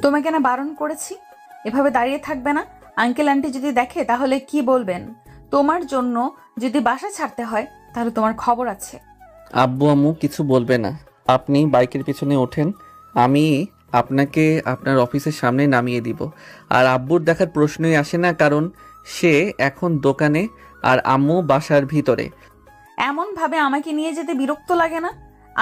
তোমাকে না বারণ করেছি? এভাবে দাঁড়িয়ে থাকবে না। আঙ্কেল আন্টি যদি দেখে তাহলে কি বলবেন? তোমার জন্য যদি বাসা ছাড়তে হয় তাহলে তোমার খবর আছে। আব্বু আম্মু কিছু বলবে না। আপনি বাইকের পিছনে ওঠেন, আমি আপনাকে আপনার অফিসের সামনে নামিয়ে দিব। আর আব্বুর দেখার প্রশ্নই আসে না, কারণ সে এখন দোকানে আর আম্মু বাসার ভিতরে। এমন ভাবে আমাকে নিয়ে যেতে বিরক্ত লাগে না?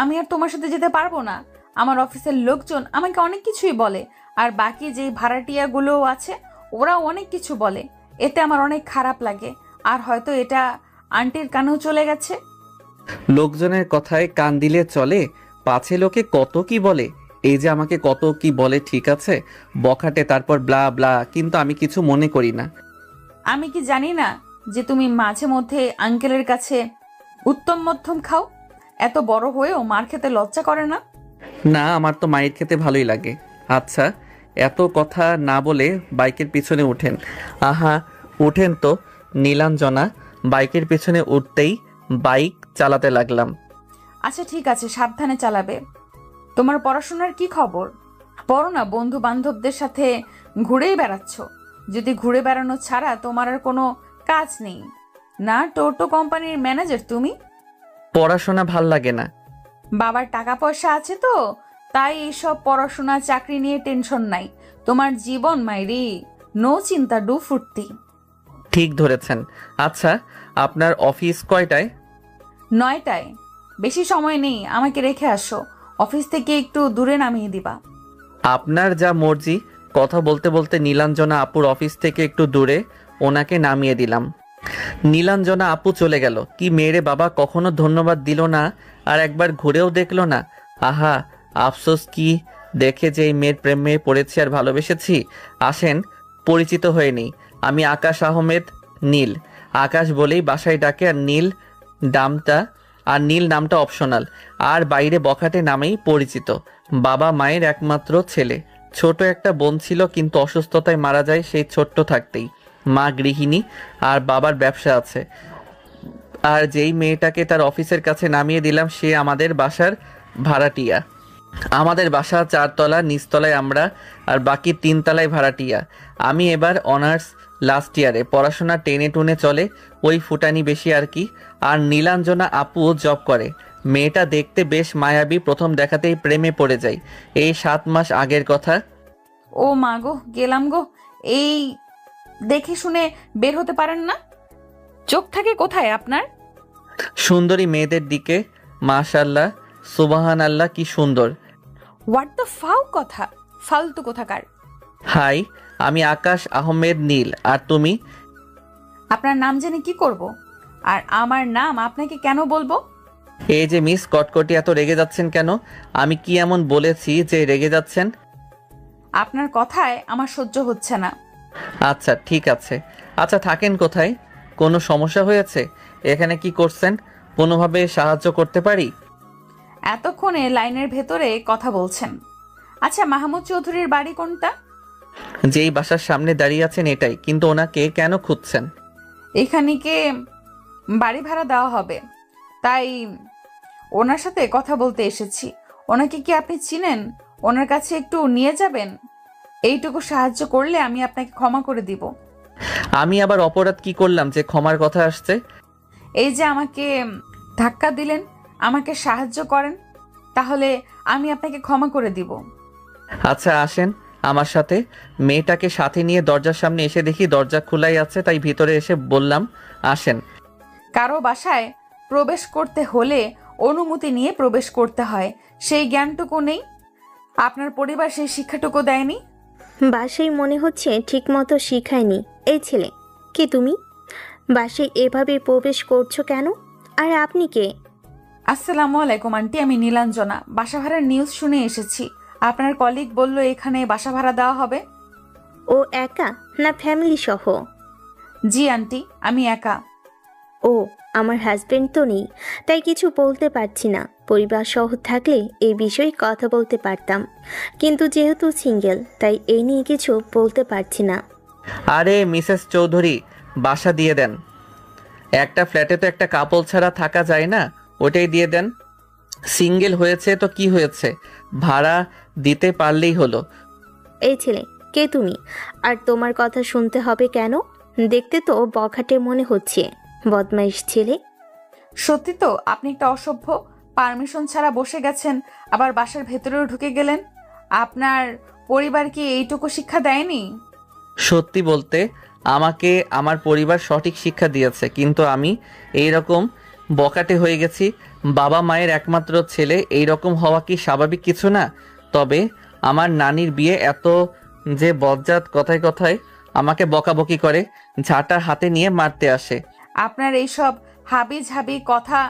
আমি আর তোমার সাথে যেতে পারবো না। আমার অফিসের লোকজন আমাকে অনেক কিছুই বলে, আর বাকি যে ভাড়াটিয়াগুলোও আছে ওরাও অনেক কিছু বলে। এতে আমার অনেক খারাপ লাগে। আর হয়তো এটা আন্টির কানেও চলে গেছে। লোকজনের কথায় কান দিলে চলে? পাছে লোকে কত কি বলে। এই যে আমাকে কত কি বলে, ঠিক আছে, বখাটে, তারপর ব্লা ব্লা, কিন্তু আমি কিছু মনে করি না। আমি কি জানি না যে তুমি মাঝে মধ্যে আঙ্কেলের কাছে উত্তম মধ্যম খাও? এত বড় হয়েও মার খেতে লজ্জা করে না? না, আমার তো মাইর খেতে ভালোই লাগে। আচ্ছা, এত কথা না বলে বাইকের পিছনে উঠেন। আহা, উঠেন তো। নীলাঞ্জনা বাইকের পিছনে উঠতেই বাইক চালাতে লাগলাম। আচ্ছা ঠিক আছে, সাবধানে চালাবে। তোমার পড়াশোনার কি খবর? পড়ো না, বন্ধু বান্ধবদের সাথে ঘুরেই বেড়াচ্ছ। যদি ঘুরে বেড়ানো ছাড়া তোমার আর কোনো কাজ নেই না? টোটো কোম্পানির ম্যানেজার তুমি? পড়াশোনা ভাল লাগে না। বাবার টাকা পয়সা আছে তো, তাই এইসব পড়াশোনা চাকরি নিয়ে টেনশন নাই। তোমার জীবন মাইরি, নো চিন্তা ডু ফুর্তি। ঠিক ধরেছেন। আচ্ছা, আপনার অফিস কয়টায়? 9টায়। বেশি সময় নেই, আমাকে রেখে আসো। অফিস থেকে একটু দূরে নামিয়ে দিবা। আপনার যা মর্জি। কথা বলতে বলতে নীলাঞ্জনা আপুর অফিস থেকে একটু দূরে ওনাকে নামিয়ে দিলাম। নীলাঞ্জনা আপু চলে গেল। কি মেরে বাবা, কখনো ধন্যবাদ দিল না, আর একবার ঘুরেও দেখলো না। আহা, আফসোস কি দেখে যে এই মেয়ের প্রেমে পড়েছি আর ভালোবেসেছি। আসেন, পরিচিত হয়ে নেই। আমি আকাশ আহমেদ, নীল। আকাশ বলেই বাসায় ডাকে, দামটা নীল নামটা অপশনাল। আর বাইরে বখাটে নামেই পরিচিত। বাবা মায়ের একমাত্র ছেলে। ছোট একটা বোন ছিল, কিন্তু অসুস্থতায় মারা যায় সেই ছোট্ট থাকতেই। মা গৃহিণী আর বাবার ব্যবসা আছে। আর যেই মেয়েটাকে তার অফিসের কাছে নামিয়ে দিলাম সে আমাদের বাসার ভাড়াটিয়া। আমাদের বাসা 4 তলা, নিচতলায় আমরা, আর বাকি 3 তলায় ভাড়াটিয়া। আমি এবার অনার্স লাস্ট ইয়ারে, পড়াশোনা টেনে টুনে চলে, ওই ফুটানি বেশি আর কি। আর নীলাঞ্জনা আপু জব করে। মেয়েটা দেখতে বেশ মায়াবী, প্রথম দেখাতেই প্রেমে পড়ে যাই। এই 7 মাস আগের কথা। ও মা গো, গেলাম গো। এই দেখে শুনে বের হতে পারেন না? চোখ থাকে কোথায় আপনার? সুন্দরী মেয়েদের দিকে। মাশাল্লাহ, সুবাহান আল্লাহ, কি সুন্দর। হোয়াট দ্য ফাউ কথা, ফালতু কোথাকার। হাই, আমি আকাশ আহমেদ নীল। আর তুমি? আপনার নাম জেনে কি করব? আর আমার নাম আপনাকে কেন বলবো? এই যে মিস কটকটি, এত রেগে যাচ্ছেন কেন? আমি কি এমন বলেছি যে রেগে যাচ্ছেন? আপনার কথায় আমার সহ্য হচ্ছে না। আচ্ছা ঠিক আছে। আচ্ছা থাকেন কোথায়? কোনো সমস্যা হয়েছে? এখানে কি করছেন? কোনোভাবে সাহায্য করতে পারি? এতক্ষণে লাইনের ভেতরে কথা বলছেন। আচ্ছা, মাহমুদ চৌধুরীর বাড়ি কোনটা? যেই বাসার সামনে দাঁড়িয়ে আছেন এটাই, কিন্তু ওনাকে কেন খুঁজছেন? এখানে কে বাড়ি ভাড়া দেওয়া হবে, তাই ওনার সাথে কথা বলতে এসেছি। ওনাকে কি আপনি চিনেন? ওনার কাছে একটু নিয়ে যাবেন। এইটুকু সাহায্য করলে আমি আপনাকে ক্ষমা করে দিব। আমি আবার অপরাধ কি করলাম যে ক্ষমার কথা আসছে? এই যে আমাকে ধাক্কা দিলেন, আমাকে সাহায্য করেন, তাহলে আমি আপনাকে ক্ষমা করে দিব। আচ্ছা আসেন আমার সাথে। মেয়েটাকে সাথে নিয়ে দরজার সামনে এসে দেখি দরজা খোলাই আছে, তাই ভিতরে এসে বললাম আসেন। কারো বাসায় প্রবেশ করতে হলে অনুমতি নিয়ে প্রবেশ করতে হয়, সেই জ্ঞানটুকু নেই? আপনার পরিবার সেই শিক্ষাটুকু দেয়নি? বাসায় মনে হচ্ছে ঠিকমতো শিখায়নি এই ছেলে। কে তুমি? বাসায় এভাবে প্রবেশ করছো কেন? আর আপনি কে? আসসালামু আলাইকুম আন্টি, আমি নীলাঞ্জনা। বাসা ভাড়ার নিউজ শুনে এসেছি। আপনার কলিগ বলল এখানে বাসা ভাড়া দেওয়া হবে। ও একা না ফ্যামিলি সহ? জি আন্টি, আমি একা। ও, আমার হাজবেন্ড তো নেই, তাই কিছু বলতে পারছি না। পরিবার সহ থাকলে এই বিষয়ে কথা বলতে পারতাম, কিন্তু যেহেতু সিঙ্গেল তাই এই নিয়ে কিছু বলতে পারছি না। আরে মিসেস চৌধুরী, বাসা দিয়ে দেন। একটা ফ্ল্যাটে তো একটা কাপল ছাড়া থাকা যায় না, ওটাই দিয়ে দেন। সিঙ্গেল হয়েছে তো কি হয়েছে, ভাড়া দিতে পারলেই হলো। এই ছেলে, কে তুমি? আর তোমার কথা শুনতে হবে কেন? দেখতে তো বখাটে মনে হচ্ছে। বদমাইশ ছেলে। সত্যি তো আপনি একটা অসভ্য। পারমিশন ছাড়া বসে গেছেন, আবার বাসার ভেতরেও ঢুকে গেলেন। আপনার পরিবার কি এইটুকু শিক্ষা দেয়নি? সত্যি বলতে আমাকে আমার পরিবার সঠিক শিক্ষা দিয়েছে, কিন্তু আমি এই রকম বকাটে হয়ে গেছি। বাবা মায়ের একমাত্র ছেলে, এই রকম হওয়া কি স্বাভাবিক কিছু না? তবে আমার নানির বিয়ে এত যে বজ্জাত, কথায় কথায় আমাকে বকাবকি করে, ঝাঁটা হাতে নিয়ে মারতে আসে। আপনার এইসব হাবি ঝাবি কথা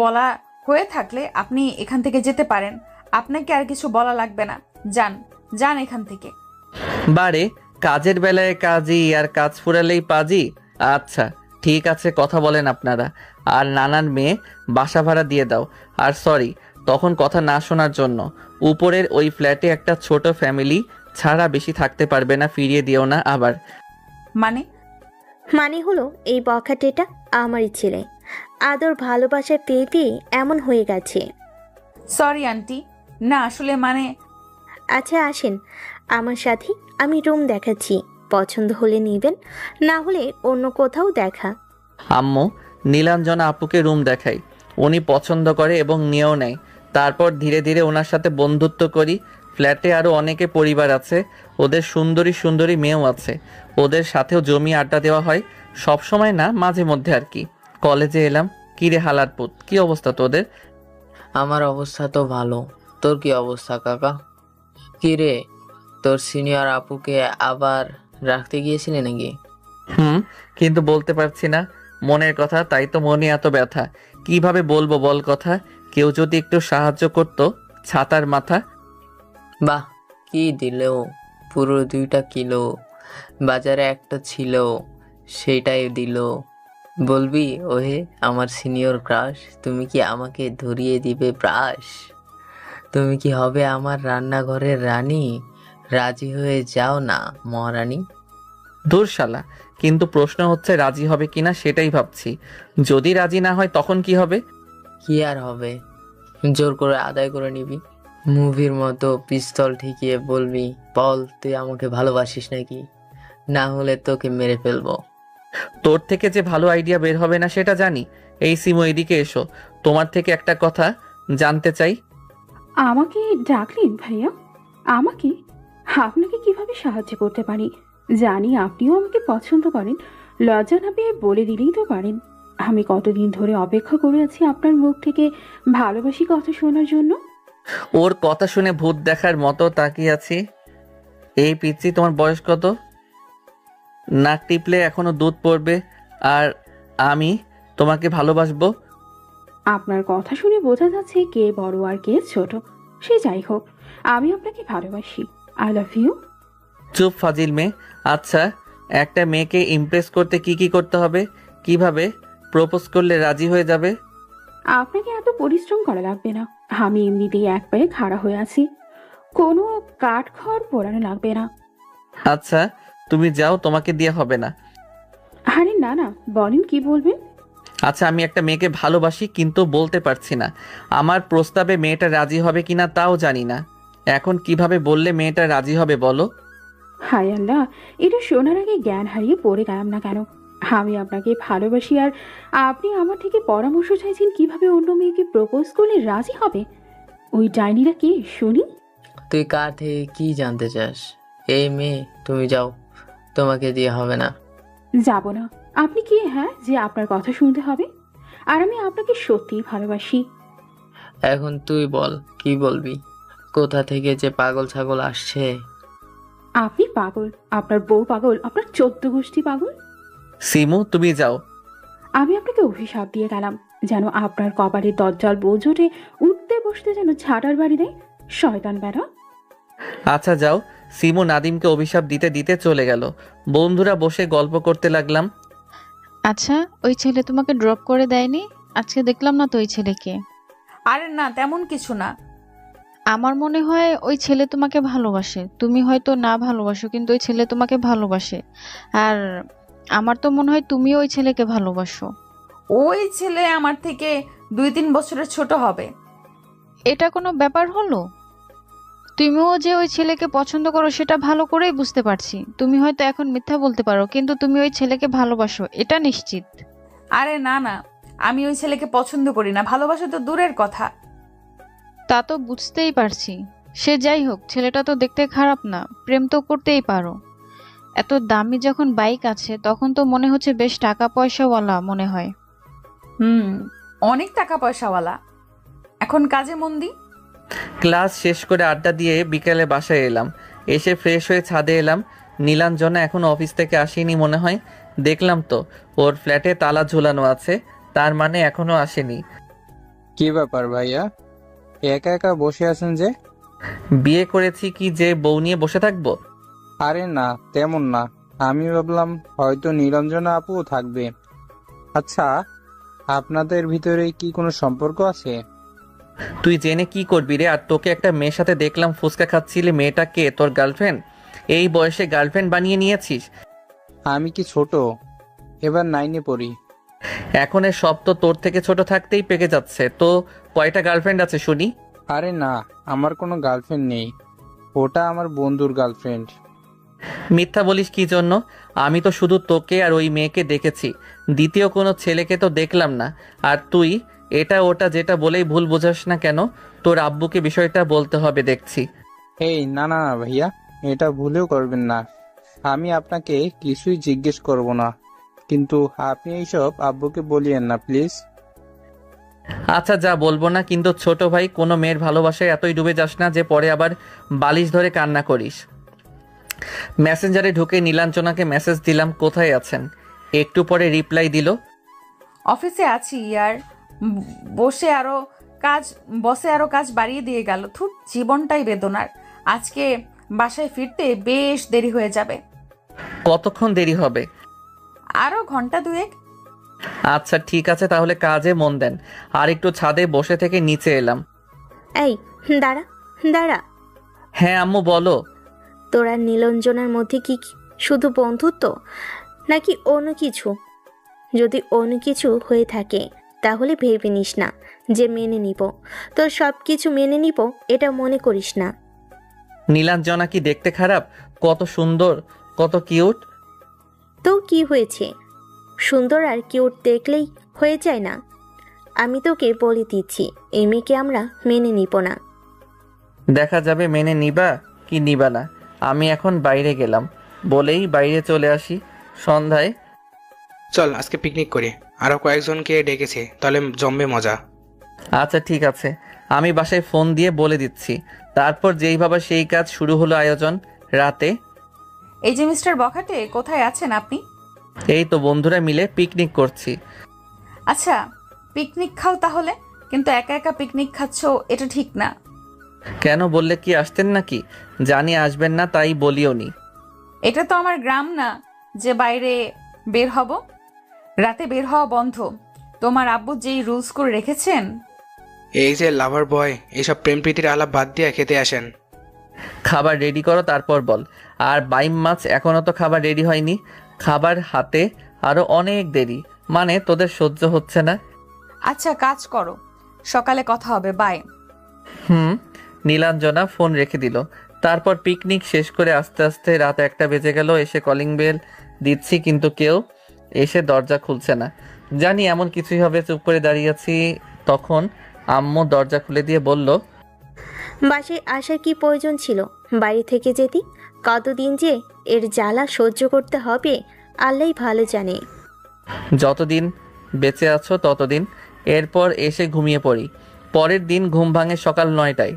বলা হয়ে থাকলে আপনি এখান থেকে যেতে পারেন। আপনাকে আর কিছু বলা লাগবে না। যান, যান এখান থেকে। বারে, কাজের বেলায় কাজই আর কাজ ফুরালেই পাজি। আচ্ছা ঠিক আছে, কথা বলেন আপনারা। আর নানার মেয়ে বাসা ভাড়া দিয়ে দাও। আর সরি তখন কথা না শোনার জন্য। উপরের ওই ফ্ল্যাটে একটা ছোট ফ্যামিলি ছাড়া বেশি থাকতে পারবে না, ফিরিয়ে দিও না আবার। মানে? মানে হলো এই বখাটেটা আমারই ছেলে। আদর ভালোবাসা পেয়ে পেয়ে এমন হয়ে গেছে। সরি আন্টি, না আসলে মানে। আচ্ছা আসেন আমার সাথে, আমি রুম দেখাচ্ছি। পছন্দ হলে নেবেন, না হলে অন্য কোথাও দেখা। আম্মু নীলাঞ্জনা আপুকে রুম দেখাই, উনি পছন্দ করে এবং নিয়েও নেয়। তারপর ধীরে ধীরে ওনার সাথে বন্ধুত্ব করি। ফ্ল্যাটে আরও অনেকে পরিবার আছে, ওদের সুন্দরী সুন্দরী মেয়েও আছে। ওদের সাথেও জমিয়ে আড্ডা দেওয়া হয়, সব সময় না, মাঝে মধ্যে আর কি। কলেজে এলাম। কি রে হালারপুত, কি অবস্থা তোদের? আমার অবস্থা তো ভালো। তোর কি অবস্থা কাকা? কি রে, তোর সিনিয়র আপুকে আবার রাখতে গিয়েছিলি নাকি? কিন্তু বলতে পারছি না মনের কথা, তাই তো মনে এত ব্যথা। কিভাবে বলবো বল কথা? কেউ যদি একটু সাহায্য করতো। ছাতার মাথা। বাহ, কি দিলো! পুরো 2টা কিলো। বাজারে একটা ছিল, সেটাই দিল। বলবি ওহে আমার সিনিয়র ক্রাশ, তুমি কি আমাকে ধরিয়ে দিবে ব্রাশ? তুমি কি হবে আমার রান্নাঘরের রানী? রাজি হয়ে যাও না মহারানী। দূর শালা, কিন্তু প্রশ্ন হচ্ছে রাজি হবে কিনা সেটাই ভাবছি। যদি রাজি না হয় তখন কি হবে? কি আর হবে, জোর করে আদায় করে নিবি। মুভির মতো পিস্তল ঠেকিয়ে বলবি, বল তুই আমাকে ভালোবাসিস নাকি, না হলে তোকে মেরে ফেলবো। তোর থেকে যে ভালো আইডিয়া বের হবে না সেটা জানি। এই সিমো, এদিকে এসো, তোমার থেকে একটা কথা জানতে চাই। আমাকে ডাকলেন ভাইয়া? আমাকে? আপনাকে কিভাবে সাহায্য করতে পারি? জানি আপনিও আমাকে পছন্দ করেন, লজ্জা না পেয়ে বলে দিলেই তো পারেন। আমি কতদিন ধরে অপেক্ষা করে আছি আপনার মুখ থেকে ভালোবাসি কথা শোনার জন্য। ওর কথা শুনে ভূত দেখার মতো তাকিয়ে আছি। এই পিচ্ছি, তোমার বয়স কত? নাক টিপলে এখনো দুধ পড়বে, আর আমি তোমাকে ভালোবাসবো। আপনার কথা শুনে বোঝা যাচ্ছে কে বড় আর কে ছোট। সে যাই হোক, আমি আপনাকে ভালোবাসি। I love you. চুপ ফাজিল মেয়ে। আচ্ছা, একটা মেয়েকে ইমপ্রেস করতে কি কি করতে হবে? কিভাবে প্রপোজ করলে রাজি হয়ে যাবে? আপনাকে এত পরিশ্রম করা লাগবে না, আমি এমনিতেই এক পায়ে খাড়া হয়ে আছি। কোনো কাঠ খড় পোড়ানো লাগবে না। আচ্ছা তুমি যাও, তোমাকে দিয়ে হবে না। আরে না না, বলেন কি বলবেন। আচ্ছা, আমি একটা মেয়েকে ভালোবাসি কিন্তু বলতে পারছি না। আমার প্রস্তাবে মেয়েটা রাজি হবে কিনা তাও জানি না। এখন কিভাবে বললে মেয়েটা রাজি হবে বলো? হায় আল্লাহ, এটা শোনার আগে জ্ঞান হারিয়ে পড়ে গেলাম না কেন? আমি আপনাকে ভালোবাসি আর আপনি আমার থেকে পরামর্শ চাইছেন কিভাবে অন্য মেয়েকে প্রপোজ করলে রাজি হবে? ওই ডাইনিরা কে শুনি? তুই কার থেকে কি জানতে চাস? এই মেয়ে, তুমি যাও, তোমাকে দিয়ে হবে না। যাব না। আপনি কি হ্যাঁ যে আপনার কথা শুনতে হবে? আর আমি আপনাকে সত্যিই ভালোবাসি। এখন তুই বল, কি বলবি? কোথা থেকে যে পাগল ছাগল আসছে। আপনি পাগল, আপনার বউ পাগল, আপনার 14 গোষ্ঠী পাগল। সিমু তুমি যাও। আমি আপনাকে অভিশাপ দিয়ে গেলাম, যেন আপনার কপালে দজ্জাল বউ জোটে উঠতে বসতে যেন ঝাঁটার বাড়ি দেয়। শয়তান বেড়া। আচ্ছা যাও। সিমু নাদিমকে অভিশাপ দিতে দিতে চলে গেল। বন্ধুরা বসে গল্প করতে লাগলাম। আচ্ছা, ওই ছেলে তোমাকে ড্রপ করে দেয়নি? আজকে দেখলাম না তো ওই ছেলেকে। আরে না, তেমন কিছু না। আমার মনে হয় ওই ছেলে তোমাকে ভালোবাসে। তুমি হয়তো না ভালোবাসো, কিন্তু ওই ছেলে তোমাকে ভালোবাসে। আর আমার তো মনে হয় তুমিও ওই ছেলেকে ভালোবাসো। ওই ছেলে আমার থেকে 2-3 বছরের ছোট হবে। এটা কোনো ব্যাপার হলো? তুমিও যে ওই ছেলেকে পছন্দ করো সেটা ভালো করেই বুঝতে পারছি। তুমি হয়তো এখন মিথ্যা বলতে পারো, কিন্তু তুমি ওই ছেলেকে ভালোবাসো, এটা নিশ্চিত। আরে না না, আমি ওই ছেলেকে পছন্দ করি না, ভালোবাসা তো দূরের কথা। তা তো বুঝতেই পারছি। সে যাই হোক, ছেলেটা তো দেখতে খারাপ না, প্রেম তো করতেই পারো। এত দামি যখন বাইক আছে তখন তো মনে হচ্ছে বেশ টাকা পয়সাওয়ালা মনে হয়। হুম, অনেক টাকা পয়সাওয়ালা। এখন কাজে মন দি। ক্লাস শেষ করে আড্ডা দিয়ে বিকেলে বাসায় এলাম। এসে ফ্রেশ হয়ে ছাদে এলাম। নীলাঞ্জনা এখন অফিস থেকে আসেনি মনে হয়। দেখলাম তো ওর ফ্ল্যাটে তালা ঝুলানো আছে, তার মানে এখনো আসেনি। কি ব্যাপার ভাইয়া, একা একা বসে আছেন যে? বিয়ে করেছি কি যে বউ নিয়ে বসে থাকবো? আরে না, তেমন না। আমি ভাবলাম হয়তো নীলাঞ্জনা আপুও থাকবে। আচ্ছা, আপনাদের ভিতরে কি কোনো সম্পর্ক আছে? তুই জেনে কি করবি রে? আর তোকে একটা মেয়ের সাথে দেখলাম ফুচকা খাচ্ছিলি, মেয়েটা কে? তোর গার্লফ্রেন্ড? এই বয়সে গার্লফ্রেন্ড বানিয়ে নিয়েছিস? আমি কি ছোট? এবার 9-এ পড়ি। এখন এর সব তো তোর থেকে ছোট থাকতেই পেকে যাচ্ছে। তো কয়টা গার্লফ্রেন্ড আছে শুনি? আরে না, আমার কোনো গার্লফ্রেন্ড নেই। ওটা আমার বন্ধুর গার্লফ্রেন্ড। মিথ্যা বলিস কি জন্য? আমি তো শুধু তোকে আর ওই মেয়েকে দেখেছি, দ্বিতীয় কোনো ছেলেকে তো দেখলাম না। আর তুই এটা ওটা যেটা বলেই ভুল বোঝাস না কেন? তোর আব্বুকে বিষয়টা বলতে হবে দেখছি। এই না না না ভাইয়া, এটা ভুলেও করবেন না। আমি আপনাকে কিছুই জিজ্ঞেস করব না, কিন্তু আপনি এইসব আব্বুকে বলিয়েন না প্লিজ। আচ্ছা যা, বলবো না, কিন্তু ছোট ভাই কোনো মেয়ের ভালোবাসায় এতই ডুবে যাস না যে পরে আবার বালিশ ধরে কান্না করিস। মেসেঞ্জারে ঢুকে নীলাঞ্জনাকে মেসেজ দিলাম, কোথায় আছেন? একটু পরে রিপ্লাই দিল, অফিসে আছি ইয়ার। বসে আরো কাজ বাড়িয়ে দিয়ে গেল। থুর, জীবনটাই বেদনার। আজকে বাসায় ফিরতে বেশ দেরি হয়ে যাবে। কতক্ষণ দেরি হবে? আরো ঘন্টা দুয়েক। আচ্ছা ঠিক আছে, তাহলে কাজে মন দেন। আর একটু ছাদে বসে থেকে নিচে এলাম। এই, দাঁড়া দাঁড়া। হ্যাঁ আম্মু বলো। তোরা নীলাঞ্জনার মধ্যে কি শুধু বন্ধুত্ব, নাকি অন্য কিছু? যদি অন্য কিছু হয়ে থাকে তাহলে ভেবে নিস না যে মেনে নিব। তোর সব কিছু মেনে নিব এটা মনে করিস না। নীলাঞ্জনা কি দেখতে খারাপ? কত সুন্দর, কত কিউট। তো কি হয়েছে? সুন্দর আর কিউট দেখলেই হয়ে যায় না? আমি তোকে বলে দিচ্ছি, এই মেয়েকে আমরা মেনে নিব না। দেখা যাবে মেনে নিবা কি নিবা না। আমি এখন বাইরে গেলাম বলেই বাইরে চলে আসি। সন্ধ্যায় চল আজকে পিকনিক করি, আরো কয়েকজনকে ডেকেছে, তাহলে জমবে মজা। আচ্ছা ঠিক আছে, আমি বাসায় ফোন দিয়ে বলে দিচ্ছি। তারপর যেই ভাবা সেই কাজ, শুরু হলো আয়োজন। রাতে এই যে মিস্টার বখাটে, কোথায় আছেন আপনি? এই তো বন্ধুরা মিলে পিকনিক করছি। আচ্ছা, পিকনিক খাও তাহলে, কিন্তু একা একা পিকনিক খাচ্ছো, এটা ঠিক না। কেন, বললে কি আসতেন নাকি? জানি আসবেন না তাই বলিও নি। এটা তো আমার গ্রাম না যে বাইরে বের হব। রাতে বের হওয়া বন্ধ। তোমার আব্বু যেই রুলস করে রেখেছেন। এই যে লাভার বয়, এইসব প্রেম প্রীতির আলাপ বাদ দিয়ে খেতে আসেন। খাবার রেডি করো তারপর বল। আর বাইম মাছ এখনো তো খাবার রেডি হয়নি। খাবার হাতে আরো অনেক দেরি, মানে তোদের সহ্য হচ্ছে না। আচ্ছা কাজ করো, সকালে কথা হবে, বাই। নীলাঞ্জনা ফোন রেখে দিল। তারপর পিকনিক শেষ করে আস্তে আস্তে রাত 1টা বেজে গেল। এসে কলিং বেল দিচ্ছি, কিন্তু কেউ এসে দরজা খুলছে না। জানি এমন কিছুই হবে, চুপ করে দাঁড়িয়ে আছি। তখন আম্মু দরজা খুলে দিয়ে বলল, বাসায় আসার কি প্রয়োজন ছিল? বাড়ি থেকে যেতি। কতদিন যে এর জ্বালা সহ্য করতে হবে আল্লাহই ভালো জানে। যতদিন বেঁচে আছো ততদিন। এরপর এসে ঘুমিয়ে পড়ি। পরের দিন ঘুম ভাঙে সকাল 9টায়।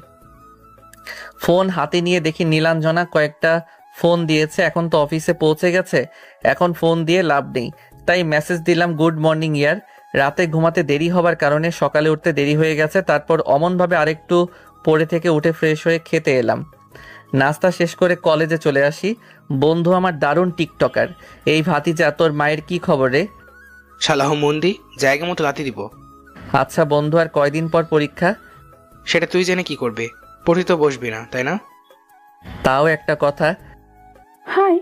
ফোন হাতে নিয়ে দেখি নীলাঞ্জনা কয়েকটা ফোন দিয়েছে। এখন তো অফিসে পৌঁছে গেছে, এখন ফোন দিয়ে লাভ নেই, তাই মেসেজ দিলাম, গুড মর্নিং ইয়ার। রাতে ঘুমাতে দেরি হবার কারণে সকালে উঠতে দেরি হয়ে গেছে। তারপর অমনভাবে আরেকটু পড়ে থেকে উঠে ফ্রেশ হয়ে খেতে এলাম। নাস্তা শেষ করে কলেজে চলে আসি। বন্ধু আমার দারুণ টিকটকার। এই ভাতিজা, তোর মায়ের কি খবর রে? শালাহ মন্দি, জায়গা মতো লাতি দিব। আচ্ছা বন্ধু, আর কয়দিন পর পরীক্ষা? সেটা তুই জেনে কি করবে? পড়ি তো বসবি না, তাই না? তাও একটা কথা। হাই,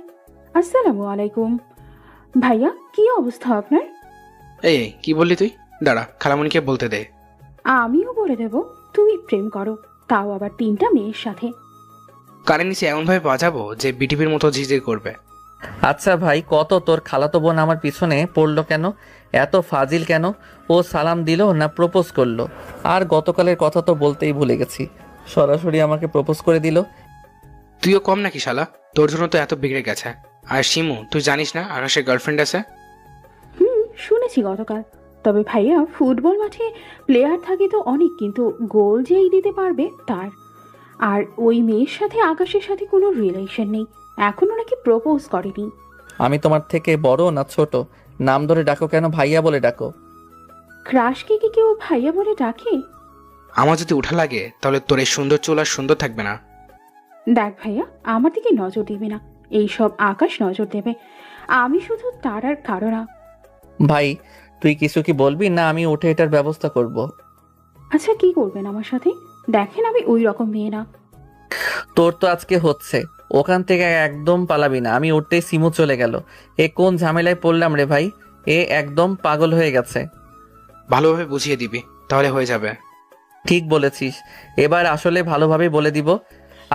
আসসালামু আলাইকুম। ভাইয়া, কি অবস্থা আপনার? এই কি বললি তুই? দাঁড়া, খালামণিকে বলতে দে। আমিও বলে দেব, তুমি প্রেম করো, তাও আবার 3টা মেয়ের সাথে। কানের নিচে এমনভাবে বাজাবো যে বিটিভির মতো ঝিঝির করবে। আচ্ছা ভাই, কত তোর খালাতো বোন আমার পিছনে পড়লো কেন? এত ফাজিল কেন? ও সালাম দিল না প্রপোজ করলো? আর গতকালের কথা তো বলতেই ভুলে গেছি, সরাসরি আমাকে প্রপোজ করে দিল। তুইও কম নাকি শালা? তোর জন্য তো এত বিগড়ে গেছে। আর শিমু, তুই জানিস না আকাশের গার্লফ্রেন্ড আছে? শুনেছি গতকাল। তবে ভাইয়া, ফুটবল মাঠে প্লেয়ার থাকে তো অনেক, কিন্তু গোল যেই দিতে পারবে তার। আর ওই মেয়ের সাথে আকাশের সাথে কোনো রিলেশন নেই, এখনো নাকি প্রপোজ করেনি। আমি তোমার থেকে বড় না ছোট? নাম ধরে ডাকো কেন? ভাইয়া বলে ডাকো। ক্রাশকে কি কেউ ভাইয়া বলে ডাকে? আমার যদি উঠা লাগে তাহলে তোর এই সুন্দর চুল আর সুন্দর থাকবে না। দেখ ভাইয়া, আমার দিকে নজর দিবি না, এইসব আকাশ নজর দেবে। আমি শুধু তার আর কারো না। ভাই, তুই কিছু কি বলবি না আমি উঠে এটার ব্যবস্থা করব? আচ্ছা, কি করবেন আমার সাথে? দেখেন, আমি ওই রকম মেয়ে না। তোর তো আজকে হচ্ছে, ওখান থেকে একদম পালাবি না। আমি উঠতেই সিমু চলে গেল। এ কোন ঝামেলায় পড়লাম রে ভাই? এ একদম পাগল হয়ে গেছে। ভালোভাবে বুঝিয়ে দিবি, তাহলে হয়ে যাবে। ঠিক বলেছিস, এবার আসলে ভালোভাবে বলে দিব।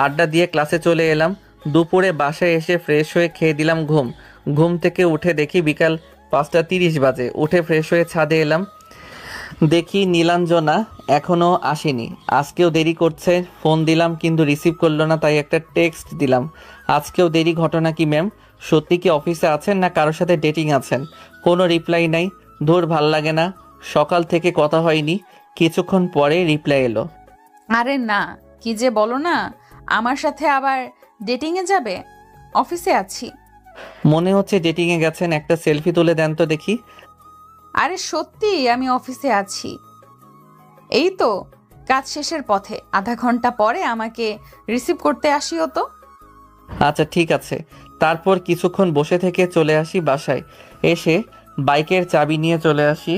আড্ডা দিয়ে ক্লাসে চলে এলাম। দুপুরে বাসায় এসে ফ্রেশ হয়ে খেয়ে দিলাম ঘুম। ঘুম থেকে উঠে দেখি বিকাল 5:30 বাজে। উঠে ফ্রেশ হয়ে ছাদে এলাম, দেখি নীলাঞ্জনা এখনও আসেনি। আজকেও দেরি করছে। ফোন দিলাম কিন্তু রিসিভ করলো না, তাই একটা টেক্সট দিলাম। আজকেও দেরি, ঘটনা কি ম্যাম? সত্যি কি অফিসে আছেন না কারোর সাথে ডেটিং আছেন? কোনো রিপ্লাই নাই। ধুর, ভাল লাগে না, সকাল থেকে কথা হয়নি। কিছুক্ষণ পরে রিপ্লাই এলো। আরে না, কি যে বলো না, আমার সাথে আবার ডেটিংয়ে যাবে? অফিসে আছি। মনে হচ্ছে ডেটিংয়ে গেছেন, একটা সেলফি তুলে দেন তো দেখি। আরে সত্যি আমি অফিসে আছি। এই তো কাজ শেষের পথে, আধা ঘন্টা পরে আমাকে রিসিভ করতে আসিও তো। আচ্ছা ঠিক আছে। তারপর কিছুক্ষণ বসে থেকে চলে আসি বাসায়। এসে বাইকের চাবি নিয়ে চলে আসি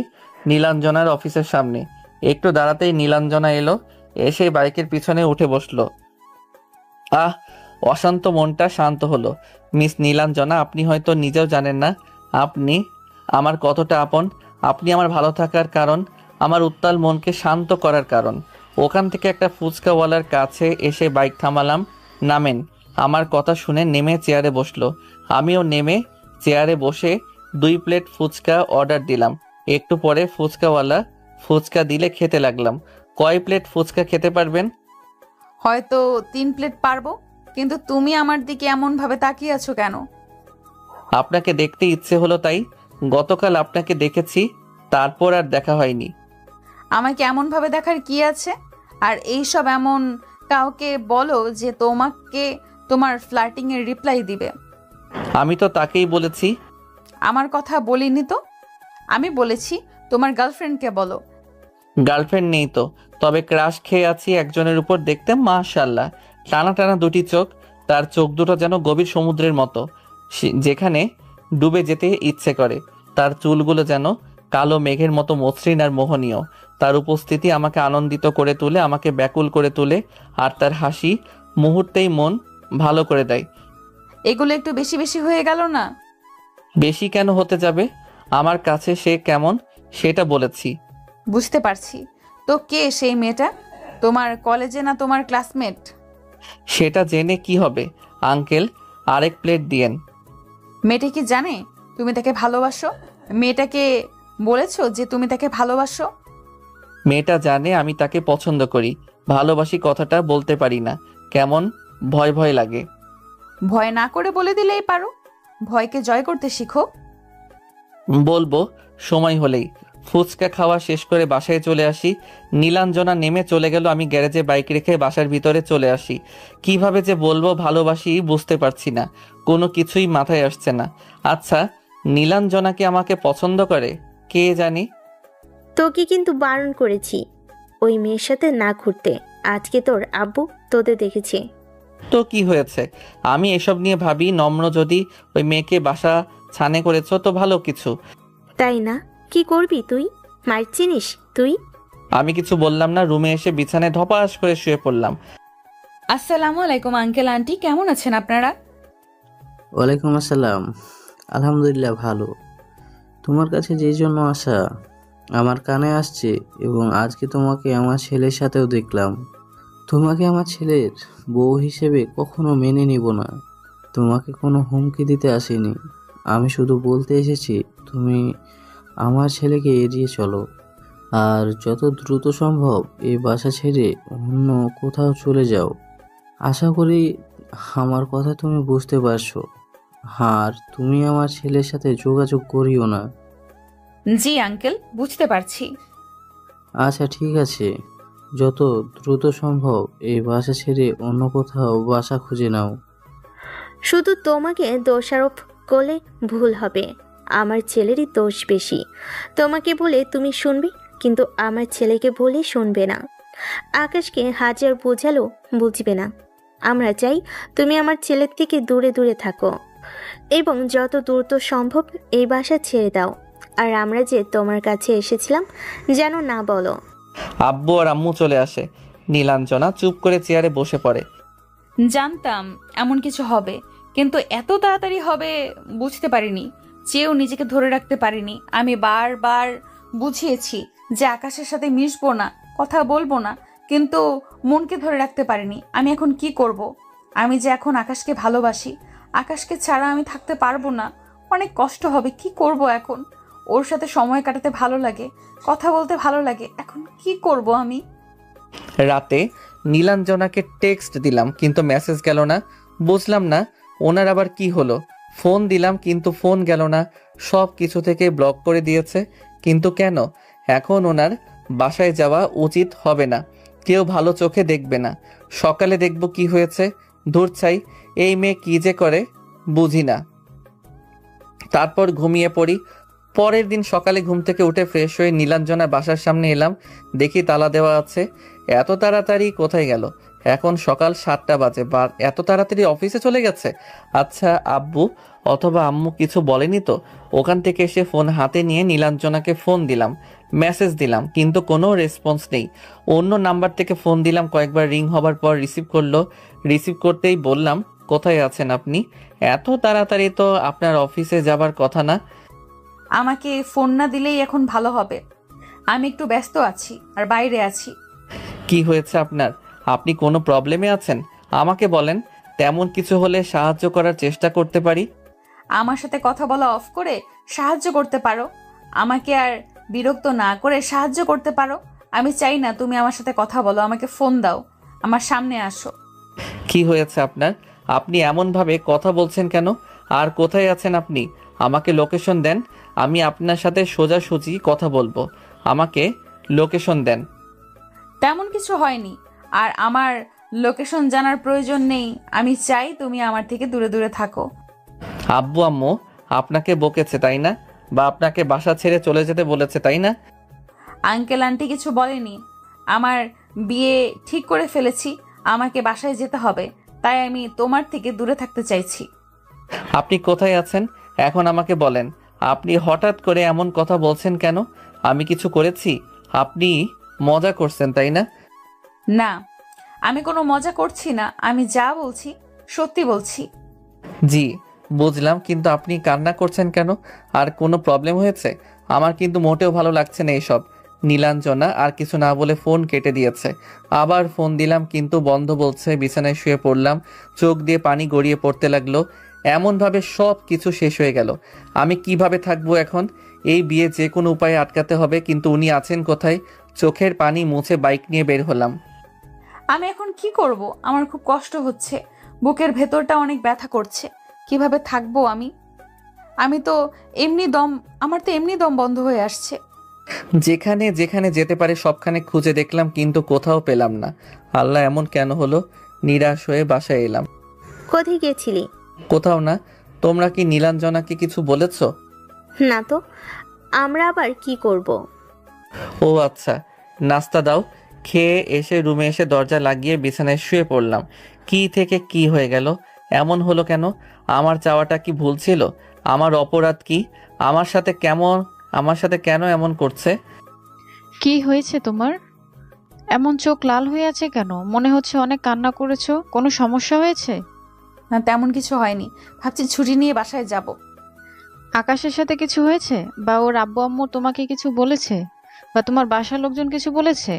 নীলাঞ্জনার অফিসের সামনে। একটু দাঁড়াতেই নীলাঞ্জনা এলো, এসে বাইকের পিছনে উঠে বসলো। আহ, অশান্ত মনটা শান্ত হলো। মিস নীলাঞ্জনা, আপনি হয়তো নিজেও জানেন না আপনি আমার কতটা আপন। আপনি আমার ভালো থাকার কারণ, আমার উত্তাল মনকে শান্ত করার কারণ। ওখান থেকে একটা ফুচকাওয়ালার কাছে এসে বাইক থামালাম। নামেন। আমার কথা শুনে নেমে চেয়ারে বসলো। আমিও নেমে চেয়ারে বসে 2 প্লেট ফুচকা অর্ডার দিলাম। একটু পরে ফুচকাওয়ালা ফুচকা দিলে খেতে লাগলাম। কয় প্লেট ফুচকা খেতে পারবেন? হয়তো 3 প্লেট পারবো, কিন্তু তুমি আমার দিকে এমন ভাবে তাকিয়ে আছো কেন? আপনাকে দেখতে ইচ্ছে হলো তাই। গতকাল আপনাকে দেখেছি, তারপর আর দেখা হয়নি। আমাকে এমন ভাবে দেখার কি আছে? আর এইসব এমন কাউকে বলো যে তোমাকে তোমার ফ্লার্টিং এর রিপ্লাই দিবে। আমি তো তাকেই বলেছি। আমার কথা বলিনি তো। আমি বলেছি তোমার গার্লফ্রেন্ডকে বলো। গার্লফ্রেন্ড নেই তো, তবে ক্রাশ খেয়ে আছি একজনের উপর। দেখতে মাশাআল্লাহ, টানা টানা 2টি চোখ। তার চোখ দুটো যেন গভীর সমুদ্রের মতো, যেখানে ডুবে যেতে ইচ্ছে করে। তার চুলগুলো যেন কালো মেঘের মতো মসৃণ আর মোহনীয়। তার উপস্থিতি আমাকে আনন্দিত করে তোলে, আমাকে ব্যাকুল করে তোলে। আর তার হাসি মুহূর্তেই মন ভালো করে দেয়। এগুলো একটু বেশি বেশি হয়ে গেল না? বেশি কেন হতে যাবে? আমার কাছে সে কেমন সেটা বলেছি। বুঝতে পারছি। তো কে সেই মেয়েটা? তোমার কলেজে না তোমার ক্লাসমেট? সেটা জেনে কি হবে আঙ্কেল? আরেক প্লেট দিয়েন। মেয়েটা কি জানে তুমি তাকে ভালোবাসো? মেয়েটাকে বলেছো যে তুমি তাকে ভালোবাসো? মেয়েটা জানে আমি তাকে পছন্দ করি, ভালোবাসি কথাটা বলতে পারি না, কেমন ভয় ভয় লাগে। ভয় না করে বলে দিলেই পারো। ভয়কে জয় করতে শিখো। বলবো সময় হলেই। ফুচকা খাওয়া শেষ করে বাসায় চলে আসি। নীলাঞ্জনা নেমে চলে গেল, আমি গ্যারেজে বাইক রেখে বাসার ভিতরে চলে আসি। কিভাবে যে বলবো ভালোবাসি বুঝতে পারছি না, কোনো কিছুই মাথায় আসছে না। আচ্ছা, নীলাঞ্জনা কি আমাকে পছন্দ করে? কে জানি। তোকে কিন্তু বারণ করেছি ওই মেয়ের সাথে না ঘুরতে। আজকে তোর আব্বু তোদের দেখেছে। তো কি হয়েছে? আমি এসব নিয়ে ভাবি। নম্র যদি ওই মেয়েকে বাসা ছানে করেছো তো ভালো কিছু। তাই না? কি করবি তুই? মার চিনিস তুই? আমি কিছু বললাম না, রুমে এসে বিছানায় ধপাস করে শুয়ে পড়লাম। আসসালামু আলাইকুম আঙ্কেল আন্টি, কেমন আছেন আপনারা? ওয়ালাইকুম আসসালাম। আলহামদুলিল্লাহ ভালো। তোমার কাছে যেই জন্য আসা আমার কানে আসছে, এবং আজকে তোমাকে আমার ছেলের সাথেও দেখলাম। তোমাকে আমার ছেলের বউ হিসেবে কখনো মেনে নিব না। তোমাকে কোনো হুমকি দিতে আসিনি, আমি শুধু বলতে এসেছি তুমি আমার ছেলেকে এড়িয়ে চলো, আর যত দ্রুত সম্ভব এই বাসা ছেড়ে অন্য কোথাও চলে যাও। আশা করি আমার কথা তুমি বুঝতে পারছো। আর তুমি আমার ছেলের সাথে যোগাযোগ করিও না। জি আঙ্কেল, বুঝতে পারছি। আচ্ছা ঠিক আছে, যত দ্রুত সম্ভব এই বাসা ছেড়ে অন্য কোথাও বাসা খুঁজে নাও। শুধু তোমাকে দোষারোপ করলে ভুল হবে। আমার ছেলেরই দোষ বেশি। তোমাকে বলে তুমি শুনবে, কিন্তু আমার ছেলেকে বলে শুনবে না। আকাশকে হাজার বোঝালো বুঝবে না। আমরা চাই তুমি আমার ছেলের থেকে দূরে দূরে থাকো এবং যত দ্রুত সম্ভব এই বাসা ছেড়ে দাও। আর আমরা যে তোমার কাছে এসেছিলাম যেন না বলো। আব্বু আর আম্মু চলে আসে। নীলাঞ্জনা চুপ করে চেয়ারে বসে পড়ে। জানতাম এমন কিছু হবে, কিন্তু এত তাড়াতাড়ি হবে বুঝতে পারিনি। চেয়েও নিজেকে ধরে রাখতে পারিনি। আমি বারবার বুঝিয়েছি যে আকাশের সাথে মিশবো না, কথা বলবো না, কিন্তু মনকে ধরে রাখতে পারিনি। আমি এখন কি করব? আমি যে এখন আকাশকে ভালোবাসি, আকাশকে ছাড়া আমি থাকতে পারবো না। অনেক কষ্ট হবে। কি করব এখন? ওর সাথে সময় কাটাতে ভালো লাগে, কথা বলতে ভালো লাগে। এখন কি করব আমি? রাতে নীলাঞ্জনাকে টেক্সট দিলাম কিন্তু মেসেজ গেল না। বুঝলাম না ওনার আবার কি হলো। ফোন দিলাম কিন্তু ফোন গেল না। সব কিছু থেকে ব্লক করে দিয়েছে। কিন্তু কেন? এখন ওনার বাসায় যাওয়া উচিত হবে না, কেউ ভালো চোখে দেখবে না। সকালে দেখব কি হয়েছে। দূর চাই, এই মেয়ে কি যে করে বুঝি না। তারপর ঘুমিয়ে পড়ি। পরের দিন সকালে ঘুম থেকে উঠে ফ্রেশ হয়ে নীলাঞ্জনা বাসার সামনে এলাম। দেখি তালা দেওয়া আছে। এত তাড়াতাড়ি কোথায় গেল? এখন সকাল 7টা বাজে। এত তাড়াতাড়ি অফিসে চলে গেছে? আচ্ছা, আব্বু অথবা আম্মু কিছু বলেনি তো? ওখান থেকে এসে ফোন হাতে নিয়ে নীলাঞ্জনাকে ফোন দিলাম, মেসেজ দিলাম, কিন্তু কোনো রেসপন্স নেই। অন্য নাম্বার থেকে ফোন দিলাম, কয়েকবার রিং হবার পর রিসিভ করলো। রিসিভ করতেই বললাম, কোথায় আছেন আপনি? এত তাড়াতাড়ি তো আপনার অফিসে যাবার কথা না। আমাকে ফোন না দিলেই এখন ভালো হবে। আমি একটু ব্যস্ত আছি আর বাইরে আছি। কি হয়েছে আপনার? আপনি কোনো প্রবলেমে আছেন? আমাকে বলেন, তেমন কিছু হলে সাহায্য করার চেষ্টা করতে পারি। আমার সাথে কথা বলা অফ করে সাহায্য করতে পারো। আমাকে আর বিরক্ত না করে সাহায্য করতে পারো। আমি চাই না তুমি আমার সাথে কথা বলো। আমাকে ফোন দাও, আমার সামনে আসো। কি হয়েছে আপনার? আপনি এমনভাবে কথা বলছেন কেন? আর কোথায় আছেন আপনি? আমাকে লোকেশন দেন, আমি আপনার সাথে সোজাসুজি কথা বলবো। আমাকে লোকেশন দেন। তেমন কিছু হয়নি, আর আমার লোকেশন জানার প্রয়োজন নেই। আমি চাই তুমি আমার থেকে দূরে দূরে থাকো। আব্বু আম্মু আপনাকে বকেছে তাই না? বা আপনাকে বাসা ছেড়ে চলে যেতে বলেছে তাই না? আঙ্কেল আন্টি কিছু বলেনি। আমার বিয়ে ঠিক করে ফেলেছি, আমাকে বাসায় যেতে হবে, তাই আমি তোমার থেকে দূরে থাকতে চাইছি। আপনি কোথায় আছেন এখন আমাকে বলেন। আপনি হঠাৎ করে এমন কথা বলছেন কেন? আমি কিছু করেছি? আপনি মজা করছেন তাই না? না, আমি কোনো মজা করছি না। আমি যা বলছি সত্যি বলছি। জি বুঝলাম, কিন্তু আপনি কান্না করছেন কেন? আর কোনো প্রবলেম হয়েছে? আমার কিন্তু মোটেও ভালো লাগছে না এইসব। নীলাঞ্জনা আর কিছু না বলে ফোন কেটে দিয়েছে। আবার ফোন দিলাম কিন্তু বন্ধ বলছে। বিছানায় শুয়ে পড়লাম, চোখ দিয়ে পানি গড়িয়ে পড়তে লাগলো। এমনভাবে সব কিছু শেষ হয়ে গেল। আমি কিভাবে থাকবো এখন? এই বিয়ে যে কোনো উপায়ে আটকাতে হবে, কিন্তু উনি আছেন কোথায়? চোখের পানি মুছে বাইক নিয়ে বের হলাম। আমি এখন কি করব? আমার খুব কষ্ট হচ্ছে, বুকের ভেতরটা অনেক ব্যথা করছে। কিভাবে থাকবো আমি? আমি তো আমার তো এমনি দম বন্ধ হয়ে আসছে। যেখানে যেখানে যেতে পারে সবখানে খুঁজে দেখলাম, কিন্তু কোথাও পেলাম না। আল্লাহ, এমন কেন হলো? নিরাশ হয়ে বাসায় এলাম। কোথায় গেছিলি? কোথাও না। তোমরা কি নীলাঞ্জনাকে কিছু বলেছো? না তো, আমরা আবার কি করব? ও আচ্ছা, নাস্তা দাও। খেয়ে এসে রুমে এসে দরজা লাগিয়ে বিছানায় শুয়ে পড়লাম। কি থেকে কি হয়ে গেল? এমন হলো কেন? আমার চাওয়াটা কি ভুল ছিল? আমার অপরাধ কি? আমার সাথে কেন এমন করছে? কি হয়েছে তোমার? এমন চোখ লাল হয়ে আছে কেন? মনে হচ্ছে অনেক কান্না করেছো। কোনো সমস্যা হয়েছে? না, তেমন কিছু হয়নি। ভাবছি ছুটি নিয়ে বাসায় যাব। আকাশের সাথে কিছু হয়েছে? বা ওর আব্বু আম্মু তোমাকে কিছু বলেছে? বা তোমার বাসার লোকজন কিছু বলেছে?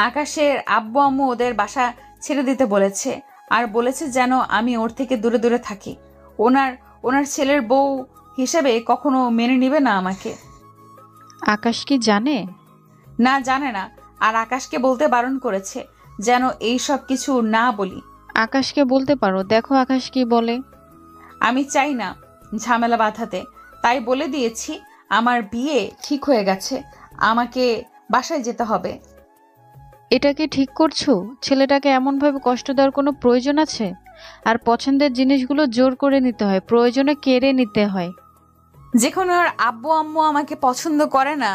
আকাশের আব্বু আম্মু ওদের বাসা ছেড়ে দিতে বলেছে, আর বলেছে যেন আমি ওর থেকে দূরে দূরে থাকি। ওনার ওনার ছেলের বউ হিসেবে কখনো মেনে নিবে না আমাকে। আকাশ কি জানে? না, জানে না। আর আকাশকে বলতে বারণ করেছে যেন এই সব কিছু না বলি। আকাশকে বলতে পারো, দেখো আকাশ কি বলে। আমি চাই না ঝামেলা বাঁধাতে, তাই বলে দিয়েছি আমার বিয়ে ঠিক হয়ে গেছে, আমাকে বাসায় যেতে হবে। এটা কি ঠিক করছো? ছেলেটাকে এমনভাবে কষ্ট দেওয়ার কোনো প্রয়োজন আছে? আর পছন্দের জিনিসগুলো জোর করে নিতে হয়, প্রয়োজনে কেড়ে নিতে হয়। যেখানে ওর আব্বু আম্মু আমাকে পছন্দ করে না,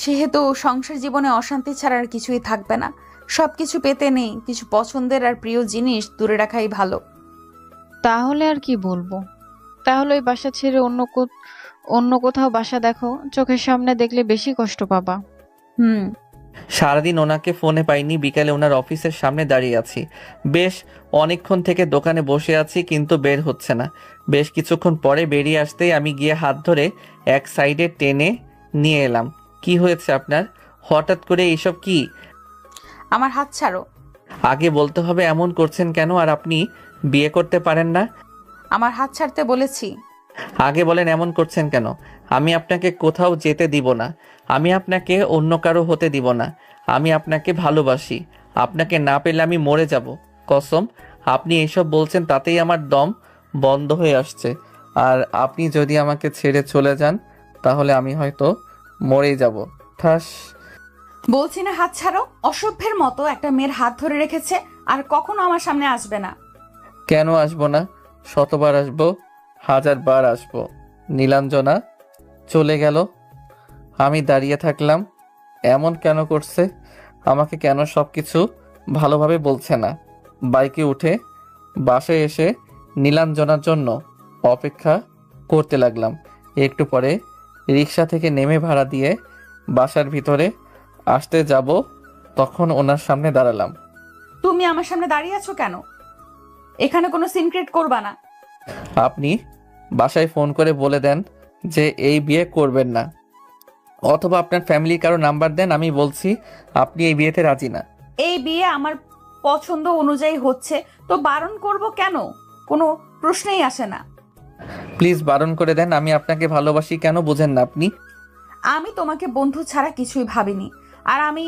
সেহেতু সংসার জীবনে অশান্তি ছাড়া আর কিছুই থাকবে না। সবকিছু পেতে নেই, কিছু পছন্দের আর প্রিয় জিনিস দূরে রাখাই ভালো। তাহলে আর কি বলবো? তাহলে ওই বাসা ছেড়ে অন্য কোথাও বাসা দেখো, চোখের সামনে দেখলে বেশি কষ্ট পাবা। সারাদিন ওনাকে ফোনে পাইনি, বিকালে ওনার অফিসের সামনে দাঁড়িয়ে আছি। বেশ অনেকক্ষণ থেকে দোকানে বসে আছি, কিন্তু বের হচ্ছে না। বেশ কিছুক্ষণ পরে বেরিয়ে আসতেই আমি গিয়ে হাত ধরে এক সাইডে টেনে নিয়ে এলাম। কি হয়েছে আপনার? হঠাৎ করে এইসব কি? আমার হাত ছাড়ো। আগে বলতে হবে এমন করছেন কেন? আর আপনি বিয়ে করতে পারেন না? আমার হাত ছাড়তে বলেছি। আগে বলেন এমন করছেন কেন? আমি আপনাকে কোথাও যেতে দিব না, আমি আপনাকে অন্য কারো হতে দিব না। আমি আপনাকে ভালোবাসি, আপনাকে না পেলে আমি মরে যাব কসম। আপনি এইসব বলছেন তাতেই আমার দম বন্ধ হয়ে আসছে। আর আপনি যদি আমাকে ছেড়ে চলে যান তাহলে আমি হয়তো মরেই যাব। ঠাস। বলছি না হাত ছাড়ো। অসভ্যের মতো একটা মেয়ের হাত ধরে রেখেছে, আর কখনো আমার সামনে আসবে না। কেন আসবো না? শতবার আসবো, 1000 বার আসবো। নীলাঞ্জনা চলে গেল, আমি দাঁড়িয়ে থাকলাম। এমন কেন করছে? আমাকে কেন সব কিছু ভালোভাবে বলছে না? বাইকে উঠে বাসায় এসে নীলাঞ্জনার জন্য অপেক্ষা করতে লাগলাম। একটু পরে রিক্সা থেকে নেমে ভাড়া দিয়ে বাসার ভিতরে আসতে যাব, তখন ওনার সামনে দাঁড়ালাম। তুমি আমার সামনে দাঁড়িয়ে আছো কেন? এখানে কোনো সিনক্রেট করবা না। আপনি বাসায় ফোন করে বলে দেন যে এই বিয়ে করবেন না, অথবা আপনার ফ্যামিলির কারো নাম্বার দেন, আমি বলছি আপনি এই বিয়েতে রাজি না। এই বিয়ে আমার পছন্দ অনুযায়ী হচ্ছে, তো বারণ করব কেন? কোনো প্রশ্নই আসে না। প্লিজ বারণ করে দেন, আমি আপনাকে ভালোবাসি, কেন বুঝেন না আপনি? আমি তোমাকে বন্ধু ছাড়া কিছুই ভাবিনি, আর আমি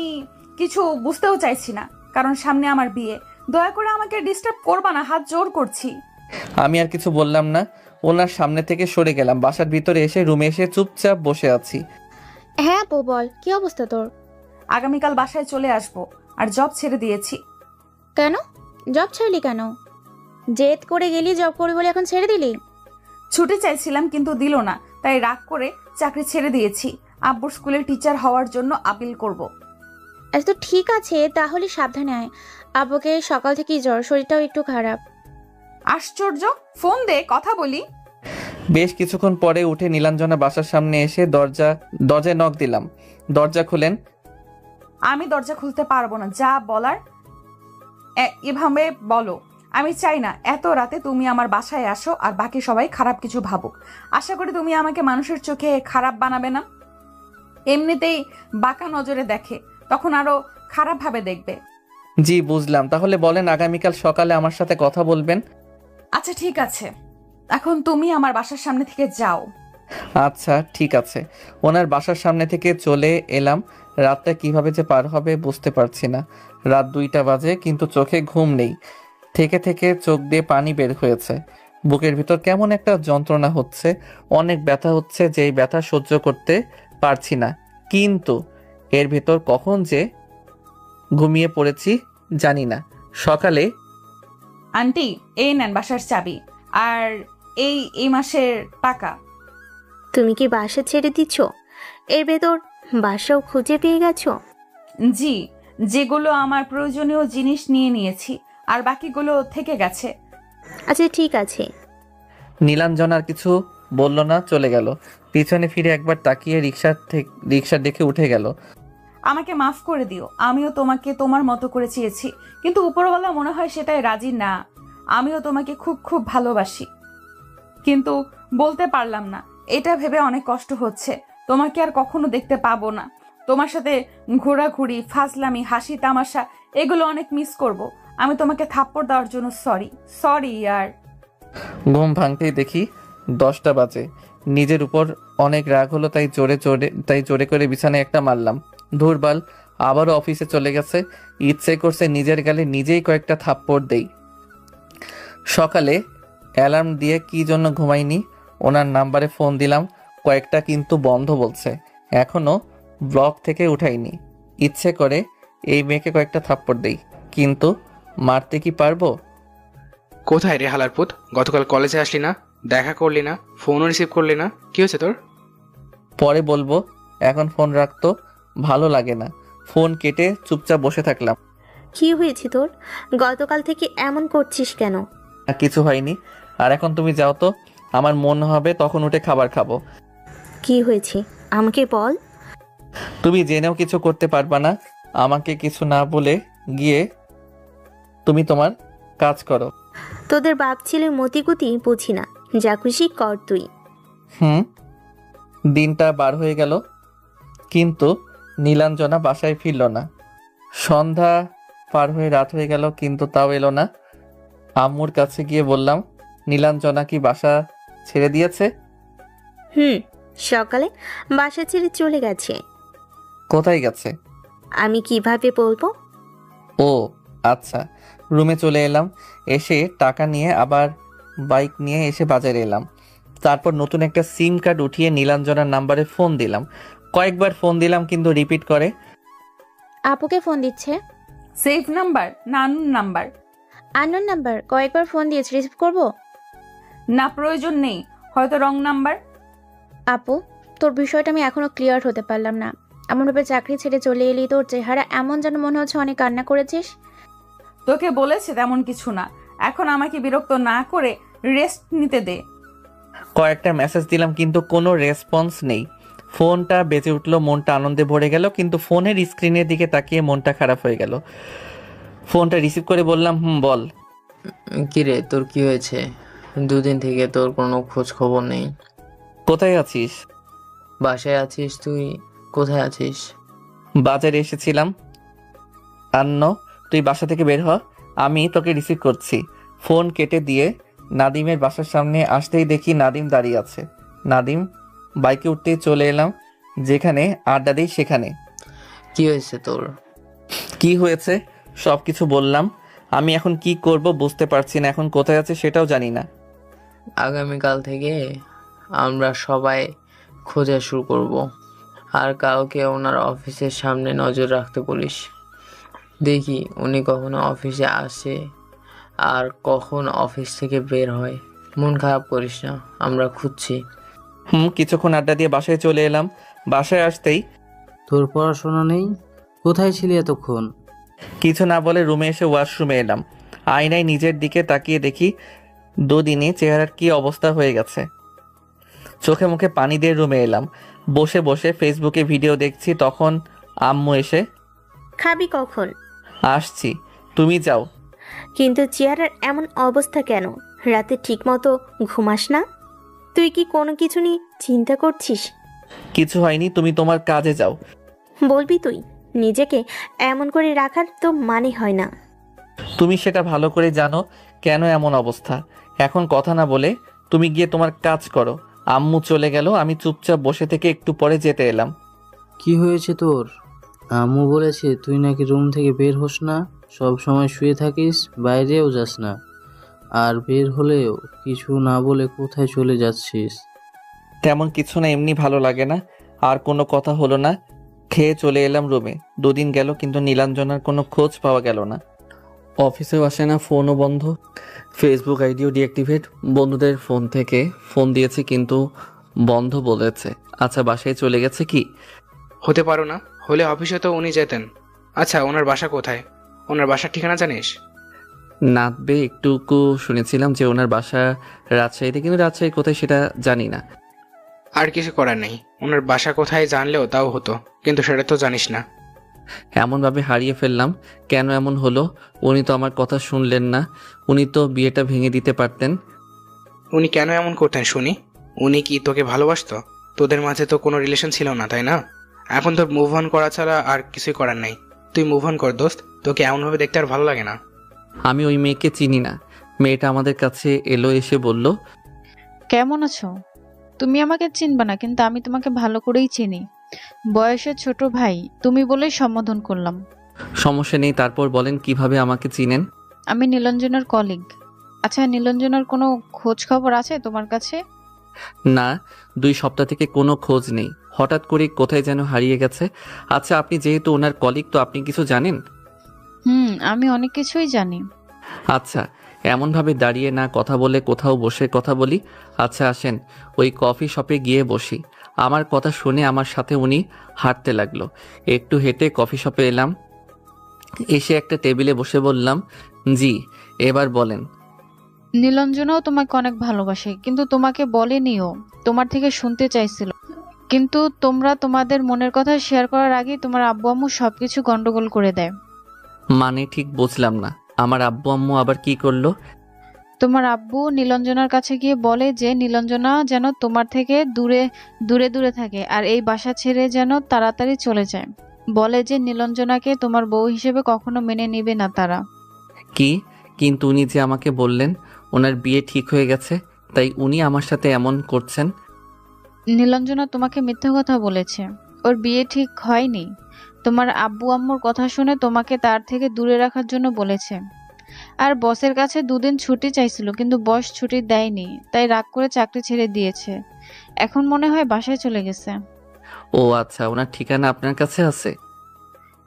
কিছু বুঝতেও চাইছি না, কারণ সামনে আমার বিয়ে। দয়া করে আমাকে ডিস্টার্ব করবা না, হাত জোর করছি। আমি আর কিছু বললাম না, ওনার সামনে থেকে সরে গেলাম। বাসার ভিতরে এসে রুমে এসে চুপচাপ বসে আছি। হ্যাঁ আপু বল, কি অবস্থা তোর? আগামীকাল বাসায় চলে আসবো, আর জব ছেড়ে দিয়েছি। কেন জব ছাড়লি কেন? জেদ করে গেলি জব করবি বলে এখন ছেড়ে দিলি? ছুটি চাইছিলাম কিন্তু দিল না, তাই রাগ করে চাকরি ছেড়ে দিয়েছি। আব্বুর স্কুলের টিচার হওয়ার জন্য আপিল করব। আচ্ছা তো ঠিক আছে, তাহলে সাবধানে আয়। আব্বুকে সকাল থেকেই জ্বর, শরীরটাও একটু খারাপ। আশ্চর্য, ফোন দে কথা বলি। বেশ কিছুক্ষণ পরে উঠে নীলাঞ্জনা বাসার সামনে এসে দরজায় নক দিলাম। দরজা খুলেন। আমি দরজা খুলতে পারবো না, যা বলার এভাবে বলো। আমি চাই না এত রাতে তুমি আমার বাসায় আসো আর বাকি সবাই খারাপ কিছু ভাবুক। আশা করি তুমি আমাকে মানুষের চোখে খারাপ বানাবে না। এমনিতেই বাঁকা নজরে দেখে, তখন আরো খারাপ ভাবে দেখবে। জি বুঝলাম, তাহলে বলেন আগামীকাল সকালে আমার সাথে কথা বলবেন। আচ্ছা ঠিক আছে, এখন তুমি আমার বাসার সামনে থেকে যাও। আচ্ছা ঠিক আছে। ওনার বাসার সামনে থেকে চলে এলাম। রাতটা কিভাবে যে পার হবে বুঝতে পারছি না। রাত 2টা বাজে, কিন্তু চোখে ঘুম নেই। থেকে থেকে চোখ দিয়ে পানি বের হয়েছে। বুকের ভিতর কেমন একটা যন্ত্রণা হচ্ছে, অনেক ব্যথা হচ্ছে, যেই ব্যথা সহ্য করতে পারছি না। কিন্তু এর ভেতর কখন যে ঘুমিয়ে পড়েছি জানি না। সকালে আন্টি এই নেন বাসার চাবি, আর এই মাসের টাকা। তুমি কি বাসা ছেড়ে দিচ্ছ? এর ভেতর বাসাও খুঁজে পেয়ে গেছো? জি, যেগুলো আমার প্রয়োজনীয় জিনিস নিয়ে নিয়েছি, আর বাকিগুলো থেকে গেছে। আচ্ছা ঠিক আছে। নীলাঞ্জনার কিছু বলল না, চলে গেল। পিছনে ফিরে একবার তাকিয়ে রিক্সা দেখে উঠে গেল। আমাকে মাফ করে দিও, আমিও তোমাকে তোমার মতো করে চেয়েছি, কিন্তু উপরওয়ালা মনে হয় সেটাই রাজি না। আমিও তোমাকে খুব খুব ভালোবাসি, কিন্তু বলতে পারলাম না। এটা ভেবে অনেক কষ্ট হচ্ছে, তোমাকে আর কখনো দেখতে পাবো না। তোমার সাথে ঘোরাঘুরি, ফাজলামি, হাসি তামাশা এগুলো অনেক মিস করব। আমি তোমাকে থাপ্পড় দেওয়ার জন্য সরি ইয়ার। ঘুম ভাঙতেই দেখি 10টা বাজে। নিজের উপর অনেক রাগ হলো, তাই জোরে করে বিছানায় একটা মারলাম। ধুরবাল, আবারও অফিসে চলে গেছে। ইচ্ছে করছে নিজের গালে নিজেই কয়েকটা থাপ্পড় দেই। সকালে অ্যালার্ম দিয়ে কি জন্য ঘুমাইনি, ওনার নাম্বারে ফোন দিলাম কয়েকটা, কিন্তু বন্ধ বলছে। এখনো ব্লক থেকে উঠাইনি। ইচ্ছে করে এই মেয়েকে কয়েকটা থাপ্পড় দেই, কিন্তু মারতে কি পারবো? কোথায় রে হালার পুত? গতকাল কলেজে আসলি না, দেখা করলি না, ফোনও রিসিভ করলি না, কি হয়েছে তোর? পরে বলবো, এখন ফোন রাখতো ভালো লাগে না। ফোন কেটে চুপচাপ বসে থাকলাম। কি হয়েছে তোর? গতকাল থেকে এমন করছিস কেন? আর কিছু হয়নি। আর এখন তুমি যাও তো, আমার মন হবে তখন উঠে খাবার খাবো। কি হয়েছে আমাকে বল। তুমি জেনেও কিছু করতে পারবা না। আমাকে কিছু না বলে গিয়ে তুমি তোমার কাজ করো। তোদের বাপ ছেলের মতিগতি বুঝি না, যা খুশি কর তুই। দিনটা বার হয়ে গেল, কিন্তু নীলাঞ্জনা বাসায় ফিরল না। সন্ধ্যা পার হয়ে রাত হয়ে গেল, কিন্তু তাও এলো না। আম্মুর কাছে গিয়ে বললাম, নীলাঞ্জনা কি বাসা ছেড়ে দিয়েছে? সকালে বাসা ছেড়ে চলে গেছে। কোথায় গেছে? আমি কিভাবে বলবো? ও আচ্ছা। রুমে চলে এলাম। এসে টাকা নিয়ে আবার বাইক নিয়ে এসে বাজারে এলাম। তারপর নতুন একটা সিম কার্ড উঠিয়ে নীলাঞ্জনার নাম্বারে ফোন দিলাম। কয়েকবার ফোন দিলাম, কিন্তু রিপিট করে। আপুকে ফোন দিচ্ছে। সেফ নাম্বার না আননোন নাম্বার? Unknown number. কয়েকবার ফোন দিয়েছে, রিসিভ করব? না, প্রয়োজন নেই, হয়তো রং নাম্বার। আপু, তোর বিষয়টা আমি এখনো ক্লিয়ার হতে পারলাম না। এমনভাবে চাকরি ছেড়ে চলে এলি, তোর চেহারা এমন যেন মনে হচ্ছে অনেক কান্না করেছিস। তোকে বলেছে তেমন কিছু না। এখন আমাকে বিরক্ত না করে রেস্ট নিতে দে। কয়েকটা মেসেজ দিলাম, কিন্তু কোনো রেসপন্স নেই। ফোনটা বেজে উঠলো, মনটা আনন্দে ভরে গেল, কিন্তু ফোনের স্ক্রিনের দিকে তাকিয়ে মনটা খারাপ হয়ে গেল। ফোনটা রিসিভ করে বললাম, বল। কিরে, তোর কি হয়েছে? 2 দিন থেকে তোর কোনো খোঁজ খবর নেই। কোথায় আছিস? বাসায় আছিস? তুই কোথায় আছিস? বাজারে এসেছিলাম। আন্ন, তুই বাসা থেকে বের হ, আমি তোকে রিসিভ করছি। ফোন কেটে দিয়ে নাদিমের বাসার সামনে আসতেই দেখি নাদিম দাঁড়িয়ে আছে। নাদিম বাইকে উঠতেই চলে এলাম, যেখানে আড্ডা দিই সেখানে। কি হয়েছে তোর? কি হয়েছে সব কিছু বললাম। আমি এখন কি করব বুঝতে পারছি না, এখন কোথায় আছে সেটাও জানি না। আগামীকাল থেকে আমরা সবাই খোঁজা শুরু করব, আর কাউকে ওনার অফিসের সামনে নজর রাখতে বলিস। দেখি উনি কখনো অফিসে আসে আর কখন অফিস থেকে বের হয়। মন খারাপ করিস না, আমরা খুঁজছি। কিছুক্ষণ আড্ডা দিয়ে বাসায় চলে এলাম। বাসায় আসতেই, তোর পড়াশোনা নেই? কোথায় ছিলি এতক্ষণ? কিছু না বলে রুমে এসে ওয়াশরুমে এলাম। আয়নায় নিজের দিকে তাকিয়ে দেখি 2 দিনে চেহারার কি অবস্থা হয়ে গেছে। চোখে মুখে পানি দিয়ে রুমে এলাম। বসে বসে ফেসবুকে ভিডিও দেখছি, তখন আম্মু এসে, খাবি কখন? আসছি, তুমি যাও। কিন্তু চেহারার এমন অবস্থা কেন? রাতে ঠিক মতো ঘুমাস না? তুই কি কোনো কিছু নিয়ে চিন্তা করছিস? কিছু হয়নি, তুমি তোমার কাজে যাও। বলবি তুই? নিজেকে এমন করে রাখার তো মানে হয় না। তুমি সেটা ভালো করে জানো কেন এমন অবস্থা। এখন কথা না বলে তুমি গিয়ে তোমার কাজ করো। আম্মু চলে গেল, আমি চুপচাপ বসে থেকে একটু পরে যেতে এলাম। কি হয়েছে তোর? আম্মু বলেছে তুই নাকি রুম থেকে বের হোস না, সব সময় শুয়ে থাকিস, বাইরেও যাস না, আর বের হলেও কিছু না বলে কোথায় চলে যাচ্ছিস? তেমন কিছু না, এমনি ভালো লাগে না। আর কোনো কথা হলো না। খেয়ে চলে এলাম রুমে। 2 দিন গেল, কিন্তু নীলাঞ্জনার কোনো খোঁজ পাওয়া গেল না। অফিসেও আসে না, ফোনও বন্ধ, ফেসবুক আইডিও ডিঅ্যাক্টিভেট। বন্ধুদের ফোন থেকে ফোন দিয়েছে, কিন্তু বন্ধ বলেছে। আচ্ছা, বাসায় চলে গেছে কি? হতে পারো না, হলে অফিসে তো উনি যেতেন। আচ্ছা, ওনার বাসা কোথায়? ওনার বাসার ঠিকানা জানিস? নাতবে একটুকু শুনেছিলাম যে ওনার বাসা রাজশাহীতে, কিন্তু রাজশাহী কোথায় সেটা জানি না। আর কিছু করার নেই, ওনার বাসা কোথায় জানলেও তাও হতো, কিন্তু সেটা তো জানিস না। এমনভাবে হারিয়ে ফেললাম, কেন এমন হলো? উনি তো আমার কথা শুনলেন না। উনি তো বিয়েটা ভেঙে দিতে পারতেন। উনি কেন এমন করতেন শুনি? উনি কি তোকে ভালোবাসতো? তোদের মাঝে তো কোনো রিলেশন ছিল না, তাই না? এখন তোর মুভ অন করা ছাড়া আর কিছুই করার নাই। তুই মুভ অন কর দোস্ত, তোকে এমনভাবে দেখতে আর ভালো লাগে না। আমি ওই মেয়েকে চিনি না। মেয়েটা আমাদের কাছে এলো, এসে বলল, কেমন আছো? তুমি আমাকে চিনবা না, কিন্তু আমি তোমাকে ভালো করেই চিনি। বয়সে ছোট ভাই তুমি বলেই সম্বোধন করলাম। সমস্যা নেই। তারপর বলেন কিভাবে আমাকে চিনেন? আমি নীলাঞ্জনার কলিগ। আচ্ছা, নীলাঞ্জনার কোনো খোঁজ খবর আছে তোমার কাছে? না, 2 সপ্তাহ থেকে কোনো খোঁজ নেই। হঠাৎ করে কোথায় যেন হারিয়ে গেছে। আচ্ছা, আপনি যেহেতু ওনার কলিগ, তো আপনি কিছু জানেন? আমি অনেক কিছুই জানি। আচ্ছা, এমনভাবে দাঁড়িয়ে না কথা বলে কোথাও বসে কথা বলি। আচ্ছা আসেন, ওই কফি শপে গিয়ে বসি। আমার কথা শুনে আমার সাথে উনি হাঁটতে লাগলো। একটু হেঁটে কফি শপে এলাম। এসে একটা টেবিলে বসে বললাম, জি, এবার বলেন। নীলাঞ্জনাও তোমাকে অনেক ভালোবাসে, কিন্তু তোমাকে বলেনিও। তোমার থেকে শুনতে চাইছিল, কিন্তু তোমরা তোমাদের মনের কথা শেয়ার করার আগেই তোমার আব্বু আম্মু সবকিছু গন্ডগোল করে দেয়। মানে ঠিক বুঝলাম না, আমার আব্বু আম্মু আবার কি করলো? তোমার আব্বু নীলাঞ্জনার কাছে গিয়ে বলে যে নীলাঞ্জনা যেন তোমার থেকে দূরে দূরে দূরে থাকে, আর এই বাসা ছেড়ে যেন তাড়াতাড়ি চলে যায়। বলে যে নীলাঞ্জনাকে তোমার বউ হিসেবে কখনো মেনে নেবে না তারা। কি? কিন্তু উনি যে আমাকে বললেন ওনার বিয়ে ঠিক হয়ে গেছে, তাই উনি আমার সাথে এমন করছেন? নীলাঞ্জনা তোমাকে মিথ্যে কথা বলেছে। ওর বিয়ে ঠিক হয়নি। তোমার আব্বু আম্মুর কথা শুনে তোমাকে তার থেকে দূরে রাখার জন্য বলেছে। আর বসের কাছে 2 দিন ছুটি চাইছিল, কিন্তু বস ছুটি দেয়নি, তাই রাগ করে চাকরি ছেড়ে দিয়েছে। এখন মনে হয় বাসায় চলে গেছে। ও আচ্ছা, ওনার ঠিকানা আপনার কাছে আছে?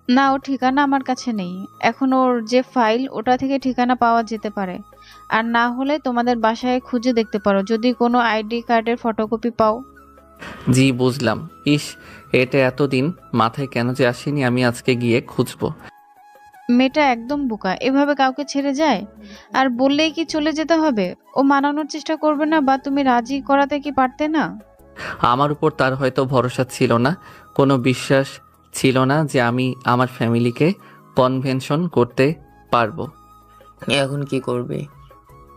না, ওর ঠিকানা আমার কাছে নেই। এখন ওর যে ফাইল, ওটা থেকে ঠিকানা পাওয়া যেতে পারে। আর না হলে তোমাদের বাসায় খুঁজে দেখতে পারো, যদি কোনো আইডি কার্ডের ফটোকপি পাও। জি বুঝলাম। ইস, এটা এতদিন মাথায় কেন যে আসেনি, আমি আজকে গিয়ে খুঁজবো। মেয়েটা একদম বোকা, এভাবে কাউকে ছেড়ে যায়? আর বললেই কি চলে যেতে হবে? ও মানানোর চেষ্টা করবে না, বা তুমি রাজি করাতে কি পারতে না? আমার উপর তার হয়তো ভরসা ছিল না, কোনো বিশ্বাস ছিল না যে আমি আমার ফ্যামিলিকে কনভেনশন করতে পারবো। এখন কি করবি?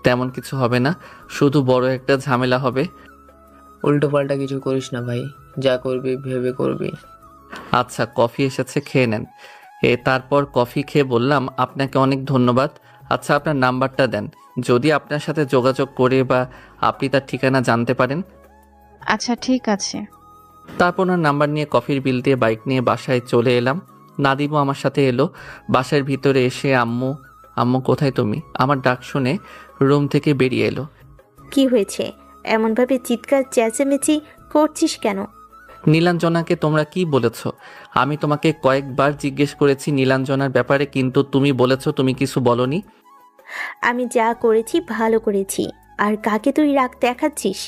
তেমন কিছু হবে না, শুধু বড় একটা ঝামেলা হবে। উল্টো পাল্টা কিছু করিস না ভাই, যা করবি ভেবে করবি। আচ্ছা, কফি এসেছে, খেয়ে নেন। তারপর কফি খেয়ে বললাম, আপনাকে অনেক ধন্যবাদ। আচ্ছা, আপনার নাম্বারটা দেন, যদি আপনার সাথে যোগাযোগ করে বা আপনি তার ঠিকানা জানতে পারেন। আচ্ছা ঠিক আছে। তারপর ওনার নাম্বার নিয়ে কফির বিল দিয়ে বাইক নিয়ে বাসায় চলে এলাম। নাদিমও আমার সাথে এলো। বাসার ভিতরে এসে আম্মু, আম্মু কোথায় তুমি, আমার ডাক শুনে রুম থেকে বেরিয়ে এলো। কি হয়েছে? এমনভাবে চিৎকার চেঁচামেচি করছিস কেন? নীলাঞ্জনাকে তোমরা কি বলেছ? আমি তোমাকে কয়েকবার জিজ্ঞেস করেছি নীলাঞ্জনার ব্যাপারে, কিন্তু তুমি বলেছ তুমি কিছু বলনি। আমি যা করেছি ভালো করেছি, আর কাকে তুই রাগ দেখাচ্ছিস?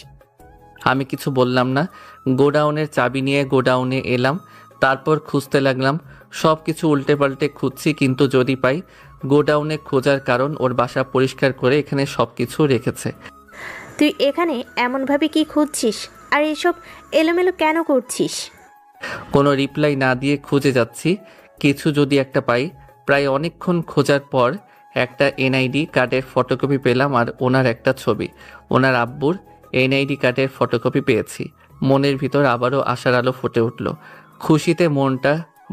আমি কিছু বললাম না। গোডাউনের চাবি নিয়ে গোডাউনে এলাম, তারপর খুঁজতে লাগলাম। সব কিছু উল্টে পাল্টে খুঁজছি, কিন্তু যদি পাই। গোডাউনে খোঁজার কারণ, ওর বাসা পরিষ্কার করে এখানে সব কিছু রেখেছে। তুই এখানে এমনভাবে কি খুঁজছিস? আর এসব এলোমেলো কেন করছিস? কোনো রিপ্লাই না দিয়ে খুঁজে যাচ্ছি, কিছু যদি একটা পাই। প্রায় অনেকক্ষণ খোঁজার পর একটা এনআইডি কার্ডের ফটোকপি পেলাম, আর ওনার একটা ছবি। ওনার আব্বুর এনআইডি কার্ডের ফটোকপি পেয়েছি। মনের ভিতর আবারও আশার আলো ফুটে উঠল। খুশিতে মনটা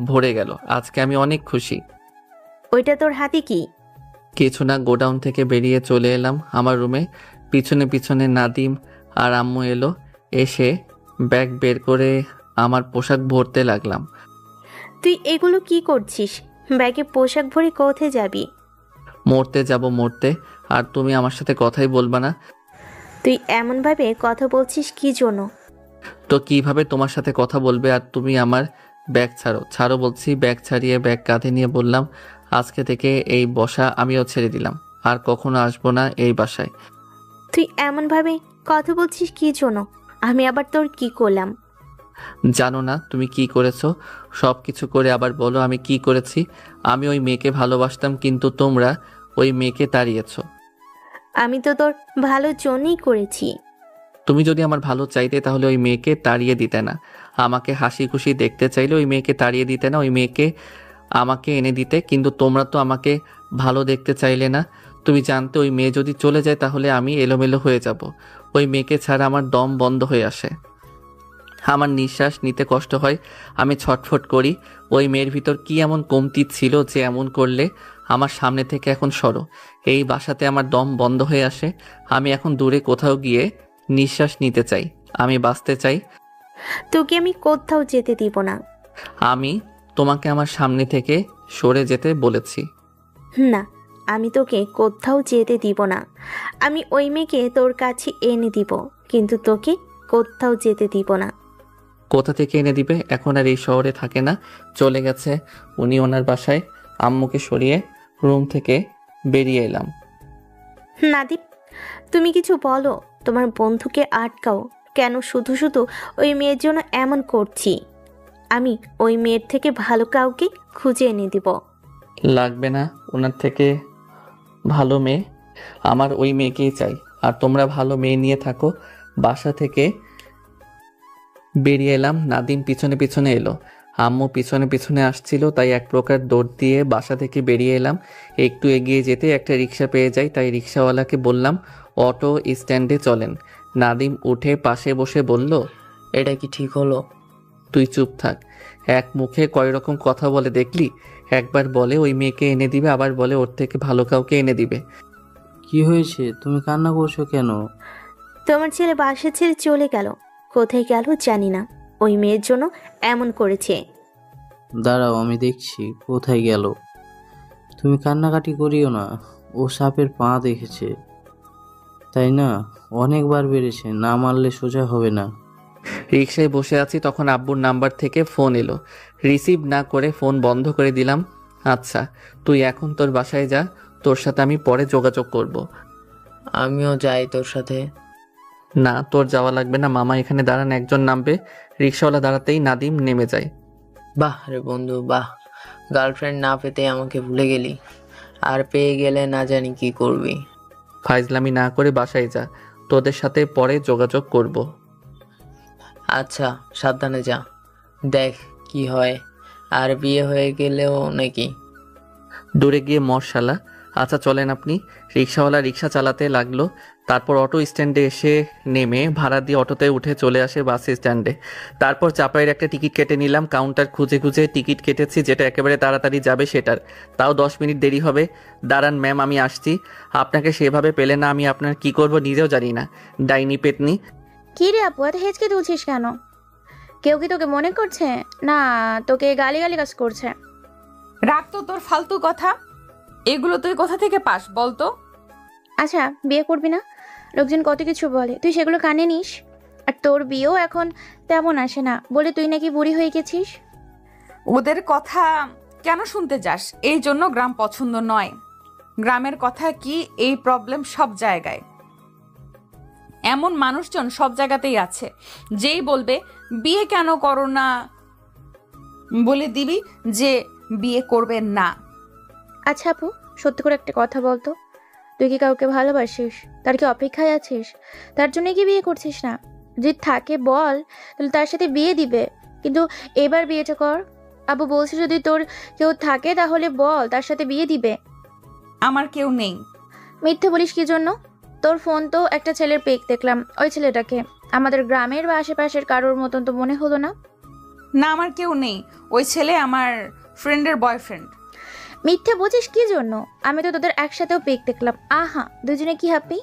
ভরে গেল। আজকে আমি অনেক খুশি। ওইটা তোর হাতে কি? কিছু না, গোডাউন থেকে বেরিয়ে চলে এলাম আমার রুমে। পিছনে পিছনে নাদিম আর আম্মু এলো। এসে ব্যাগ বের করে আমার পোশাক ভরতে লাগলাম। তুই এগুলো কি করছিস? ব্যাগে পোশাক ভরে কোথায় যাবি? মরতে যাব, মরতে। আর তুমি আমার সাথে কথাই বলবা না? তুই এমনভাবে কথা বলছিস কি জন্য? তো কিভাবে তোমার সাথে কথা বলবে? আর তুমি আমার ব্যাগ ছাড়ো, ছাড়ো বলছি। ব্যাগ ছাড়িয়ে ব্যাগ কাঁধে নিয়ে বললাম, আজকে থেকে এই বসা আমিও ছেড়ে দিলাম, আর কখনো আসবো না এই বাসায়। তুই এমনভাবে কথা বলছিস কি জন্য? আমি আবার তোর কি করলাম? জানো না তুমি কি করেছো? সব কিছু করে আবার বলো আমি কি করেছি? আমি ওই মেয়েকে ভালোবাসতাম, কিন্তু তোমরা ওই মেয়েকে তাড়িয়েছো। আমি তো তোর ভালোর জন্যই করেছি। তুমি যদি আমার ভালো চাইতে তাহলে ওই মেয়েকে তাড়িয়ে দিতে না। আমাকে হাসি খুশি দেখতে চাইলে ওই মেয়েকে তাড়িয়ে দিতে না, ওই মেয়েকে আমাকে এনে দিতে। কিন্তু তোমরা তো আমাকে ভালো দেখতে চাইলে না। তুমি জানতে ওই মেয়ে যদি চলে যায় তাহলে আমি এলোমেলো হয়ে যাব। ওই মেয়েকে ছাড়া আমার দম বন্ধ হয়ে আসে। আমার নিঃশ্বাস নিতে কষ্ট হয়, আমি ছটফট করি। ওই মেয়ের ভিতর কি এমন কমতি ছিল যে এমন করলে? আমার সামনে থেকে এখন সরো। এই বাসাতে আমার দম বন্ধ হয়ে আসে। আমি এখন দূরে কোথাও গিয়ে নিঃশ্বাস নিতে চাই। আমি বাঁচতে চাই। তোকে আমি কোথাও যেতে দিব না। আমি তোমাকে আমার সামনে থেকে সরে যেতে বলেছি। না, আমি তোকে কোথাও যেতে দিব না। আমি ওই মেয়েকে তোর কাছে এনে দিব, কিন্তু তোকে কোথাও যেতে দিব না। কোথা থেকে এনে দিবে? এখন আর এই শহরে থাকে না, চলে গেছে উনি ওনার বাসায়। আম্মুকে সরিয়ে রুম থেকে বেরিয়ে এলাম। নাদীপ, তুমি কিছু বলো, তোমার বন্ধুকে আটকাও। কেন শুধু শুধু ওই মেয়ের জন্য এমন করছি? আমি ওই মেয়ের থেকে ভালো কাউকে খুঁজে এনে দিব। লাগবে না ওনার থেকে ভালো মেয়ে, আমার ওই মেয়েকেই চাই। আর তোমরা ভালো মেয়ে নিয়ে থাকো। বাসা থেকে বেরিয়ে এলাম। নাদিম পিছনে পিছনে এলো। আম্মু পিছনে পিছনে আসছিল, তাই এক প্রকার দৌড় দিয়ে বাসা থেকে বেরিয়ে এলাম। একটু এগিয়ে যেতে একটা রিক্সা পেয়ে যাই, তাই রিক্সাওয়ালাকে বললাম অটো স্ট্যান্ডে চলেন। নাদিম উঠে পাশে বসে বলল, এটা কি ঠিক হলো? তুই চুপ থাক। এক মুখে কয় রকম কথা বলে দেখলি? একবার বলে ওই মেয়েকে এনে দিবে, আবার বলে ওর থেকে ভালো কাউকে এনে দিবে। কি হয়েছে? তুমি কান্না করছো কেন? তোমার ছেলে বাসা ছেড়ে চলে গেল। কোথায় গেল জানি না, ওই মেয়ের জন্য এমন করেছে। দাঁড়াও, আমি দেখছি কোথায় গেল। তুমি কান্নাকাটি করিও না। ও সাপের পা দেখেছে, তাই না? অনেকবার বেড়েছে, না মারলে সোজা হবে না। রিক্সায় বসে আছি, তখন আব্বুর নাম্বার থেকে ফোন এলো। রিসিভ না করে ফোন বন্ধ করে দিলাম। আচ্ছা, তুই এখন তোর বাসায় যা, তোর সাথে আমি পরে যোগাযোগ করব। আমিও যাই তোর সাথে। না, তোর যাওয়া লাগবে না। মামা এখানে দাঁড়ান, একজন নামবে। রিক্সাওয়ালা দাঁড়াতেই নাদিম নেমে যায়। বাহ রে বন্ধু, বাহ। গার্লফ্রেন্ড না পেতে আমাকে ভুলে গেলি, আর পেয়ে গেলে না জানি কি করবি। ফাইজলামি না করে বাসায় যা, তোদের সাথে পরে যোগাযোগ করব। আচ্ছা, সাবধানে যা, দেখ কি হয়। আর বিয়ে হয়ে গেলেও নাকি? দূরে গিয়ে মশালা। আচ্ছা চলেন আপনি। রিক্সাওয়ালা রিক্সা চালাতে লাগলো। তারপর অটো স্ট্যান্ডে এসে নেমে ভাড়া দিয়ে অটোতে উঠে চলে আসে বাস স্ট্যান্ডে। তারপর চাপাইয়ের একটা টিকিট কেটে নিলাম। কাউন্টার খুঁজে খুঁজে টিকিট কেটেছি, যেটা একেবারে তাড়াতাড়ি যাবে সেটার। তাও 10 মিনিট দেরি হবে। দাঁড়ান ম্যাম, আমি আসছি। আপনাকে সেভাবে পেলে না আমি আপনার কি করব নিজেও জানি না। ডাইনি পেতনি। কি রে আপু, এত হেঁচকে তুলছিস কেন? কেউ কি তোকে মনে করছে, না তোকে গালি কাজ করছে? রাখ তো তোর ফালতু কথা। এগুলো তুই কোথা থেকে পাস বলতো? আচ্ছা, বিয়ে করবি না? লোকজন কত কিছু বলে, তুই সেগুলো কানে নিস। আর তোর বিয়েও এখন তেমন আসে না বলে তুই নাকি বুড়ি হয়ে গেছিস। ওদের কথা কেন শুনতে যাস? এই জন্য গ্রাম পছন্দ নয়। গ্রামের কথা কি, এই প্রবলেম সব জায়গায়। এমন মানুষজন সব জায়গাতেই আছে, যেই বলবে বিয়ে কেন করো না, বলে দিবি যে বিয়ে করবে না। আচ্ছা আপু, সত্যি করে একটা কথা বলতো, তুই কি কাউকে ভালোবাসিস? তার কি অপেক্ষায় আছিস? তার জন্য কি বিয়ে করছিস না? যদি থাকে বল, তাহলে তার সাথে বিয়ে দিবে। কিন্তু এবার বিয়েটা কর। আবু বলছি, যদি তোর কেউ থাকে তাহলে বল, তার সাথে বিয়ে দিবে। আমার কেউ নেই। মিথ্যে বলিস কি জন্য? তোর ফোন তো একটা ছেলের পেক দেখলাম। ওই ছেলেটাকে আমাদের গ্রামের বা আশেপাশের কারোর মতন তো মনে হলো না। না, আমার কেউ নেই। ওই ছেলে আমার ফ্রেন্ডের বয়ফ্রেন্ড। মিথ্যে বুঝিস কি জন্য? আমি তো তোদের একসাথেও পেক দেখলাম। আহা, দুজনে কি হ্যাপি,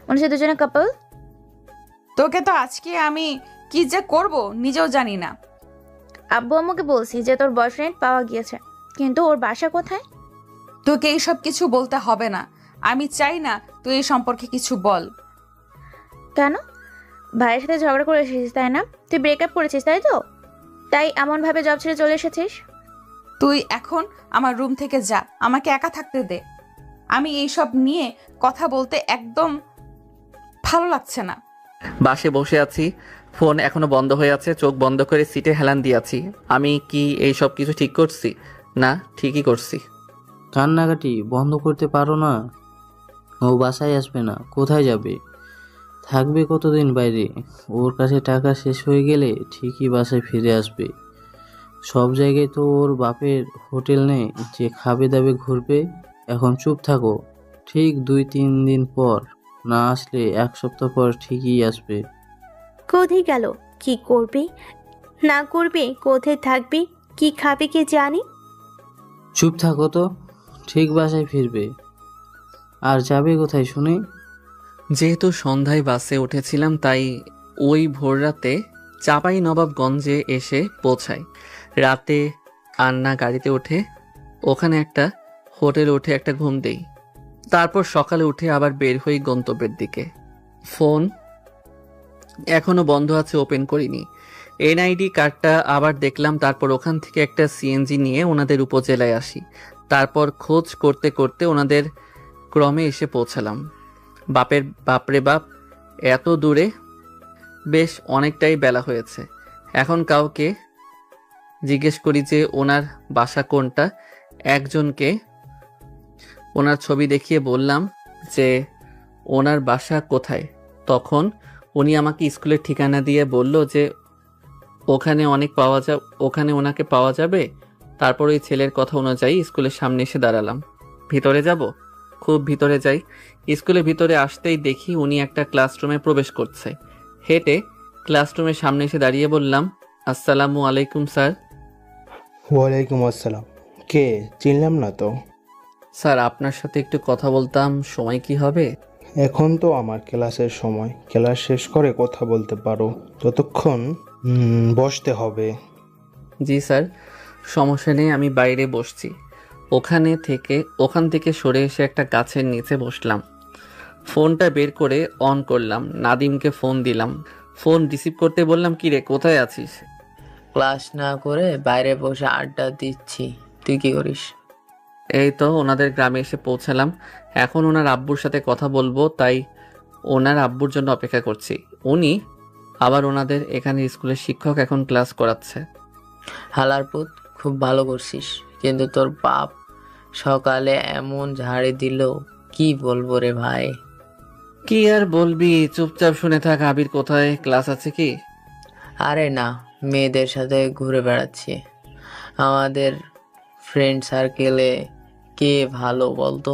মনে হচ্ছে দুজনে কাপল। তোকে তো আজকে আমি কি যে করব নিজেও জানি না। আব্বু আম্মুকে বলছি যে তোর বয়ফ্রেন্ড পাওয়া গিয়েছে, কিন্তু ওর বাসা কোথায়? তোকে এইসব কিছু বলতে হবে না। আমি চাই না তুই এই সম্পর্কে কিছু বল। কেন? ভাইয়ের সাথে ঝগড়া করে এসেছিস তাই না? তুই ব্রেকআপ করেছিস তাই তো? তাই এমনভাবে জব ছেড়ে চলে এসেছিস? তুই এখন আমার রুম থেকে যা, আমাকে একা থাকতে দে। আমি এইসব নিয়ে কথা বলতে একদম ভালো লাগছে না। বাসে বসে আছি, ফোন এখনো বন্ধ হয়ে আছে। চোখ বন্ধ করে সিটে হেলান দিয়ে আছি। আমি কি এই সব কিছু ঠিক করছি? না, ঠিকই করছি। কান্নাকাটি বন্ধ করতে পারো না? ও বাসায় আসবে না, কোথায় যাবে? থাকবে কতদিন বাইরে? ওর কাছে টাকা শেষ হয়ে গেলে ঠিকই বাসায় ফিরে আসবে। সব জায়গায় তো ওর বাপের হোটেল নেই যে খাবে দাবে ঘুরবে। এখন চুপ থাকো। ঠিক 2-3 দিন পর, না আসলে 1 সপ্তাহ পর ঠিকই আসবে। কোথায় গেল? কি করবে না করবে, কোথায় থাকবে, কি খাবে কে জানে। চুপ থাকো তো, ঠিক বাসায় ফিরবে। আর যাবে কোথায় শুনে? যেহেতু সন্ধ্যায় বাসে উঠেছিলাম তাই ওই ভোররাতে চাঁপাই নবাবগঞ্জে এসে পৌঁছাই। রাতে আন্না গাড়িতে উঠে ওখানে একটা হোটেলে উঠে একটা ঘুম দেই। তারপর সকালে উঠে আবার বের হই গন্তব্যের দিকে। ফোন এখনো বন্ধ আছে, ওপেন করিনি। এনআইডি কার্ডটা আবার দেখলাম। তারপর ওখান থেকে একটা সিএনজি নিয়ে ওনাদের উপজেলায় আসি। তারপর খোঁজ করতে করতে ওনাদের ক্রমে এসে পৌঁছালাম। বাপরে বাপ, এত দূরে! বেশ অনেকটাই বেলা হয়েছে। এখন কাউকে জিজ্ঞেস করি যে ওনার বাসা কোনটা। একজনকে ওনার ছবি দেখিয়ে বললাম যে ওনার বাসা কোথায়। তখন উনি আমাকে স্কুলের ঠিকানা দিয়ে বলল যে ওখানে ওনাকে পাওয়া যাবে। তারপর ওই ছেলের কথা অনুযায়ী স্কুলের সামনে এসে দাঁড়ালাম। ভিতরে যাব? খুব ভিতরে যাই। স্কুলের ভিতরে আসতেই দেখি উনি একটা ক্লাসরুমে প্রবেশ করছে। হেঁটে ক্লাসরুমের সামনে এসে দাঁড়িয়ে বললাম, আসসালামু আলাইকুম স্যার। ওয়ালাইকুম আসসালাম। কে? চিনলাম না তো। স্যার, আপনার সাথে একটু কথা বলতাম, সময় কি হবে? এখন তো আমার ক্লাসের সময়, ক্লাস শেষ করে কথা বলতে পারো। ততক্ষণ বসতে হবে। জি স্যার, সমস্যা নেই, আমি বাইরে বসছি। ওখান থেকে সরে এসে একটা গাছের নিচে বসলাম। ফোনটা বের করে অন করলাম। নাদিমকে ফোন দিলাম। ফোন রিসিভ করতে বললাম, কি রে, কোথায় আছিস? ক্লাস না করে বাইরে বসে আড্ডা দিচ্ছি। তুই কি করিস? এই তো ওনাদের গ্রামে এসে পৌঁছালাম। এখন ওনার আব্বুর সাথে কথা বলবো, তাই ওনার আব্বুর জন্য অপেক্ষা করছি। উনি আবার ওনাদের এখানে স্কুলের শিক্ষক, এখন ক্লাস করাচ্ছে। হালার পুত, খুব ভালো করছিস, কিন্তু তোর বাপ সকালে এমন ঝাড়ি দিল, কি বলবো রে ভাই। কি আর বলবি, চুপচাপ শুনে থাক। আবির কোথায়? ক্লাস আছে কি? আরে না, মেয়েদের সাথে ঘুরে বেড়াচ্ছি। আমাদের ফ্রেন্ড সার্কেলে কে ভালো বলতো?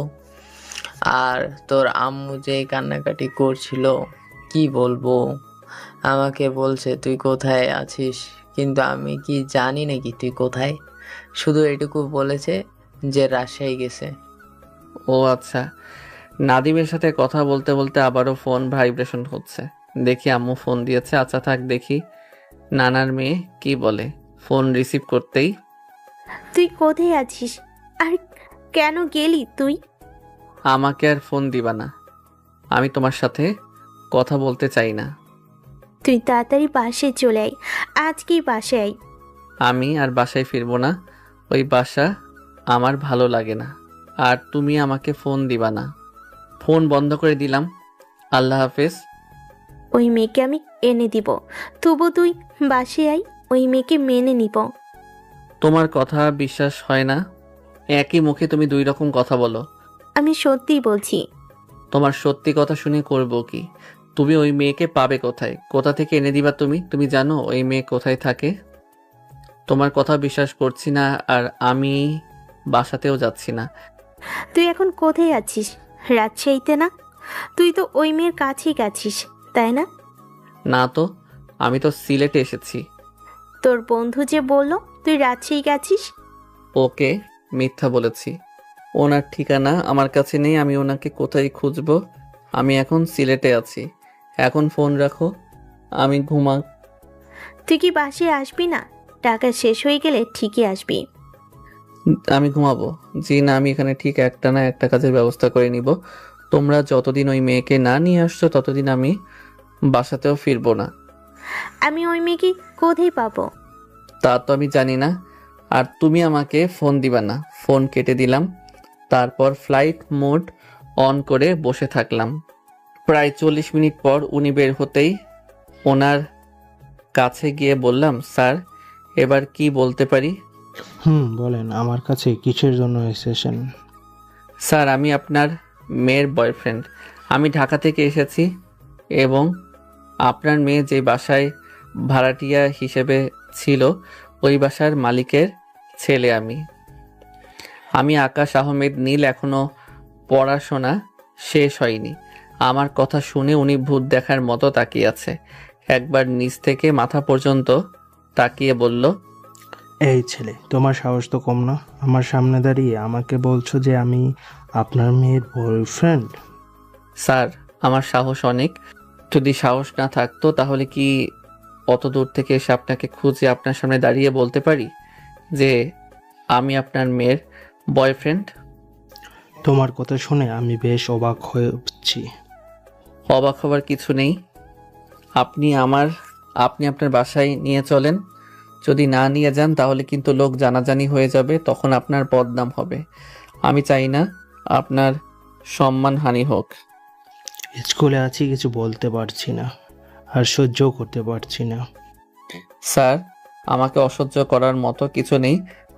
আর তোর আম্মু যে কান্নাকাটি করছিল, কি বলবো। আমাকে বলছে তুই কোথায় আছিস, কিন্তু আমি কি জানি নাকি তুই কোথায়। শুধু এটুকু বলেছে যে রাজশাহী গেছে। ও আচ্ছা। নাদিমের সাথে কথা বলতে বলতে আবারও ফোন ভাইব্রেশন হচ্ছে। দেখি আম্মু ফোন দিয়েছে। আচ্ছা থাক, দেখি নানার মেয়ে কি বলে। ফোন রিসিভ করতেই, তুই কোথায় আছিস আর কেন গেলি তুই? আমাকে আর ফোন দিবা না, আমি তোমার সাথে কথা বলতে চাই না। তুই তাড়াতাড়ি বাসায় চলে আয়, আজকেই বাসায় আয়। আমি আর বাসায় ফিরবো না। ওই বাসা আমার ভালো লাগে না। আর তুমি আমাকে ফোন দিবা না। ফোন বন্ধ করে দিলাম। আল্লাহ হাফেজ। ওই মেয়েকে আমি এনে দিব, তবু তুই বাসায় আয়, ওই মেয়েকে মেনে নিব। তোমার কথা বিশ্বাস হয় না? একই মুখে তুমি দুই রকম কথা বলো। আমি সত্যিই বলছি। তোমার সত্যি কথা শুনে করব কি? তুমি ওই মেয়েকে পাবে কোথায়? কোথা থেকে এনে দিবা তুমি? তুমি জানো ওই মেয়ে কোথায় থাকে? তোমার কথা বিশ্বাস করছি না, আর আমি বাসাতেও যাচ্ছি না। তুই এখন কোথায় আছিস? রাজশাহীতে না? তুই তো ওই মেয়ের কাছেই গেছিস, তাই না? না তো, আমি তো সিলেটে এসেছি। তোর বন্ধু যে বলল তুই রাজশাহী গেছিস। ওকে মিথ্যা বলেছি। ওনার ঠিকানা আমার কাছে নেই, আমি ওনাকে কোথায় খুঁজবো? আমি এখন সিলেটে আছি। এখন ফোন রাখো, আমি ঘুমা। তুই কি বাসায় আসবি না? টাকা শেষ হয়ে গেলে ঠিকই আসবি। আমি ঘুমাবো। জি না, আমি এখানে ঠিক একটা না একটা কাজের ব্যবস্থা করে নিব। তোমরা যতদিন ওই মেয়েকে না নিয়ে আসছো ততদিন আমি বাসাতেও ফিরবো না। আমি ওই মেয়েকে কোথায় পাবো? তা তো আমি জানি না। আর তুমি আমাকে ফোন দিবা না। ফোন কেটে দিলাম। তারপর ফ্লাইট মোড অন করে বসে থাকলাম। প্রায় 40 মিনিট পর উনি বের হতেই ওনার কাছে গিয়ে বললাম, স্যার এবার কি বলতে পারি? বলেন, আমার কাছে কিসের জন্য এসেছেন? স্যার, আমি আপনার মেয়ের বয়ফ্রেন্ড। আমি ঢাকা থেকে এসেছি এবং আপনার মেয়ে যে বাসায় ভাড়াটিয়া হিসেবে ছিল ওই বাসার মালিকের ছেলে আমি আকাশ আহমেদ নীল। এখনো পড়াশোনা শেষ হয়নি। আমার কথা শুনে উনি ভূত দেখার মতো তাকিয়ে আছে। একবার নিচ থেকে মাথা পর্যন্ত তাকিয়ে বলল, এই ছেলে, তোমার সাহস তো কম না। আমার সামনে দাঁড়িয়ে আমাকে বলছো যে আমি আপনার মেয়ের বয়ফ্রেন্ড? স্যার, আমার সাহস অনেক। যদি সাহস না থাকতো তাহলে কি অত দূর থেকে এসে আপনাকে খুঁজে আপনার সামনে দাঁড়িয়ে বলতে পারি যে আমি আপনার মেয়ের বয়ফ্রেন্ড? তোমার কথা শুনে আমি বেশ অবাক হচ্ছি। অবাক হবার কিছু নেই। আপনি আপনার বাসায় নিয়ে চলেন। যদি না নিয়ে যান তাহলে কিন্তু লোক জানাজানি হয়ে যাবে, তখন আপনার বদনাম হবে। আমি চাই না আপনার সম্মানহানি হোক। স্কুলে আছি, কিছু বলতে পারছি না, আর সহ্য করতে পারছি না। স্যার, আমাকে অসহ্য করার মতো কিছু নেই,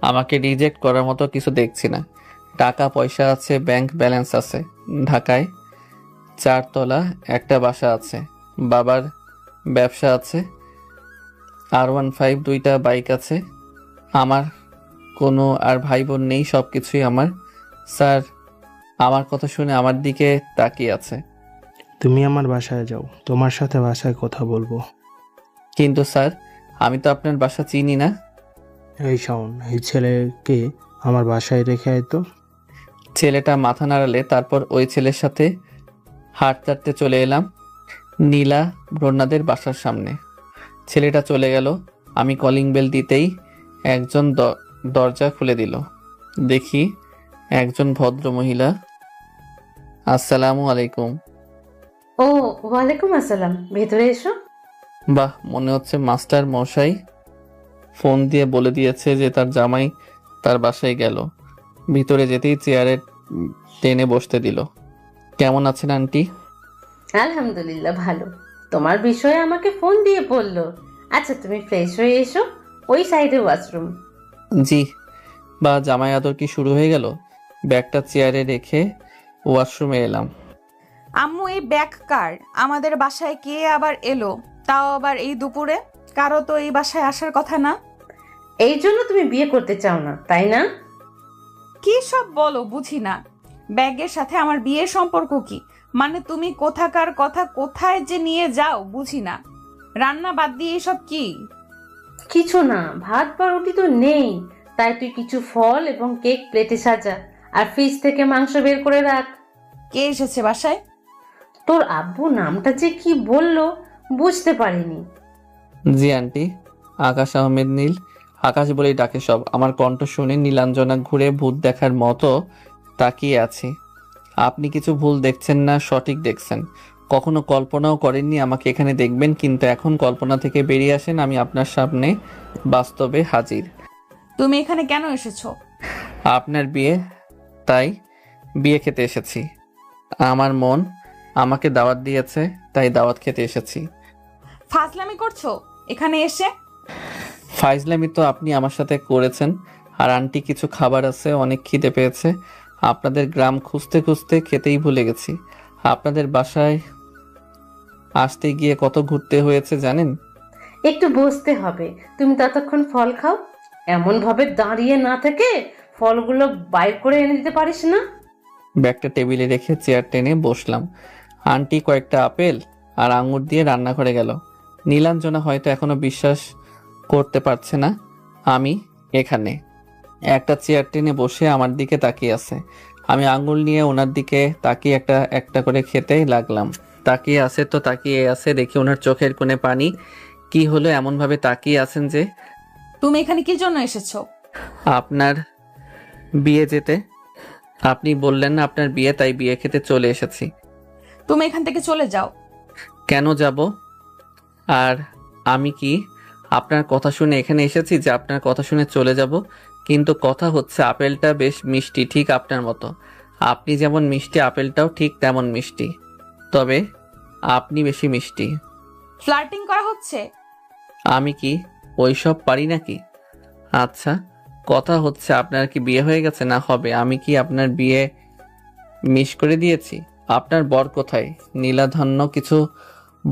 আমাকে রিজেক্ট করার মতো কিছু দেখছি না। টাকা পয়সা আছে, ব্যাংক ব্যালেন্স আছে, ঢাকায় 4 তলা একটা বাসা আছে, বাবার ব্যবসা আছে, R15 2টা বাইক আছে, আমার কোনো আর ভাই বোন নেই, সব কিছুই আমার। স্যার, আমার কথা শুনে আমার দিকে তাকিয়ে আছে। তুমি আমার বাসায় যাও, তোমার সাথে বাসায় কথা বলবো। কিন্তু স্যার, আমি তো আপনার বাসা চিনি না। এই শাওন, এই ছেলেকে আমার বাসায় রেখে আয় তো। ছেলেটা মাথা নাড়ালে তারপর ওই ছেলের সাথে হাঁটতে চলে এলাম নীলা ব্রহ্মাদের বাসার সামনে। ছেলেটা চলে গেল। আমি কলিং বেল দিতেই একজন দরজা খুলে দিল। দেখি একজন ভদ্র মহিলা। আসসালামু আলাইকুম। ও, ওয়ালাইকুম আসসালাম, ভেতরে এসো। বাহ, মনে হচ্ছে মাস্টার মশাই ফোন দিয়ে বলে দিয়েছে যে তার জামাই তার বাসায় গেল। ভিতরে যেতেই চেয়ারে টেনে বসতে দিল। কেমন আছেন আন্টি? আলহামদুলিল্লাহ ভালো। তোমার বিষয়ে আমাকে ফোন দিয়ে বললো। আচ্ছা, তুমি ফ্রেশ হয়ে এসো, ওই সাইডে ওয়াশরুম। জি। বা জামাই আদর কি শুরু হয়ে গেল? ব্যাগটা চেয়ারে রেখে ওয়াশরুমে এলাম। আম্মু, এই ব্যাগ কার? আমাদের বাসায় কে আবার এলো? তাও আবার এই দুপুরে? কারো তো এই বাসায় আসার কথা না। এই জন্য তুমি বিয়ে করতে চাও না, তাই না? কি সব বলো বুঝি না। ব্যাগের সাথে আমার বিয়ের সম্পর্ক কি? মানে তুমি কোথাকার কথা কোথায় যে নিয়ে যাও বুঝি না। রান্না বাদ দিয়ে এসব কি? কিছু না, ভাত বা রুটি তো নেই, তাই তুই কিছু ফল এবং কেক প্লেটে সাজা, আর ফ্রিজ থেকে মাংস বের করে রাখ। কে এসেছে বাসায়? তোর আব্বু নামটা যে কি বললো বুঝতে পারিনি। জি আন্টি, আকাশ আহমেদ নীল। আকাশ বলেই ডাকে সব। আমার কণ্ঠ শুনে নীলাঞ্জনা ঘুরে ভূত দেখার মতো তাকিয়ে আছি। আপনি কিছু ভুল দেখছেন না, সঠিক দেখছেন। কখনো কল্পনাও করেননি আমাকে এখানে দেখবেন, কিন্তু এখন কল্পনা থেকে বেরিয়ে আসেন, আমি আপনার সামনে বাস্তবে হাজির। তুমি এখানে কেন এসেছো? আপনার বিয়ে, তাই বিয়ে খেতে এসেছি। আমার মন আমাকে দাওয়াত দিয়েছে, তাই দাওয়াত খেতে এসেছি। ফাজলামি করছো এখানে এসে? ফাইজলামি তো আপনি আমার সাথে করেছেন। আর আন্টি, কিছু খাবার আছে, অনেক খিদে পেয়েছে। আপনাদের গ্রাম খুঁজতে খুঁজতে খেতেই ভুলে গেছি। আপনাদের বাসায় আসতে গিয়ে কত ঘুরতে হয়েছে জানেন? একটু বসতে হবে, তুমি ততক্ষণ ফল খাও। এমন ভাবে দাঁড়িয়ে না থেকে ফলগুলো বাইর করে এনে দিতে পারিস না? ব্যাগটা টেবিলে রেখে চেয়ার টেনে বসলাম। আন্টি কয়েকটা আপেল আর আঙুর দিয়ে রান্নাঘরে গেল। নীলাঞ্জনা হয়তো এখনো বিশ্বাস করতে পারছে না আমি এখানে। একটা চেয়ার টেনে বসে আমার দিকে তাকিয়ে আছে। আমি আঙুল নিয়ে ওনার দিকে তাকিয়ে একটা একটা করে খেতে লাগলাম। তাকিয়ে আছে তো তাকিয়ে আছে, দেখি ওনার চোখের কোণে পানি। কি হলো এমন ভাবে তাকিয়ে আছেন যে? তুমি এখানে কি জন্য এসেছো? আপনার বিয়ে যেতে। আপনি বললেন না আপনার বিয়ে, তাই বিয়ে খেতে চলে এসেছি। তুমি এখান থেকে চলে যাও। কেন যাব? আর আমি কি আপনার কথা শুনে এখানে এসেছি যে আপনার কথা শুনে চলে যাব? কিন্তু কথা হচ্ছে আপেলটা বেশ মিষ্টি, ঠিক আপনার মতো। আপনি যেমন মিষ্টি, আপেলটাও ঠিক তেমন মিষ্টি, তবে আপনি বেশি মিষ্টি। ফ্লার্টিং করা হচ্ছে? আমি কি ওইসব পারি নাকি? আচ্ছা, কথা হচ্ছে আপনার কি বিয়ে হয়ে গেছে না হবে? আমি কি আপনার বিয়ে মিস করে দিয়েছি? আপনার বর কোথায়? নীলাধন্য কিছু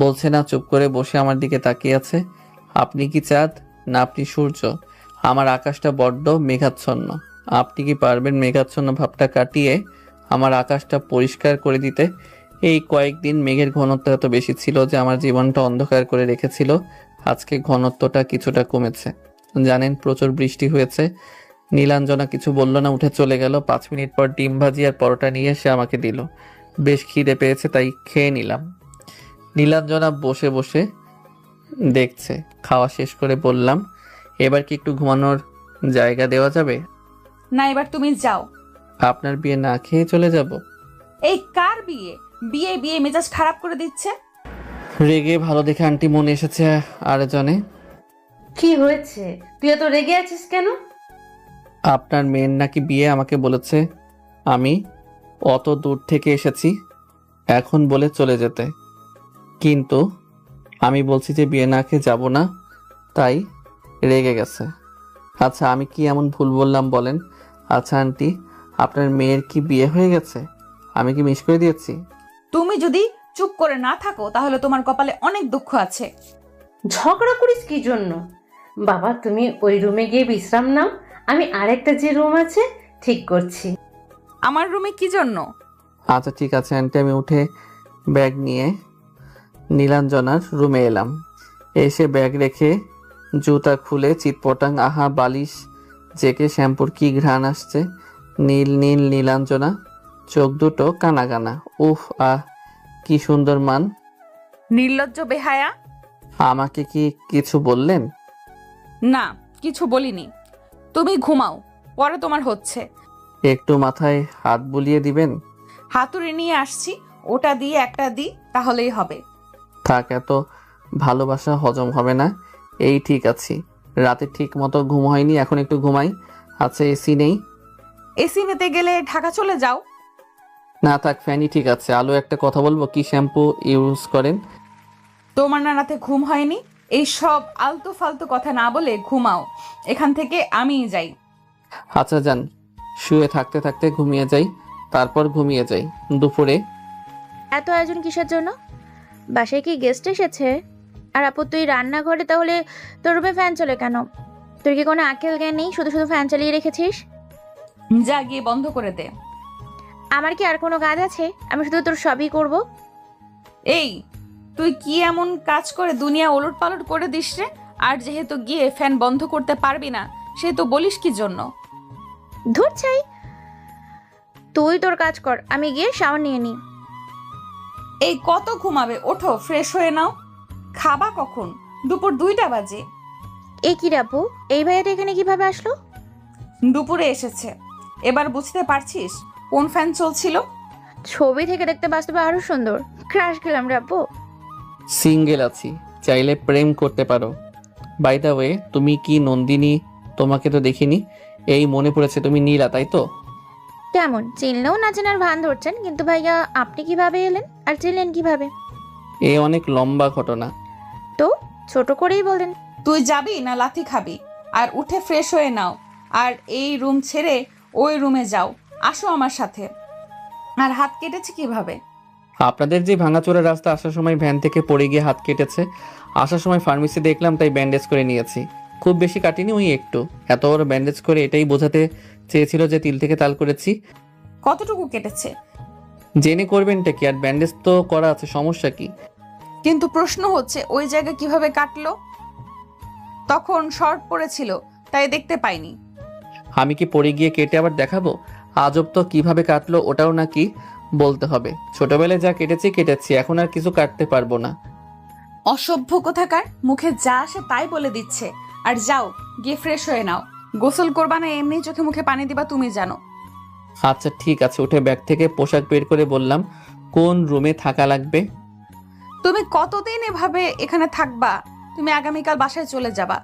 বলছে না, চুপ করে বসে আমার দিকে তাকিয়ে আছে। আপনি কি চাঁদ না আপনি সূর্য? আমার আকাশটা বড্ড মেঘাচ্ছন্ন। আপনি কি পারবেন মেঘাচ্ছন্ন ভাবটা কাটিয়ে আমার আকাশটা পরিষ্কার করে দিতে? এই কয়েকদিন মেঘের ঘনত্ব এত বেশি ছিল যে আমার জীবনটা অন্ধকার করে রেখেছিল। আজকে ঘনত্বটা কিছুটা কমেছে। জানেন, প্রচুর বৃষ্টি হয়েছে। নীলাঞ্জনা কিছু বলল না, উঠে চলে গেল। 5 মিনিট পর ডিম ভাজি আর পরোটা নিয়ে এসে আমাকে দিল। বেশ খিদে পেয়েছে, তাই খেয়ে নিলাম। নীলাঞ্জনা বসে বসে দেখছে। খাওয়া শেষ করে বললাম, এবার কি একটু ঘুমানোর জায়গা দেওয়া যাবে? না, এবার তুমি যাও। আপনার বিয়ে না খেয়ে চলে যাব? এই কার বিয়ে? বিয়ে বিয়ে মেজাজ খারাপ করে দিচ্ছে। রেগে ভালো দেখে আন্টি মনে এসেছে আরেকজনে। কি হয়েছে, তুই এত রেগে আছিস কেন? আপনার মেয়ের নাকি বিয়ে, আমাকে বলেছে। আমি অত দূর থেকে এসেছি এখন বলে চলে যেতে, কিন্তু আমি বলছি যে বিয়ে না খেয়ে যাব না, তাই রেগে গেছে। আচ্ছা, আমি কি এমন ভুল বললাম বলেন? আচ্ছা আন্টি, আপনার মেয়ের কি বিয়ে হয়ে গেছে? আমি কি মিস করে দিয়েছি? তুমি যদি চুপ করে না থাকো তাহলে তোমার কপালে অনেক দুঃখ আছে। ঝগড়া করিস কি জন্য? বাবা, তুমি ওই রুমে গিয়ে বিশ্রাম নাও, আমি আরেকটা যে রুম আছে ঠিক করছি। আমার রুমে কি জন্য? আচ্ছা ঠিক আছে আন্টি। আমি উঠে ব্যাগ নিয়ে নীলাঞ্জনার রুমে এলাম। এসে ব্যাগ রেখে জুতা খুলে চিৎপটাং, আহা বালিশ জেকে শ্যাম্পুর কি ঘ্রাণ আসছে। নীল নীল নীলাঞ্জনা, চোখ দুটো কানা কানা। উফ, আহ কি সুন্দর মান। নির্লজ্জ বেহায়া। আমাকে কি কিছু বললেন? না, কিছু বলিনি। তুমি ঘুমাও, পরে তোমার হচ্ছে। একটু মাথায় হাত বুলিয়ে দিবেন? হাতুড়ি নিয়ে আসছি, ওটা দিয়ে একটা দিই তাহলেই হবে। থাক, এত ভালোবাসা হজম হবে না। এই ঠিক আছি, রাতে ঠিক মতো ঘুম হয়নি, এখন একটু ঘুমাই। আচ্ছা, এসি নেই? এসি নিতে গেলে ঢাকা চলে যাও। না থাক, ফ্যানই ঠিক আছে। আলো, একটা কথা বলবো, কি শ্যাম্পু ইউজ করেন? তোমার না রাতে ঘুম হয়নি? এই সব আলতু ফালতু কথা না বলে ঘুমাও, এখান থেকে আমিই যাই। আচ্ছা যান, শুয়ে থাকতে থাকতে ঘুমিয়ে যাই, তারপর ঘুমিয়ে যাই। দুপুরে এত আয়োজন কিসের জন্য? বাসায় কি গেস্ট এসেছে? আর আপু, তুই রান্নাঘরে তাহলে তোর রুমে ফ্যান চলে কেন? তোর কি কোনো আকেল জ্ঞান নেই? শুধু শুধু ফ্যান চালিয়ে রেখেছিস। যা গিয়ে বন্ধ করে দে। আমার কি আর কোনো কাজ আছে? আমি শুধু তোর সবই করব। এই, তুই কি এমন কাজ করে দুনিয়া ওলট পালট করে দিস রে? আর যেহেতু গিয়ে ফ্যান বন্ধ করতে পারবি না, সেহেতু বলিস কি জন্য? ধুর চাই, তুই তোর কাজ কর, আমি গিয়ে শাওয়ার নিয়ে নিই। এই কত ঘুমাবে? ওঠো, ফ্রেশ হয়ে নাও। খাবা কখন? দুপুর 2টা বাজে। এ কি রাপু, এই ভাইয়াটা এখানে কিভাবে আসলো? দুপুরে এসেছে। এবার বুঝতে পারছিস কোন ফ্যান চলছিল? ছবি থেকে দেখতে বাস্তবে আরো সুন্দর। ক্রাশ গেলাম রাপু। সিঙ্গেল আছি, চাইলে প্রেম করতে পারো। বাই দ্য ওয়ে, তুমি কি নন্দিনী? তোমাকে তো দেখিনি। এই মনে পড়েছে, তুমি নীলা, তাই তো? কেমন চিনলেও না চেনার ভান ধরছেন, কিন্তু ভাইয়া আপনি কিভাবে এলেন আর চিনলেন কিভাবে? এ অনেক লম্বা ঘটনা। তো ছোট করেই বলেন। তুই যাবি না লাথি খাবি? আর উঠে ফ্রেশ হয়ে নাও, আর এই রুম ছেড়ে ওই রুমে যাও। আসো আমার সাথে। আর হাত কেটেছে কিভাবে? আপনাদের যে ভাঙাচোরা রাস্তা, আসার সময় ভ্যান থেকে পড়ে গিয়ে হাত কেটেছে। আসার সময় ফার্মেসি দেখলাম, তাই ব্যান্ডেজ করে নিয়েছি। খুব বেশি কাটিনি, ওই একটু। এত বড় ব্যান্ডেজ করে এটাই বোঝাতে চেয়েছিল যে তিল থেকে তাল করেছি। কতটুকু কেটেছে? জেনে করবেনটা কি, আর ব্যান্ডেজ তো করা আছে, সমস্যা কি? কিন্তু প্রশ্ন হচ্ছে ওই জায়গা কিভাবে কাটলো? তখন শর্ট পড়েছিল, তাই দেখতে পাইনি। আমি কি পড়ে গিয়ে কেটে আবার দেখাবো? আজব তো, কিভাবে কাটলো ওটাও নাকি বলতে হবে? ছোটবেলায় যা কেটেছি, এখন আর কিছু কাটতে পারবো না। অসভ্য কোথাকার, মুখে যা আসে তাই বলে দিচ্ছে। আর যাও, গিয়ে ফ্রেশ হয়ে নাও। গোসল করবা না এমনি চোখে মুখে পানি দিবা, তুমি জানো। আচ্ছা ঠিক আছে। উঠে ব্যাগ থেকে পোশাক বের করে বললাম, কোন রুমে থাকা লাগবে? তুমি কতদিন এভাবে এখানে থাকবা? তুমি আগামীকাল বাসায় চলে যাবা।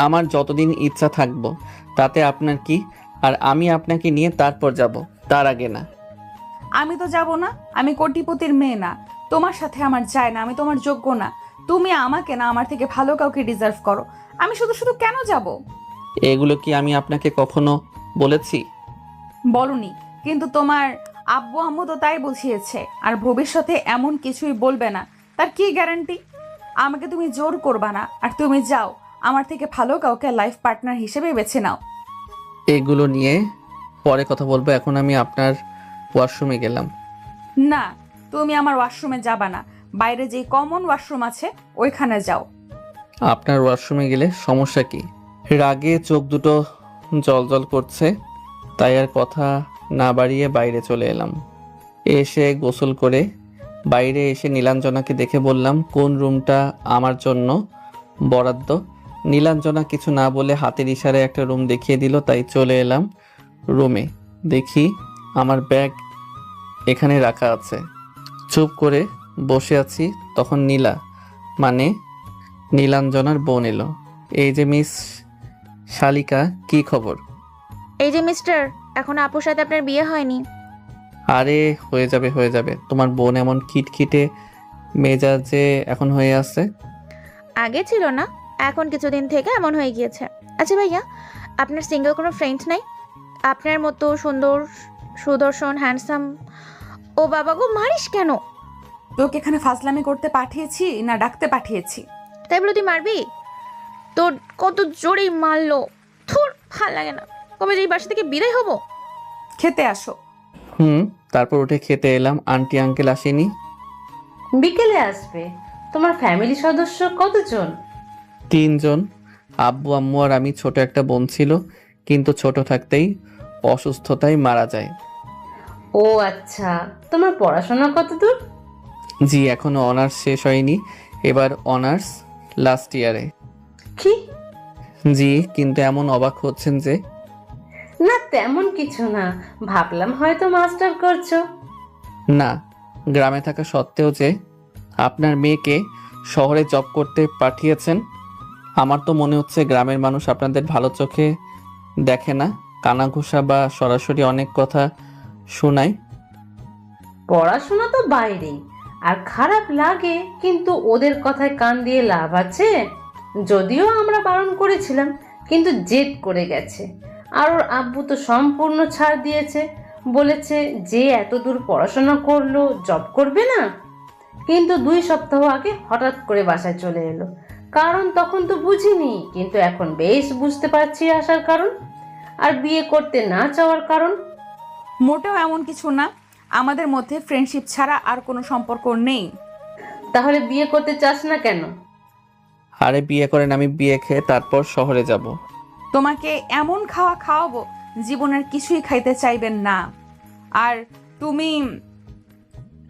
আমার যতদিন ইচ্ছা থাকবো, তাতে আপনার কি? আর আমি আপনাকে নিয়ে তারপর যাব, তার আগে না। আমি তো যাব না, আমি কোটিপতির মেয়ে না। তোমার সাথে আমার যায় না, আমি তোমার যোগ্য না। তুমি আমাকে না, আমার থেকে ভালো কাউকে ডিজার্ভ করো। আমি শুধু শুধু কেন যাব? এগুলো কি আমি আপনাকে কখনো বলেছি? বলনি, কিন্তু তোমার আব্বু আম্মু তো তাই বুঝিয়েছে। আর ভবিষ্যতে এমন কিছুই বলবে না, তার কি গ্যারান্টি? আমাকে তুমি জোর করবা না। আর তুমি যাও, আমার থেকে ভালো কাউকে লাইফ পার্টনার হিসেবে বেছে নাও। এগুলো নিয়ে পরে কথা বলবো, এখন আমি আপনার ওয়াশরুমে গেলাম। না, তুমি আমার ওয়াশরুমে যাবা না, বাইরে যেই কমন ওয়াশরুম আছে ওইখানে যাও। আপনার ওয়াশরুমে গেলে সমস্যা কি? রাগে চোখ দুটো জল করছে, তাই আর কথা না বাড়িয়ে বাইরে চলে এলাম। এসে গোসল করে বাইরে এসে নীলাঞ্জনাকে দেখে বললাম, কোন রুমটা আমার জন্য বরাদ্দ? নীলাঞ্জনা কিছু না বলে হাতের ইশারায় একটা রুম দেখিয়ে দিল, তাই চলে এলাম রুমে। দেখি আমার ব্যাগ এখানে রাখা আছে। চুপ করে বসে আছি, তখন মানে নীলাঞ্জনার বোন এলো। এই যে মিস শালিকা, কি খবর? এই যে মিস্টার, এখন আপুর সাথে আপনার বিয়ে হয়নি। আরে হয়ে যাবে। তোমার বোন এমন খিটখিটে মেজাজে এখন হয়ে আছে? আগে ছিল না, এখন কিছুদিন থেকে এমন হয়ে গিয়েছে। আচ্ছা ভাইয়া, আপনার সিঙ্গেল কোনো ফ্রেন্ড নাই? আপনার মতো সুন্দর, সুদর্শন, হ্যান্ডসাম। ও বাবা গো, মারিস কেন? তোকে এখানে ফাজলামি করতে পাঠিয়েছি না ডাকতে পাঠিয়েছি? তাই বলে তুই মারবি? তোর কত জোরেই মারলো, থুর, ভাল লাগে না। কবে যে এই বাসা থেকে বিদায় হবো? খেতে আসো। তারপর উঠে খেতে এলাম। আন্টি আঙ্কেল আসেনি? বিকেলে আসবে। তোমার ফ্যামিলি সদস্য কতজন? 3 জন, আব্বু আম্মু আর আমি। ছোট একটা বোন ছিল, কিন্তু ছোট থাকতেই অসুস্থতায় মারা যায়। ও আচ্ছা, তোমার পড়াশোনা কত দূর? জি, এখনো অনার্স শেষ হয়নি, এবার অনার্স লাস্ট ইয়ারে। কি? জি, কিন্তু এমন অবাক হচ্ছেন যে? না তেমন কিছু না, ভাবলাম হয়তো মাস্টার করছো। না, গ্রামে থাকা সত্ত্বেও যে আপনার মেয়েকে শহরে জব করতে পাঠিয়েছেন, আমার তো মনে হচ্ছে গ্রামের মানুষ আপনাদের ভালো চোখে দেখে না, কানাঘুষা বা সরাসরি অনেক কথা শোনায়। পড়াশোনা তো বাইরেই, আর খারাপ লাগে, কিন্তু ওদের কথায় কান দিয়ে লাভ আছে? যদিও আমরা বারণ করেছিলাম, কিন্তু জেদ করে গেছে। আর ওর আব্বু তো সম্পূর্ণ ছাড় দিয়েছে, বলেছে যে এত দূর পড়াশোনা করলো, জব করবে না। কিন্তু 2 সপ্তাহ আগে হঠাৎ করে বাসায় চলে এলো। কারণ তখন তো বুঝিনি, কিন্তু এখন বেশ বুঝতে পারছি আসার কারণ, আর বিয়ে করতে না চাওয়ার কারণ। মোটেও এমন কিছু না, আমাদের মধ্যে ফ্রেন্ডশিপ ছাড়া আর কোনো সম্পর্ক নেই। তাহলে বিয়ে করতে চাস না কেন? আরে বিয়ে করেন, আমি বিয়ে খেয়ে তারপর শহরে যাব। তোমাকে এমন খাওয়াবো জীবনের কিছুই খাইতে চাইবেন না। আর তুমি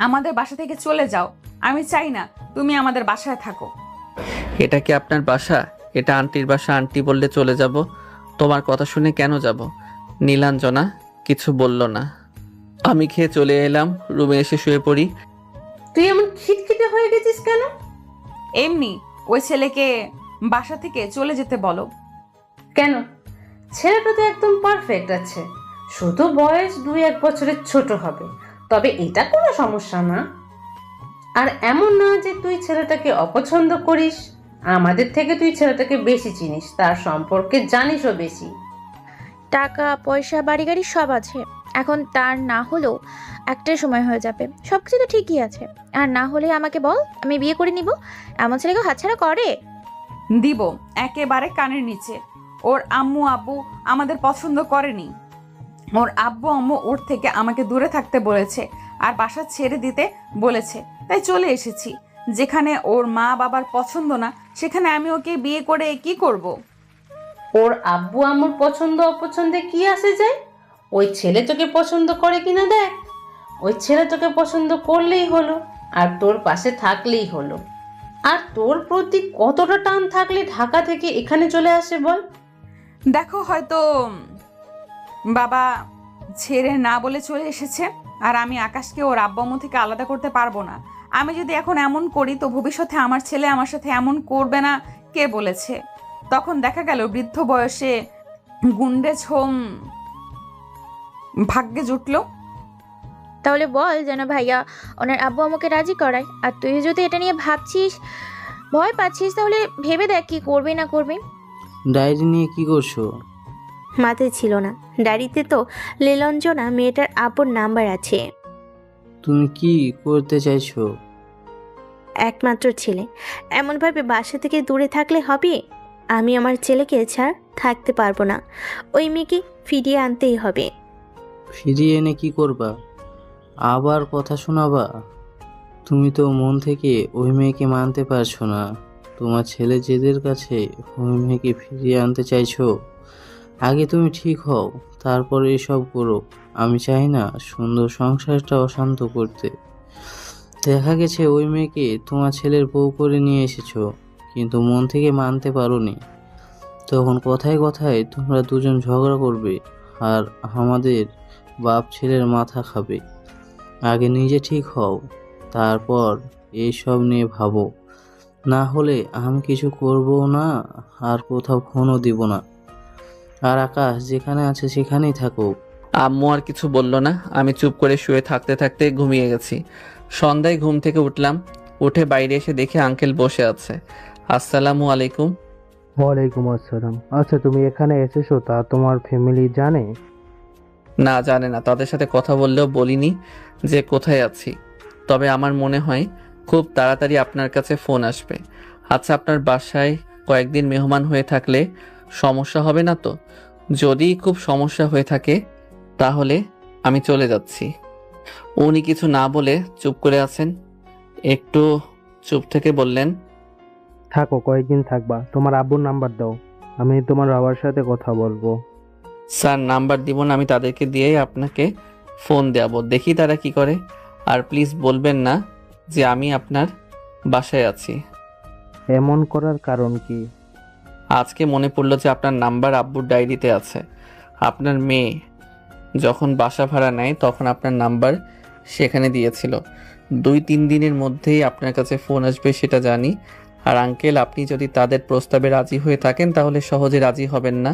আমাদের বাসা থেকে চলে যাও, আমি চাই না তুমি আমাদের বাসায় থাকো। এটা কি আপনার বাসা? এটা আন্টির বাসা, আন্টি বললে চলে যাব। তোমার কথা শুনে কেন যাব? নীলাঞ্জনা কিছু বলল না। আমি খেয়ে চলে এলাম, রুমে এসে শুয়ে পড়ি। তুই এমন খিটখিটে হয়ে গেছিস কেন? এমনি, ওই ছেলেকে বাসা থেকে চলে যেতে বলো। কেন? ছেলেটা তো একদম পারফেক্ট আছে, শুধু বয়স 2-1 বছরের ছোট হবে, তবে এটা কোনো সমস্যা না। আর এমন না যে তুই ছেলেটাকে অপছন্দ করিস, আমাদের থেকে তুই ছেলেটাকে বেশি চিনিস, তার সম্পর্কে জানিসও বেশি। টাকা পয়সা বাড়ি গাড়ি সব আছে, এখন তার না হলেও একটাই সময় হয়ে যাবে। সব কিছু তো ঠিকই আছে, আর না হলে আমাকে বল, আমি বিয়ে করে নিব। এমন ছেলেকে হাতছাড়া করে দিব একেবারে কানের নিচে। ওর আম্মু আব্বু আমাদের পছন্দ করেনি, ওর আব্বু আম্মু ওর থেকে আমাকে দূরে থাকতে বলেছে আর বাসা ছেড়ে দিতে বলেছে, তাই চলে এসেছি। যেখানে ওর মা বাবার পছন্দ না, সেখানে আমি ওকে বিয়ে করে কি করব? ওর আব্বু আম্মুর পছন্দ অপছন্দে কি আসে যায়? ওই ছেলে তোকে পছন্দ করে কিনা দেখ। ওই ছেলে তোকে পছন্দ করলেই হলো, আর তোর পাশে থাকলেই হলো। আর তোর প্রতি কতটা টান থাকলে ঢাকা থেকে এখানে চলে আসে বল? দেখো, হয়তো বাবা ছেড়ে না বলে চলে এসেছে, আর আমি আকাশকে ওর আব্বু আম্মু থেকে আলাদা করতে পারবো না। আমি যদি এখন এমন করি তো ভবিষ্যতে আমার ছেলে আমার সাথে এমন করবে না কে বলেছে? তখন দেখা গেল বৃদ্ধ বয়সে গুন্ডে ছোম ভাগ্যে জুটলো। তাহলে বল যেন ভাইয়া ওনার আব্বু আম্মুকে রাজি করায়। আর তুই যদি এটা নিয়ে ভাবছিস, ভয় পাচ্ছিস, তাহলে ভেবে দেখ কি করবি না করবি। ডায়েরি নিয়ে কি করছো? মাথায় ছিল না, ডায়েরিতে তো নীলাঞ্জনা মেয়েটার আব্বুর নাম্বার আছে। তুমি কি করতে চাইছো? একমাত্র ছেলে, এমনভাবে বাসা থেকে দূরে থাকলে হবে? আমি আমার ছেলেকে ছাড় থাকতে পারবো না, ওই মেয়েকে ফিরিয়ে আনতেই হবে। ফিরিয়ে এনে কি করবা? আবার কথা শোনাবা? তুমি তো মন থেকে ওই মেয়েকে মানতে পারছো না। তোমার ছেলে জেদের কাছে ওই মেয়েকে ফিরিয়ে আনতে চাইছো। আগে তুমি ঠিক হও, তারপরে এসব করো। আমি চাই না সুন্দর সংসারটা অশান্ত করতে। দেখা গেছে ওই মেয়েকে তোমার ছেলের বউ করে নিয়ে এসেছো, কিন্তু মন থেকে মানতে পারোনি। তখন কথায় কথায় তোমরা দুজন ঝগড়া করবে আর আমাদের বাপ ছেলের মাথা খাবে। আগে নিজে ঠিক হও, তারপর এইসব নিয়ে ভাবো। না হলে আমি কিছু করবো না, আর কোথাও ফোনও দিব না। আর আকাশ যেখানে আছে সেখানেই থাকুক। আম্মু আর কিছু বলল না। আমি চুপ করে শুয়ে থাকতে থাকতে ঘুমিয়ে গেছি। সন্ধ্যায় ঘুম থেকে উঠলাম। উঠে বাইরে এসে দেখি আঙ্কেল বসে আছে। আসসালামু আলাইকুম। ওয়ালাইকুম আসসালাম। আচ্ছা, তুমি এখানে এসেছো, তা তোমার ফ্যামিলি জানে? না, জানে না। তাদের সাথে কথা বললেও বলিনি যে কোথায় আছি। তবে আমার মনে হয় খুব তাড়াতাড়ি আপনার কাছে ফোন আসবে। আচ্ছা, আপনার বাসায় কয়েকদিন মেহমান হয়ে থাকলে সমস্যা হবে না তো? যদি খুব সমস্যা হয়ে থাকে তাহলে আমি চলে যাচ্ছি। উনি কিছু না বলে চুপ করে আছেন। একটু চুপ থেকে বললেন, থাকো, কয়েকদিন থাকবা। তোমার আব্বুর নাম্বার দাও, আমি তোমার বাবার সাথে কথা বলবো। স্যার, নাম্বার দিব না, আমি তাদেরকে দিয়েই আপনাকে ফোন দেব। দেখি তারা কি করে। আর প্লিজ বলবেন না যে আমি আপনার বাসায় আছি। এমন করার কারণ কি? আজকে মনে পড়লো যে আপনার নাম্বার আব্বুর ডায়েরিতে আছে। আপনার মেয়ে যখন বাসা ভাড়া নেয় তখন আপনার নাম্বার সেখানে দিয়েছিল। 2-3 দিনের মধ্যেই আপনার কাছে ফোন আসবে সেটা জানি। আর আঙ্কেল, আপনি যদি তাদের প্রস্তাবে রাজি হয়ে থাকেন তাহলে সহজে রাজি হবেন না।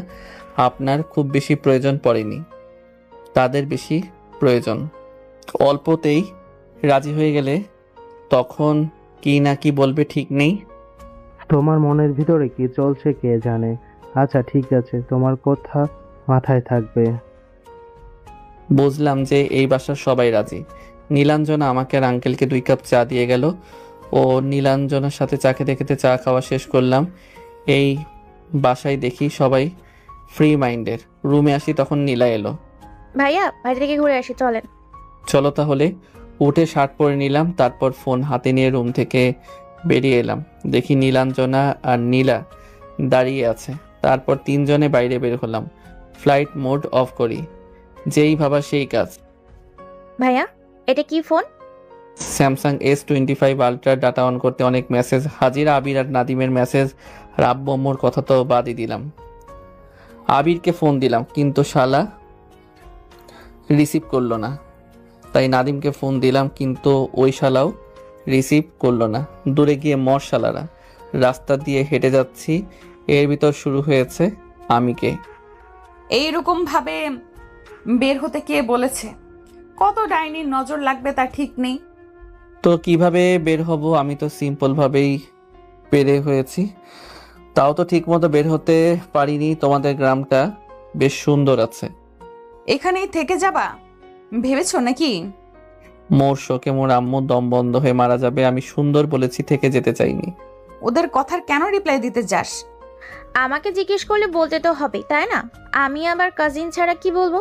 আপনার খুব বেশি প্রয়োজন পড়েনি, তাদের বেশি প্রয়োজন। অল্পতেই রাজি হয়ে গেলে তখন কি না কি বলবে ঠিক নেই। তোমার মনের ভিতরে কি চলছে কে জানে। আচ্ছা ঠিক আছে, তোমার কথা মাথায় থাকবে। বুঝলাম যে এই বাসার সবাই রাজি। নীলাঞ্জনা আমাকে আর আঙ্কেলকে 2 কাপ চা দিয়ে গেল। ও নীলাঞ্জনার সাথে চা খেতে খেতে চা খাওয়া শেষ করলাম। এই বাসায় দেখি সবাই ফ্রি মাইন্ডের। রুমে আসি তখন নীলা এলো। ভাইয়া, বাইরে থেকে ঘুরে আসি, চলেন। চলো তাহলে। উঠে শার্ট পরে নিলাম, তারপর ফোন হাতে নিয়ে রুম থেকে বেরিয়ে এলাম। দেখি নীলাঞ্জনা আর নীলা দাঁড়িয়ে আছে। তারপর 3 জনে বাইরে বের হলাম। ফ্লাইট মোড অফ করি, যেই ভাবা সেই কাজ। ভাইয়া, এটা কি phone? Samsung S25 ultra. Data on করতে অনেক মেসেজ হাজির। আবির আর নাদিমের মেসেজ। আর আব্বু আম্মুর কথা তো বাদই দিলাম। আবিরকে ফোন দিলাম কিন্তু শালা রিসিভ করলো না। তাই নাদিমকে ফোন দিলাম কিন্তু ওই শালাও রিসিভ করলো না। দূরে গিয়ে মর শালারা। রাস্তা দিয়ে হেঁটে যাচ্ছি, এর ভিতর শুরু হয়েছে আমিকে। এইরকম ভাবে বের হতে কে বলেছে? কত ডাইনির নজর লাগবে তা ঠিক নেই। তো কিভাবে বের হব? আমি তো সিম্পল ভাবেই বের হয়েছি। তাও তো ঠিক মতো বের হতে পারিনি। তোমাদের গ্রামটা বেশ সুন্দর আছে। এখানেই থেকে যাবা ভেবেছো নাকি? মোর শোকে মোর আম্মু দম বন্ধ হয়ে মারা যাবে। আমি সুন্দর বলেছি, থেকে যেতে চাইনি। ওদের কথার কেন রিপ্লাই দিতে যাস? আমাকে জিজ্ঞেস করলে বলতে তো হবেই, তাই না? আমি আমার কাজিন ছাড়া কি বলবো?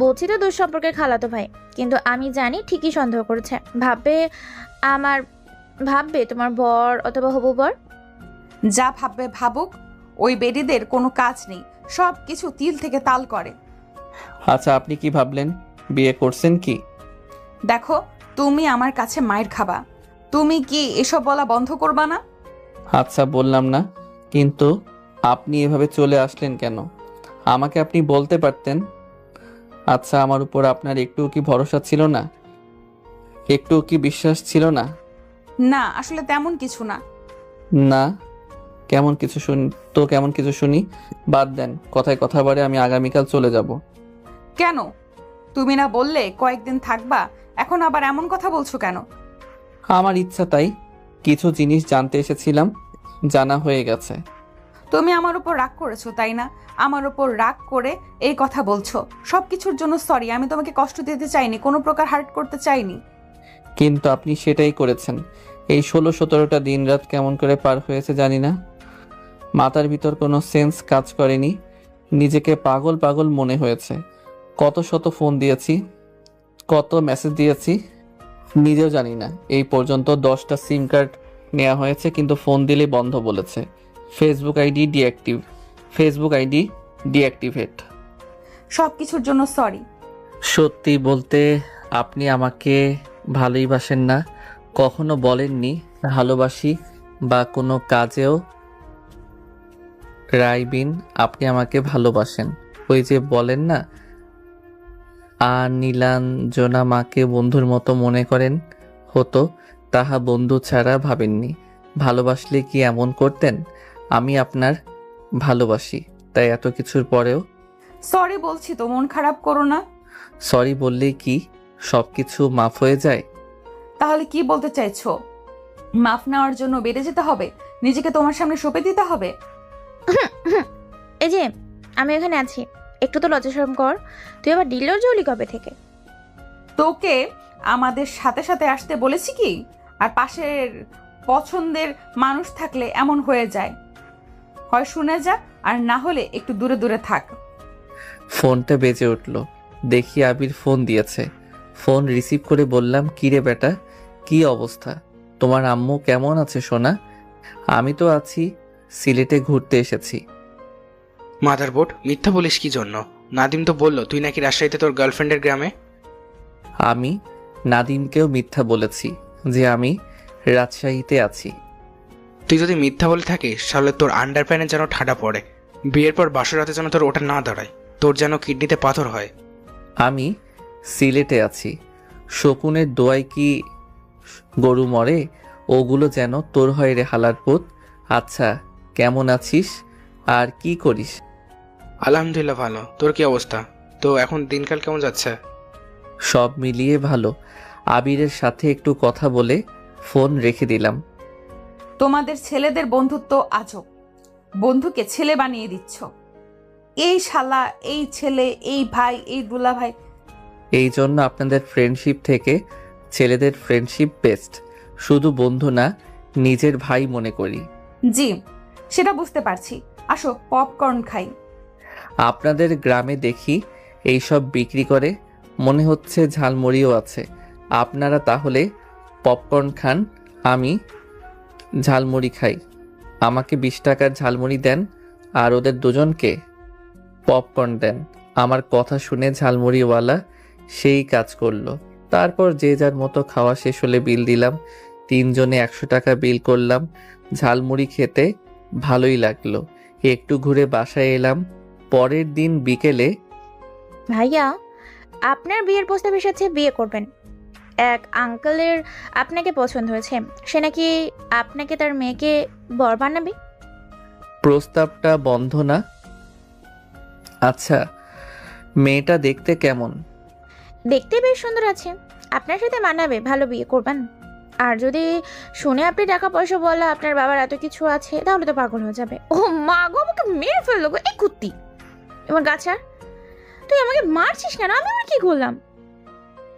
বলছি তো দূর সম্পর্কে খালাতো ভাই, কিন্তু আমি জানি ঠিকই সন্দেহ করেছে। ভাববে তোমার বর অথবা হবু বর। যা ভাববে ভাবুক, ওই বেডিদের কোনো কাজ নেই, সব কিছু তিল থেকে তাল করে। আচ্ছা, আপনি কি ভাবলেন? বিয়ে করছেন কি? দেখো, তুমি আমার কাছে মায়ের খাবা। তুমি কি এসব বলা বন্ধ করবা না? আচ্ছা, বললাম না, কিন্তু আপনি এভাবে চলে আসলেন কেন? আমাকে আপনি বলতে পারতেন। আচ্ছা, আমার উপর আপনার একটুও কি ভরসা ছিল না? একটুও কি বিশ্বাস ছিল না? না, আসলে তেমন কিছু না। না? কেমন কিছু শুনি তো? কেমন কিছু শুনি? বাদ দেন, কথায় কথা বাড়ে। আমি আগামীকাল চলে যাব। কেন? তুমি না বললে কয়েকদিন থাকবা, এখন আবার এমন কথা বলছো কেন? আমার ইচ্ছা তাই। কিছু জিনিস জানতে এসেছিলাম, জানা হয়ে গেছে। তুমি আমার উপর রাগ করেছো, তাই না? আমার উপর রাগ করে এই কথা বলছো। সবকিছুর জন্য সরি। আমি তোমাকে কষ্ট দিতে চাইনি, কোনো প্রকার হার্ট করতে চাইনি। কিন্তু আপনি সেটাই করেছেন। এই 16-17টা দিন রাত কেমন করে পার হয়েছে জানি না। মাথার ভিতর কোনো সেন্স কাজ করেনি। নিজেকে পাগল পাগল মনে হয়েছে। কত শত ফোন দিয়েছি, কত মেসেজ দিয়েছি, নিজেও জানি না। এই পর্যন্ত 10টা সিম কার্ড নেওয়া হয়েছে, কিন্তু ফোন দিলে বন্ধ বলেছে। Facebook ID deactivate. সব কিছুর জন্য সরি। সত্যি বলতে আপনি আমাকে ভালোই বাসেন না, কখনো বলেননি ভালোবাসি বা কোনো কাজেও। রাইবিন, আপনি আমাকে ভালোবাসেন। ওই যে বলেন না, আর নীলাঞ্জনা মাকে বন্ধুর মতো মনে করেন, হতো তাহা বন্ধু ছাড়া ভাবেননি। ভালোবাসলে কি এমন করতেন? আমি আপনার ভালোবাসি, তাই এত কিছুর পরেও। সরি বলছি তো, মন খারাপ করো না। সরি বললেই কি সব কিছু মাফ হয়ে যায়? তাহলে কি বলতে চাইছো? মাফ নেওয়ার জন্য বেড়ে যেতে হবে, নিজেকে তোমার সামনে সঁপে দিতে হবে? এই যে আমি এখানে আছি, একটু তো লজ্জা শরম কর। তুই আবার ডিলার জলি কবে থেকে? তোকে আমাদের সাথে সাথে আসতে বলেছি কি? আর পাশের পছন্দের মানুষ থাকলে এমন হয়ে যায়, হয় শুনে যা, আর না হলে একটু দূরে দূরে থাক। ফোনটা বেজে উঠল, দেখি আবির ফোন দিয়েছে। ফোন রিসিভ করে বললাম, কিরে বেটা, কি অবস্থা? তোমার আম্মু কেমন আছে সোনা? আমি তো আছি, সিলেটে ঘুরতে এসেছি। মাদারবোর্ড, মিথ্যা বলিস কি জন্য? নাদিম তো বললো তুই নাকি রাজশাহীতে তোর গার্লফ্রেন্ডের গ্রামে। আমি নাদিমকেও মিথ্যা বলেছি যে আমি রাজশাহীতে আছি। তুই যদি মিথ্যা বলে থাকিস তাহলে তোর আন্ডার প্যান্টে যেন ঠাডা পড়ে, বিয়ের পর বাসর রাতে যেন তোর ওটা না দাঁড়ায়, তোর যেন কিডনিতে পাথর হয়। আমি সিলেটে আছি। শকুনের দোয়ায় কি গরু মরে? ওগুলো যেন তোর হয় রে হালার পুত। আচ্ছা, কেমন আছিস আর কি করিস? আলহামদুলিল্লাহ ভালো। তোর কি অবস্থা? তো এখন দিনকাল কেমন যাচ্ছে? সব মিলিয়ে ভালো। আবিরের সাথে একটু কথা বলে ফোন রেখে দিলাম। তোমাদের ছেলেদের বন্ধুত্ব আজব, বন্ধুকে ছেলে বানিয়ে দিচ্ছ। এই শালা, এই ছেলে, এই ভাই, এই দুলা ভাই। এই জন্য আপনাদের ফ্রেন্ডশিপ থেকে ছেলেদের ফ্রেন্ডশিপ বেস্ট। শুধু বন্ধু না, নিজের ভাই মনে করি। জি, সেটা বুঝতে পারছি। আসো পপকর্ন খাই। আপনাদের গ্রামে দেখি এইসব বিক্রি করে, মনে হচ্ছে ঝালমুড়িও আছে। আপনারা তাহলে পপকর্ন খান, আমি ঝালমুড়ি খাই। আমাকে 20 টাকার ঝালমুড়ি দেন, আর ওদের দুজনকে পপকর্ন দেন। আমার কথা শুনে ঝালমুড়িওয়ালা সেই কাজ করলো। তারপর যে যার মতো খাওয়া শেষ হলে বিল দিলাম। 3 জনে 100 টাকা বিল করলাম। ঝালমুড়ি খেতে ভালোই লাগলো। একটু ঘুরে বাসায় এলাম। পরের দিন বিকেলে, ভাইয়া, আপনার বিয়ের প্রস্তাব এসেছে, বিয়ে করবেন। এক আঙ্কেলের আপনাকে পছন্দ হয়েছে, সে নাকি আপনাকে তার মেয়েকে বর বানাবে। প্রস্তাবটা বন্ধ না? আচ্ছা, মেয়েটা দেখতে কেমন? দেখতে বেশ সুন্দর আছে, আপনার সাথে মানাবে, ভালো বিয়ে করবেন। আর যদি শুনে আপনি টাকা পয়সা বলা, আপনার বাবার এত কিছু আছে, তাহলে তো পাগল হয়ে যাবে। ও মা গো, আমাকে মেরে ফেললো গো, এই কুত্তি। এবার গাছা, তুই আমাকে মারছিস কেন? আমি আবার কি করলাম?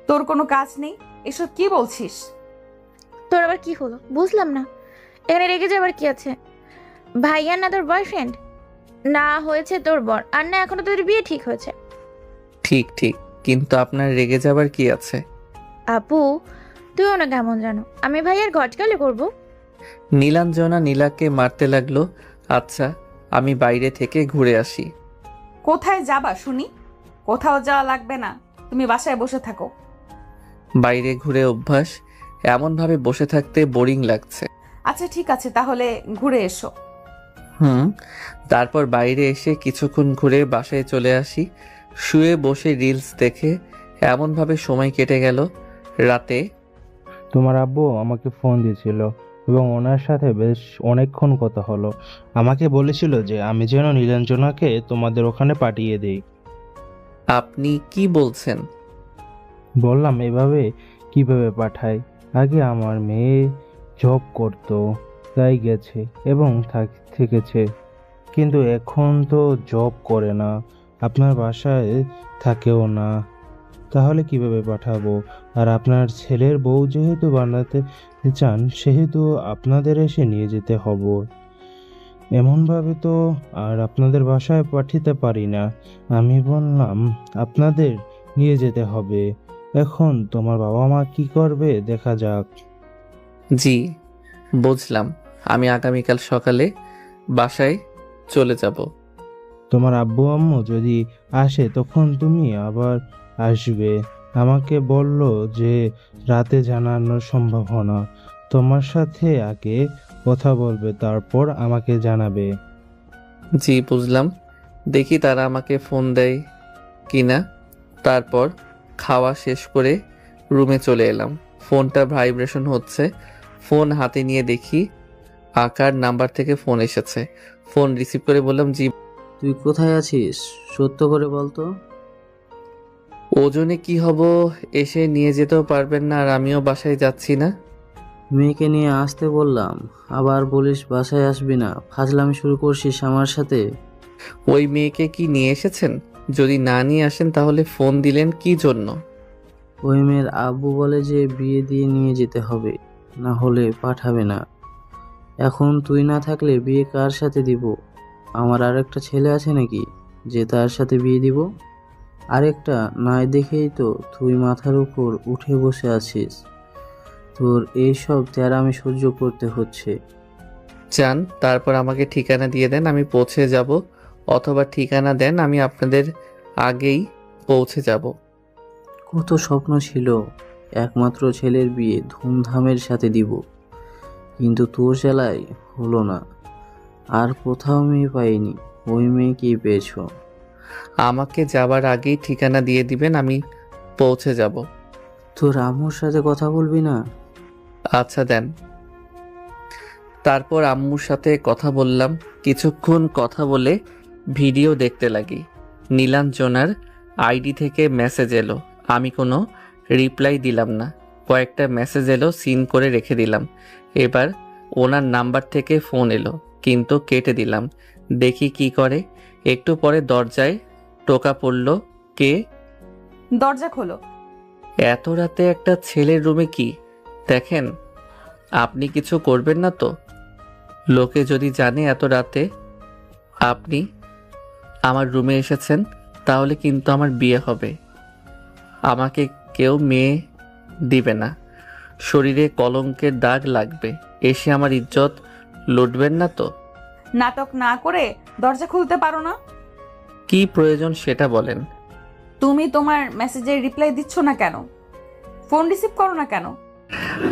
তোর কোনো কাজ নেই, এসব কি বলছিস? তোর আবার কি হলো বুঝলাম না। এখানে রেগে যাবার কি আছে? ভাইয়া না তোর বয়ফ্রেন্ড, না হয়েছে তোর বর, আর না এখনো তোর বিয়ে ঠিক হয়েছে। ঠিক ঠিক, কিন্তু আপনার রেগে যাবার কি আছে? আপু, তুইও না কেমন জানো, আমি ভাইয়ার ঘটকালে করবো। নীলাঞ্জনা নীলাকে মারতে লাগলো। আচ্ছা, আমি বাইরে থেকে ঘুরে আসি। কোথায় যাবা শুনি? কোথাও যাওয়া লাগবে না, তুমি বাসায় বসে থাকো। বাইরে ঘুরে অভ্যাস, এমনভাবে বসে থাকতে বোরিং লাগছে। আচ্ছা ঠিক আছে, তাহলে ঘুরে এসো। তারপর বাইরে এসে কিছুক্ষণ ঘুরে বাসায় চলে আসি। শুয়ে বসে রিলস দেখে এমনভাবে সময় কেটে গেল। রাতে তোমার আব্বু আমাকে ফোন দিয়েছিল এবং ওনার সাথে বেশ অনেকক্ষণ কথা হলো। আমাকে বলেছিল যে আমি যেন নীলাঞ্জনাকে তোমাদের ওখানে পাঠিয়ে দিই। আপনি কি বলছেন? বললাম, এভাবে কিভাবে পাঠাই? আগে আমার মেয়ে জব করতো, তাই গেছে এবং থেকেছে, কিন্তু এখন তো জব করে না, আপনার বাসায় থাকেও না, তাহলে কিভাবে পাঠাবো? আর আপনার ছেলের বউ যেহেতু বানাতে চান, সেহেতু আপনাদের এসে নিয়ে যেতে হবে। এমনভাবে তো আর আপনাদের বাসায় পাঠাতে পারি না। আমি বললাম আপনাদের নিয়ে যেতে হবে, এখন তোমার বাবা মা কি করবে দেখা যাক। জি বুঝলাম। আমি আগামীকাল সকালে বাসায় চলে যাব। তোমার আব্বু আম্মু যদি আসে তখন তুমি আবার আসবে। আমাকে বলল যে রাতে জানানোর সম্ভাবনা, তোমার সাথে আগে কথা বলবে তারপর আমাকে জানাবে। জি বুঝলাম। দেখি তারা আমাকে ফোন দেয় কিনা। তারপর খাওয়া শেষ করে রুমে চলে এলাম। ফোনটা ভাইব্রেশন হচ্ছে। ফোন হাতে নিয়ে দেখি আকার নাম্বার থেকে ফোন এসেছে। ফোন রিসিভ করে বললাম, জি। তুই কোথায় আছিস সত্য করে বলতো। ওজনে কি হব, এসে নিয়ে যেতেও পারবেন না, আর আমিও বাসায় যাচ্ছি না। মেয়েকে নিয়ে আসতে বললাম, আবার বলিস বাসায় আসবি না। ফাজলামি শুরু করছিস আমার সাথে। ওই মেয়েকে কি নিয়ে এসেছেন? যদি না নিয়ে আসেন তাহলে ফোন দিলেন কি জন্য? ওই মেয়ের আব্বু বলে যে বিয়ে দিয়ে নিয়ে যেতে হবে, না হলে পাঠাবে না। এখন তুই না থাকলে বিয়ে কার সাথে দিব? আমার আরেকটা ছেলে আছে নাকি যে তার সাথে বিয়ে দিব? আরেকটা নাই দেখেই তো তুই মাথার উপর উঠে বসে আছিস। তোর এইসব তেড়ামি সহ্য করতে হচ্ছে। চান তারপর আমাকে ঠিকানা দিয়ে দেন, আমি পৌঁছে যাব, অথবা ঠিকানা দেন আমি আপনাদের আগেই পৌঁছে যাব। কত স্বপ্ন ছিল একমাত্র ছেলের বিয়ে ধুমধামের সাথে দিব, কিন্তু তোর জেলায় হলো না। আর কোথাও মেয়ে পাইনি, ওই মেয়েকেই পেয়েছ। আমাকে যাবার আগেই ঠিকানা দিয়ে দিবেন, আমি পৌঁছে যাব। তোর আম্মুর সাথে কথা বলবি না? আচ্ছা দেন। তারপর আম্মুর সাথে কথা বললাম। কিছুক্ষণ কথা বলে ভিডিও দেখতে লাগি। নীলাঞ্জনার আইডি থেকে মেসেজ এলো, আমি কোনো রিপ্লাই দিলাম না। কয়েকটা মেসেজ এলো, সিন করে রেখে দিলাম। এবার ওনার নাম্বার থেকে ফোন এলো, কিন্তু কেটে দিলাম। দেখি কি করে। একটু পরে দরজায় টোকা পড়ল। কে? দরজা খোলো। এত রাতে একটা ছেলের রুমে কি দেখেন? আপনি কিছু করবেন না তো? লোকে যদি জানে এত রাতে আপনি আমার রুমে এসেছেন, তাহলে কিন্তু আমার বিয়ে হবে। আমাকে কেউ মেয়ে দিবে না, শরীরে কলঙ্কের দাগ লাগবে। এসে আমার ইজ্জত লুটবেন না তো? নাটক না করে দরজা খুলতে পারো না? কি প্রয়োজন সেটা বলেন। তুমি তোমার মেসেজের রিপ্লাই দিচ্ছ না কেন? ফোন রিসিভ করো না কেন?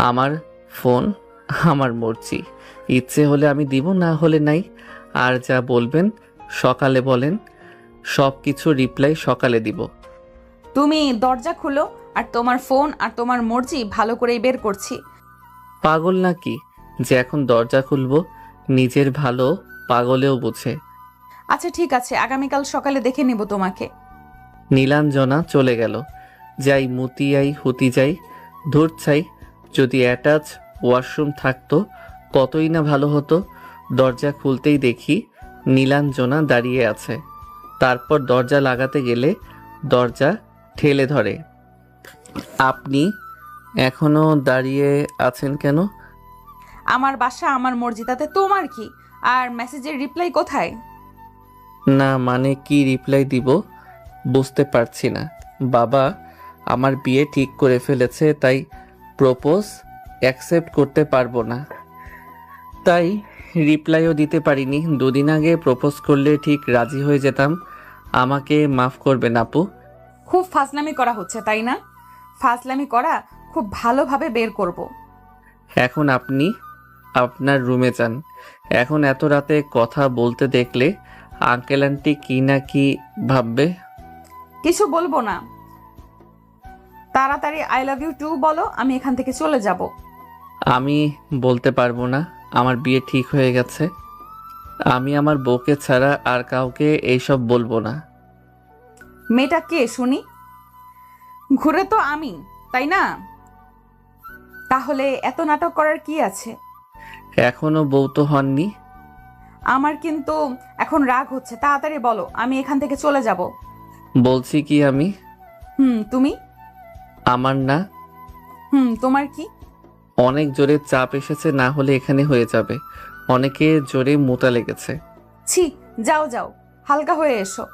আমার ফোন আমার মর্জি। ইচ্ছে হলে আমি দিব, না হলে নাই। আর যা বলবেন সকালে বলেন, সব কিছু রিপ্লাই সকালে দিব। তুমি দরজা খুলো, আর তোমার ফোন আর তোমার মর্জি ভালো করেই বের করছি। পাগল নাকি যে এখন দরজা খুলবো? নিজের ভালো পাগলেও বুঝে। আচ্ছা ঠিক আছে, আগামীকাল সকালে দেখে নেব তোমাকে। নীলাঞ্জনা চলে গেল। যাই মুতি আই হুতি যাই, ধূর ছাই। যদি অ্যাটাচ ওয়াশরুম থাকতো কতই না ভালো হতো। দরজা খুলতেই দেখি নীলাঞ্জনা দাঁড়িয়ে আছে। তারপর দরজা লাগাতে গেলে দরজা ঠেলে ধরে। আপনি এখনো দাঁড়িয়ে আছেন কেন? আমার বাসা আমার মর্জি, তাতে তোমার কি? আর মেসেজের রিপ্লাই কোথায়? না মানে কি রিপ্লাই দিব বুঝতে পারছি না। বাবা আমার বিয়ে ঠিক করে ফেলেছে, তাই প্রপোজ অ্যাকসেপ্ট করতে পারবো না, তাই রিপ্লাইও দিতে পারিনি। দুদিন আগে প্রপোজ করলে ঠিক রাজি হয়ে যেতাম। আমাকে মাফ করবেন আপু। খুব ফাজলামি করা হচ্ছে তাই না? ফাজলামি করা খুব ভালোভাবে বের করব। এখন আপনি আপনার রুমে যান। এখন এত রাতে কথা বলতে দেখলে আঙ্কেল আন্টি কি না কি ভাববে। কিছু বলবো না, তাড়াতাড়ি আই লাভ ইউ টু বলো, আমি এখান থেকে চলে যাব। আমি বলতে পারবো না, আমার বিয়ে ঠিক হয়ে গেছে। আমি আমার বউকে ছাড়া আর কাউকে এইসব বলবো না। মেয়েটা কে শুনি? ঘুরে তো আমি, তাই না? তাহলে এত নাটক করার কি আছে? এখনো বউ তো হননি। আমার কিন্তু এখন রাগ হচ্ছে, তাড়াতাড়ি বলো, আমি এখান থেকে চলে যাব। বলছি কি আমি? তুমি? আমার না। তোমার কি? অনেক জোরে চাপ এসেছে, না হলে এখানে হয়ে যাবে। অনেকে জোরে মোতা লেগেছে। ছি, যাও যাও, হালকা হয়ে এসো।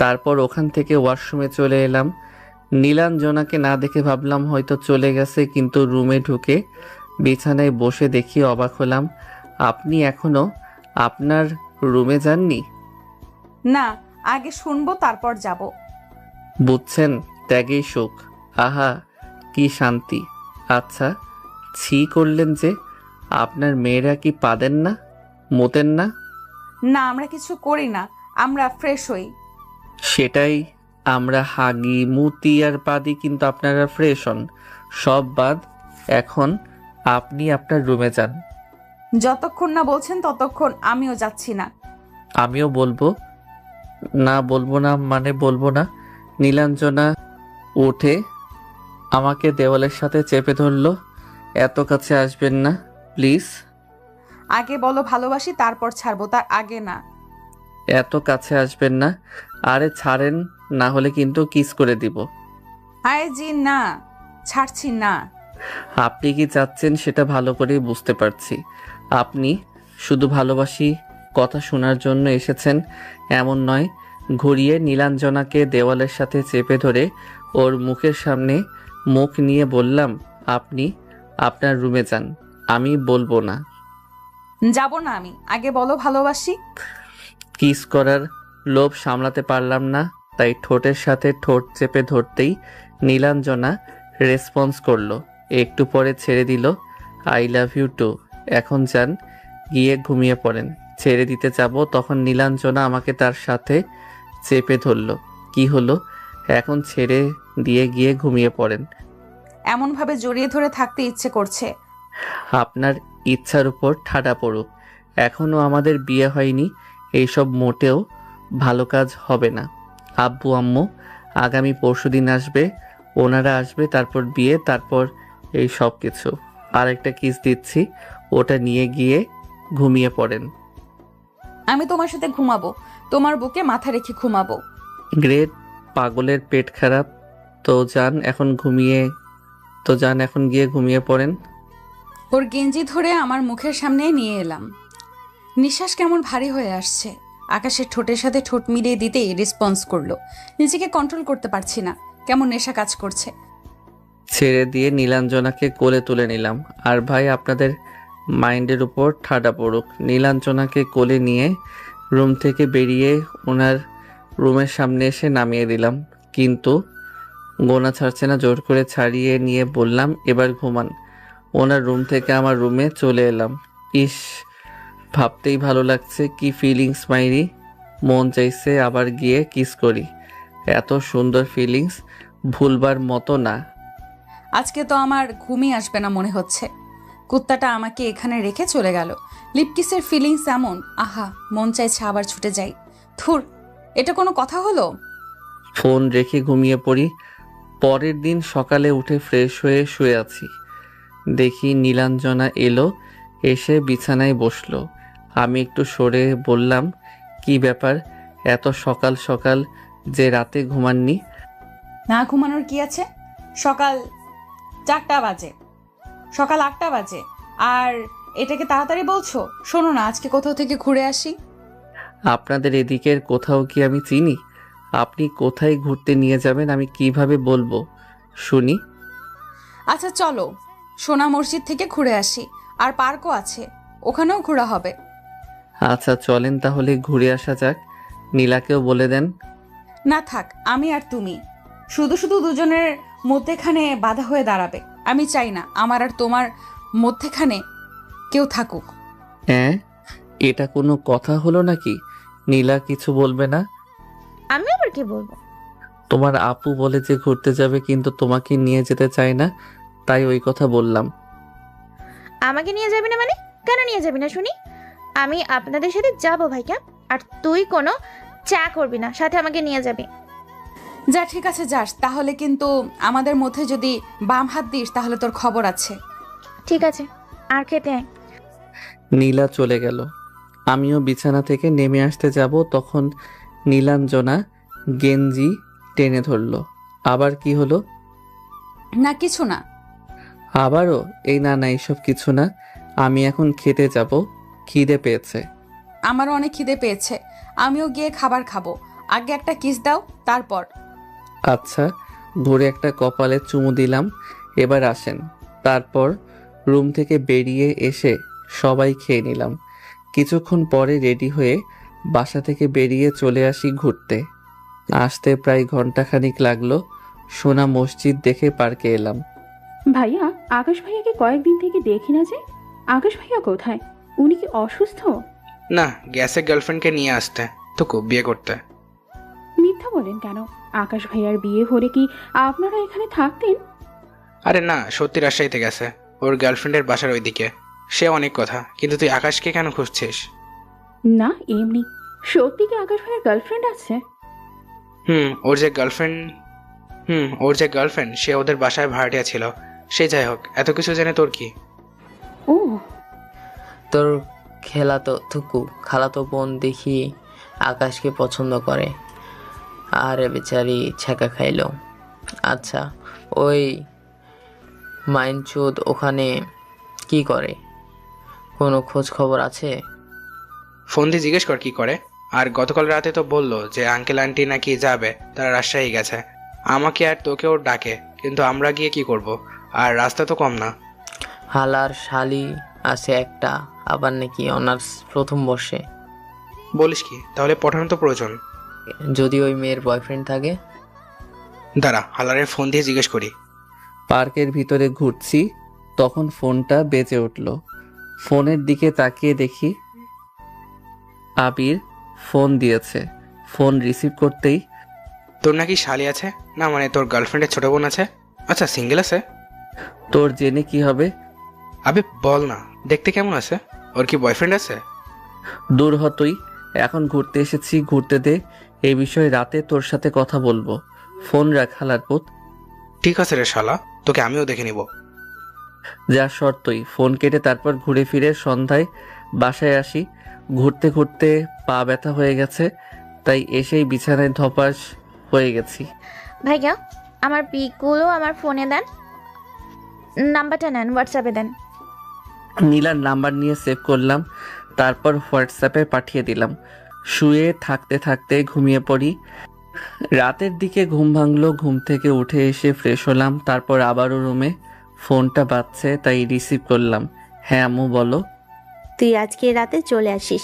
তারপর ওখান থেকে ওয়াশরুমে চলে এলাম। নীলাঞ্জনাকে না দেখে ভাবলাম হয়তো চলে গেছে, কিন্তু রুমে ঢুকে বিছানায় বসে দেখি অবাক হলাম। আপনি এখনো আপনার রুমে যাননি? না, আগে শুনবো তারপর যাব। বুঝছেন, ত্যাগেই সুখ। আহা, কি শান্তি। আচ্ছা, ছি করলেন যে? আপনার মেয়েরা কি পাদেন না, মোতেন না? না, আমরা কিছু করি না, আমরা ফ্রেশ হই। সেটাই, আমরা হাগি মুতি আর পাদি, কিন্তু আপনারা ফ্রেশ হন। সব বাদ। এখন আপনি আপনার রুমে যান। যতক্ষণ না বলছেন ততক্ষণ আমিও যাচ্ছি না। আমিও বলবো না। বলবো না মানে বলবো না। নীলাঞ্জনা উঠে আমাকে দেওয়ালের সাথে চেপে ধরলো। এত কাছে আসবেন না প্লিজ। আগে বলো ভালোবাসি, তারপর ছাড়বো, তার আগে না। এত কাছে আসবেন না। আরে ছাড়েন, না হলে কিন্তু কিস করে দিব। আয় জি না, ছাড়ছি না। আপনি কি চাচ্ছেন সেটা ভালো করেই বুঝতে পারছি। আপনি শুধু ভালোবাসি কথা শোনার জন্য এসেছেন এমন নয়। ঘুরিয়ে নীলাঞ্জনাকে দেওয়ালের সাথে চেপে ধরে ওর মুখের সামনে মুখ নিয়ে বললাম, আপনি আপনার রুমে যান, আমি বলবো না। যাব না আমি, আগে বলো ভালোবাসি। কিস করার লোভ সামলাতে পারলাম না, তাই ঠোঁটের সাথে ঠোঁট চেপে ধরতেই নীলাঞ্জনা রেসপন্স করলো। একটু পরে ছেড়ে দিল। I love you too. এখন যান, গিয়ে ঘুমিয়ে পড়েন। ছেড়ে দিতে যাব তখন নীলাঞ্জনা আমাকে তার সাথে চেপে ধরলো। কি হলো? এখন ছেড়ে দিয়ে গিয়ে ঘুমিয়ে পড়েন। এমনভাবে জড়িয়ে ধরে থাকতে ইচ্ছে করছে। আপনার ইচ্ছার উপর ঠাডা পড়ুক। এখনো আমাদের বিয়ে হয়নি, এইসব মোটেও ভালো কাজ হবে না। আব্বু আম্মু আগামী পরশুদিন আসবে, ওনারা আসবে, তারপর বিয়ে, তারপর এই সব কিছু। আর একটা কিস দিচ্ছি, ওটা নিয়ে গিয়ে ঘুমিয়ে পড়েন। আমি তোমার সাথে ঘুমাবো, তোমার বুকে মাথা রেখে ঘুমাবো। গ্রেট, পাগলের পেট খারাপ। তো যান এখন গিয়ে ঘুমিয়ে পড়েন। ওর গেঞ্জি ধরে আমার মুখের সামনে নিয়ে এলাম। নিঃশ্বাস কেমন ভারী হয়ে আসছে। আকাশের ঠোঁটের সাথে ঠোঁট মিলিয়ে দিতেই রেসপন্স করলো। নিজেকে কন্ট্রোল করতে পারছি না, কেমন নেশা কাজ করছে। ছেড়ে দিয়ে নীলাঞ্জনাকে কোলে তুলে নিলাম। আর ভাই, আপনাদের মাইন্ডের উপর ঠাডা পড়ুক। নীলাঞ্জনাকে কোলে নিয়ে রুম থেকে বেরিয়ে ওনার রুমের সামনে এসে নামিয়ে দিলাম, কিন্তু গোনা ছাড়ছে না। জোর করে ছাড়িয়ে নিয়ে বললাম, এবার ঘুমান। ওনার রুম থেকে আমার রুমে চলে এলাম। ইস, ভাবতেই ভালো লাগছে, কি ফিলিংস মাইরি। মন চাইছে আবার গিয়ে কিস করি। এত সুন্দর ফিলিংস ভুলবার মতো না। আজকে তো আমার ঘুমই আসবে না মনে হচ্ছে। কুত্তাটা আমাকে এখানে রেখে চলে গেল। লিপকিসের ফিলিংস এমন, আহা, মন চাইছে আবার ছুটে যাই। ধুর, এটা কোনো কথা হলো? ফোন রেখে ঘুমিয়ে পড়ি। পরের দিন সকালে উঠে ফ্রেশ হয়ে শুয়ে আছি। দেখি নীলাঞ্জনা এলো, এসে বিছানায় বসলো। আমি একটু সরে বললাম, কি ব্যাপার, এত সকাল সকাল যে? রাতে ঘুমাননি? না ঘুমানোর কি আছে? সকাল 4টা বাজে, সকাল 8টা বাজে, আর এটাকে তাড়াতাড়ি বলছো? শোনো না, আজকে কোথাও থেকে ঘুরে আসি। আপনাদের এদিকের কোথাও কি আমি চিনি? আপনি কোথায় ঘুরতে নিয়ে যাবেন আমি কিভাবে বলবো শুনি? আচ্ছা চলো, সোনা মসজিদ থেকে ঘুরে আসি, আর পার্কও আছে, ওখানেও ঘোরা হবে। আচ্ছা চলেন তাহলে ঘুরে আসা যাক। নীলাকেও বলে দেন। না থাক, আমি আর তুমি শুধু শুধু দুজনের মধ্যেখানে বাধা হয়ে দাঁড়াবে। আমি চাই না আমার আর তোমার মধ্যেখানে কেউ থাকুক। হ্যাঁ, এটা কোনো কথা হলো নাকি? নীলা কিছু বলবে না? আমি আবার কি বলবো? তোমার আপু বলে যে ঘুরতে যাবে, কিন্তু তোমাকে নিয়ে যেতে চায় না, তাই ওই কথা বললাম। আমাকে নিয়ে যাবি না মানে? কেন নিয়ে যাবি না শুনি? আমি আপনাদের সাথে যাবো ভাইয়া, আর তুই কোনো চা করবি না, সাথে আমাকে নিয়ে যাবি। যা, ঠিক আছে যাস, তাহলে কিন্তু আমাদের মধ্যে যদি বাম হাত দিস তাহলে তোর খবর আছে। ঠিক আছে, আর খেতে আয়। নীলা চলে গেল। আমিও বিছানা থেকে নেমে আসতে যাব, তখন নীলাঞ্জনা গেঞ্জি টেনে ধরলো। আবার কি হলো? না কিছু না। আবারও? এই না না, এইসব কিছু না। আমি এখন খেতে যাব, খিদে পেয়েছে। আমারও অনেক খিদে পেয়েছে, আমিও গিয়ে খাবার খাবো। আগে একটা কিস দাও, তারপর। আচ্ছা, ঘুরে একটা কপালে চুমু দিলাম। এবার আসেন। তারপর রুম থেকে বেরিয়ে এসে সবাই খেয়ে নিলাম। কিছুক্ষণ পরে রেডি হয়ে বাসা থেকে বেরিয়ে চলে আসি ঘুরতে। আসতে প্রায় ঘন্টাখানিক লাগলো। সোনা মসজিদ দেখে পার্কে এলাম। ভাইয়া, আকাশ ভাইয়াকে কয়েকদিন থেকে দেখি না যে। আকাশ ভাইয়া কোথায়? উনি কি অসুস্থ? না, গ্যাসে গার্লফ্রেন্ডকে নিয়ে আসতে, তোকে বিয়ে করতে। মিথ্যা বলেন কেন? আকাশ ভাইয়ার বিয়ে হলে কি আপনারা এখানে থাকতেন? আরে না, সত্যি রাজশাহীতে গেছে, ওর গার্লফ্রেন্ডের বাসার ওইদিকে। সে অনেক কথা, কিন্তু তুই আকাশকে কেন খুঁজছিস? না, এমনি। সত্যি কি আকাশ ভাইয়ার গার্লফ্রেন্ড আছে? ওর যে গার্লফ্রেন্ড সে ওদের বাসায় ভাড়াটিয়া ছিল। সে যাই হোক, এত কিছু জেনে তোর কি? ও, তোর খালাতো বোন দেখি আকাশকে পছন্দ করে। আরে বেচারি ছ্যাঁকা খাইলো। আচ্ছা, ওই মাইনচোদ ওখানে কি করে? কোনো খোঁজ খবর আছে? ফোন দিয়ে জিজ্ঞেস কর কি করে। আর গতকাল রাতে তো বললো যে আঙ্কেল আন্টি নাকি যাবে, তারা রাজশাহী গেছে। আমাকে আর তোকেও ডাকে, কিন্তু আমরা গিয়ে কি করব? আর রাস্তা তো কম না। হালার শালি আছে একটা, আবার নাকি অনার্স প্রথম বর্ষে। বলিস কি? তাহলে পঠানো তো প্রয়োজন। যদি ওই মেয়ের বয়ফ্রেন্ড থাকে? দাঁড়া, হালারের ফোন দিয়ে জিজ্ঞেস করি। পার্কের ভিতরে ঘুরছি, তখন ফোনটা বেজে উঠল। ফোনের দিকে তাকিয়ে দেখি আবির ফোন দিয়েছে। ফোন রিসিভ করতেই, তোর নাকি শালি আছে? না মানে তোর গার্লফ্রেন্ডের ছোট বোন আছে? আচ্ছা, সিঙ্গেল আছে? তোর জেনে কি হবে? আবে বল না, দেখতে কেমন আছে? ওর কি বয়ফ্রেন্ড আছে? দূর হ তুই, এখন ঘুরতে এসেছি, ঘুরতে দে। এই বিষয়ে রাতে তোর সাথে কথা বলবো। ফোন রাখ হালার পুত। ঠিক আছে রে শালা, তোকে আমিও দেখে নিব। যা শর্তই। ফোন কেটে তারপর ঘুরে ফিরে সন্ধ্যায় বাসায় আসি। ঘুরতে ঘুরতে পা ব্যথা হয়ে গেছে, তাই এসেই বিছানায় ধপাস হয়ে গেছি। ভাইয়া, আমার পিকগুলো আমার ফোনে দেন। নাম্বারটা নেন, হোয়াটসঅ্যাপে দেন। নীলার নাম্বার নিয়ে সেভ করলাম, তারপর হোয়াটসঅ্যাপে পাঠিয়ে দিলাম। শুয়ে থাকতে থাকতে ঘুমিয়ে পড়ি। রাতের দিকে ঘুম ভাঙলো। ঘুম থেকে উঠে এসে ফ্রেশ হলাম, তারপর আবারও রুমে। ফোনটা বাজছে, তাই রিসিভ করলাম। হ্যাঁ আম্মু বলো। তুই আজকে রাতে চলে আসিস।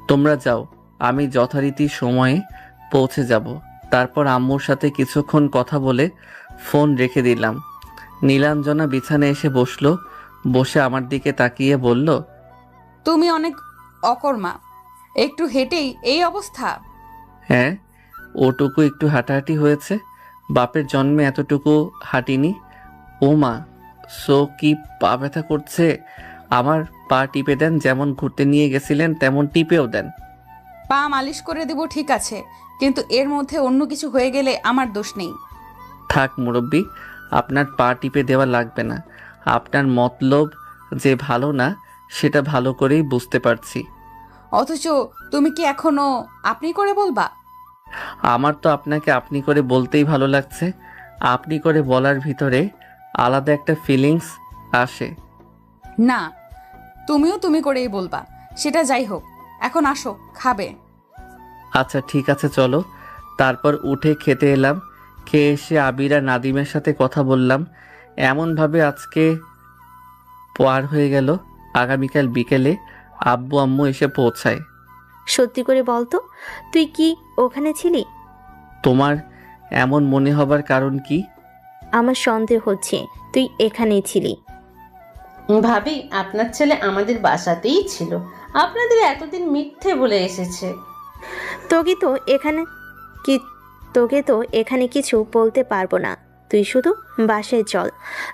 তোমরা যাও, আমি যথারীতি সময়ে পৌঁছে যাব। তারপর আম্মুর সাথে কিছুক্ষণ কথা বলে ফোন রেখে দিলাম। নীলাঞ্জনা বিছানায় এসে বসলো। বসে আমার দিকে তাকিয়ে বলল, তুমি অনেক অকর্মা, একটু হেঁটেই এই অবস্থা? হ্যাঁ, ওটুকু একটু হাঁটাহাঁটি হয়েছে। বাপের জন্মে এতটুকু হাঁটিনি। ও মা, সো কি পা ব্যথা করছে? আমার পা টিপে দেন, যেমন ঘুরতে নিয়ে গেছিলেন তেমন টিপেও দেন। পা মালিশ করে দেব ঠিক আছে, কিন্তু এর মধ্যে অন্য কিছু হয়ে গেলে আমার দোষ নেই। থাক মুরব্বি, আপনার পা টিপে দেওয়া লাগবে না। আপনার মতলব যে ভালো না, সেটা ভালো করেই বুঝতে পারছি। অথচ তুমি কি এখনো আপনি করে বলবা? আমার তো আপনাকে আপনি করে বলতেই ভালো লাগছে। আপনি করে বলার ভিতরে আলাদা একটা ফিলিংস আসে। না, তুমিও তুমি করেই বলবা। সেটা যাই হোক, এখন আসো, খাবে। আচ্ছা ঠিক আছে চলো। তারপর উঠে খেতে এলাম। খেয়ে এসে আবির আর নাদিমের সাথে কথা বললাম। এমনভাবে আজকে পার হয়ে গেল। আগামীকাল বিকেলে আব্বু আম্মু এসে পৌঁছায়। সত্যি করে বলতো, তুই কি ওখানে ছিলি? তোমার এমন মনে হবার কারণ কি? আমার সন্দেহ হচ্ছে তুই এখানেই ছিলি। ভাবি, আপনার ছেলে আমাদের বাসাতেই ছিল। আপনাদের এতদিন মিথ্যে বলে এসেছে। তোকে তো এখানে কিছু বলতে পারবো না। তুই শুধু বাসায় চল,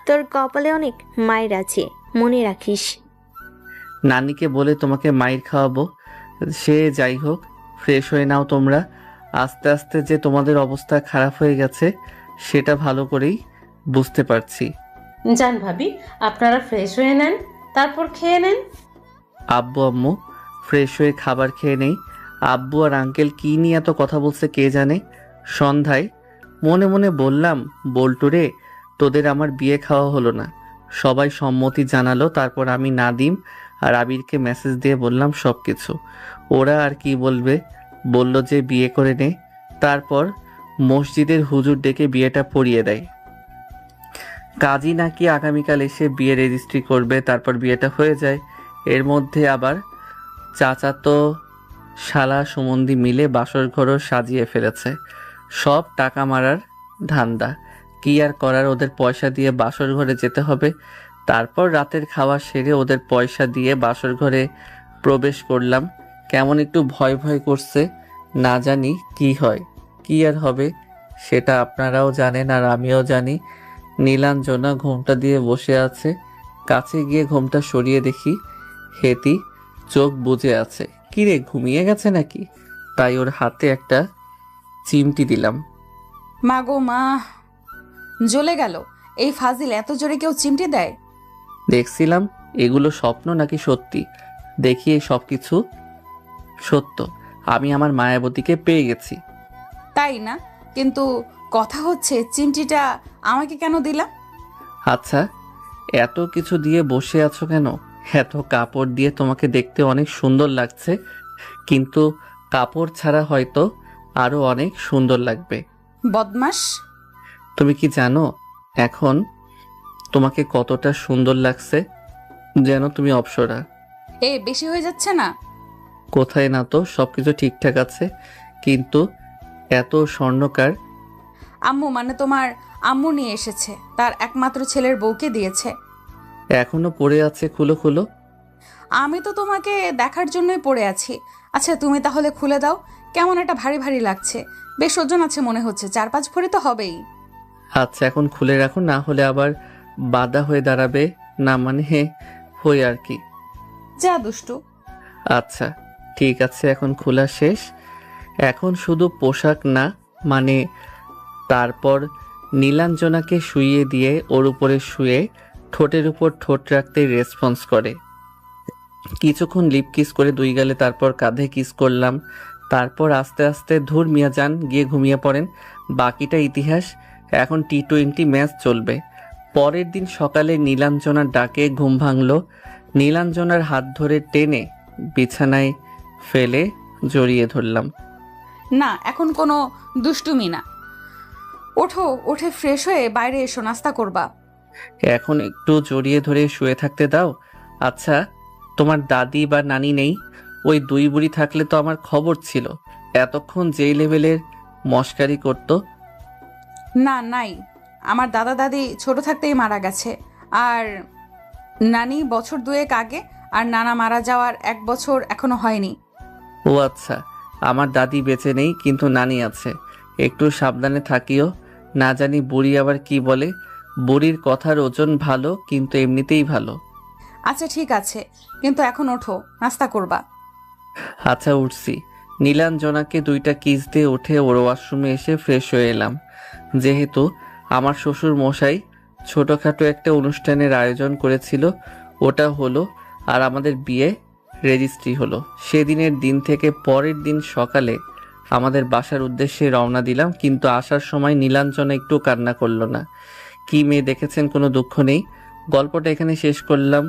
তোর কপালে অনেক মায়ের আছে, মনে রাখিস। নানিকে বলে তোমাকে মাইর খাওয়াবো। সে যাই হোক, ফ্রেশ হয়ে নাও তোমরা। আস্তে আস্তে যে তোমাদের অবস্থা খারাপ হয়ে গেছে সেটা ভালো করেই বুঝতে পারছি। যান ভাবি, আপনারা ফ্রেশ হয়ে নেন, তারপর খেয়ে নেন। আব্বু আম্মু ফ্রেশ হয়ে খাবার খেয়ে নেই। আব্বু আর আঙ্কেল কি নিয়ে এত কথা বলছে কে জানে। সন্ধ্যায় মনে মনে বললাম, বল্টুরে, তোদের আমার বিয়ে খাওয়া হলো না। সবাই সম্মতি জানালো। তারপর আমি নাদিম আর আবিরকে মেসেজ দিয়ে বললাম সব কিছু। ওরা আর কি বলবে, বলল যে বিয়ে করে নে। তারপর মসজিদের হুজুর ডেকে বিয়েটা পড়িয়ে দেয়। কাজী নাকি আগামীকাল এসে বিয়ে রেজিস্ট্রি করবে, তারপর বিয়েটা হয়ে যায়। এর মধ্যে আবার চাচাতো শালা সুমন্দি মিলে বাসর ঘরও সাজিয়ে ফেলেছে। সব টাকা মারার ধান্দা। কি আর করার, ওদের পয়সা দিয়ে বাসর ঘরে যেতে হবে। তারপর রাতের খাওয়া সেরে ওদের পয়সা দিয়ে বাসর ঘরে প্রবেশ করলাম। কেমন একটু ভয় ভয় করছে, না জানি কি হয়। কি আর হবে সেটা আপনারাও জানেন আর আমিও জানি। নীলাঞ্জনা ঘোমটা দিয়ে বসে আছে। কাছে গিয়ে ঘোমটা সরিয়ে দেখি হেতি চোখ বুজে আছে। কিরে, ঘুমিয়ে গেছে নাকি? তাই ওর হাতে একটা চিমটি দিলাম। মা গো মা, জ্বলে গেল। এই ফাজিল এত জোরে কেউ চিমটি দেয়? দেখছিলাম এগুলো স্বপ্ন নাকি সত্যি। দেখি এই সব কিছু সত্য। আমি আমার মায়াবতীকে পেয়ে গেছি। তাই না, কিন্তু কথা হচ্ছে চিমটিটা আমাকে কেন দিলা? আচ্ছা, এত কিছু দিয়ে বসে আছো কেন? এত কাপড় দিয়ে তোমাকে দেখতে অনেক সুন্দর লাগছে, কিন্তু কাপড় ছাড়া হয়তো আরো অনেক সুন্দর লাগবে। বদমাস। তুমি কি জানো এখন তোমাকে কতটা সুন্দর লাগছে? যেন তুমি অপ্সরা। বেশি হয়ে যাচ্ছে না? কোথায় না, তো সবকিছু ঠিকঠাক আছে, কিন্তু এত স্বর্ণকার। আম্মু, মানে তোমার আম্মু নিয়ে এসেছে, তার একমাত্র ছেলের বউকে দিয়েছে। এখনো পড়ে আছে, খুলো খুলো। আমি তো তোমাকে দেখার জন্যই পড়ে আছি। আচ্ছা তুমি তাহলে খুলে দাও। কেমন একটা ভারী ভারী লাগছে, বেশ ওজন আছে মনে হচ্ছে, 4-5 ভরি তো হবেই। আচ্ছা এখন খুলে রাখো, না হলে আবার বাধা হয়ে দাঁড়াবে। না মানে হই আর কি। যা দুষ্টু। আচ্ছা ঠিক আছে, এখন খোলা শেষ। এখন শুধু পোশাক না, মানে তারপর নীলাঞ্জনাকে শুইয়ে দিয়ে ওর উপরে শুয়ে ঠোঁটের উপর ঠোঁট রাখতে রেসপন্স করে। কিছুক্ষণ লিপ কিস করে 2 গালে, তারপর কাঁধে কিস করলাম। তারপর আস্তে আস্তে ধুর মিয়া যান, গিয়ে ঘুমিয়ে পড়েন। বাকিটা ইতিহাস। এখন T20 ম্যাচ চলবে। পরের দিন সকালে নীলাঞ্জনার ডাকে ঘুম ভাঙল। নীলাঞ্জনার হাত ধরে টেনে বিছানায় ফেলে জড়িয়ে ধরলাম। না, এখন কোনো দুষ্টুমি না। ওঠো, উঠে ফ্রেশ হয়ে বাইরে এসো, নাস্তা করবা। এখন একটু জড়িয়ে ধরে শুয়ে থাকতে দাও। আচ্ছা তোমার দাদি বা নানি নেই? ওই 2 বুড়ি থাকলে তো আমার খবর ছিল। এতক্ষণ যেই লেভেলের মস্কারি করতো। না, নাই। আমার দাদা দাদি ছোট থাকতেই মারা গেছে, আর নানি বছর 2 আগে, আর নানা মারা যাওয়ার 1 বছর এখনো হয়নি। ও আচ্ছা, আমার দাদি বেঁচে নেই, কিন্তু নানি আছে। একটু সাবধানে থাকিও, না জানি বুড়ি আবার কি বলে। বুড়ির কথার ওজন ভালো, কিন্তু এমনিতেই ভালো। আচ্ছা ঠিক আছে, কিন্তু এখন ওঠো, নাস্তা করবা। আচ্ছা উঠছি। নীলাঞ্জনাকে 2টা কিস দিয়ে উঠে ওর ওয়াশরুমে এসে ফ্রেশ হয়ে এলাম। যেহেতু আমার শ্বশুর মশাই ছোটখাটো একটা অনুষ্ঠানের আয়োজন করেছিল, ওটা হলো, আর আমাদের বিয়ে রেজিস্ট্রি হলো। সেদিনের দিন থেকে পরের দিন সকালে আমাদের বাসার উদ্দেশ্যে রওনা দিলাম, কিন্তু আসার সময় নীলাঞ্জনা একটু কান্না করলো না। কি মেয়ে দেখেছেন, কোনো দুঃখ নেই। গল্পটা এখানে শেষ করলাম।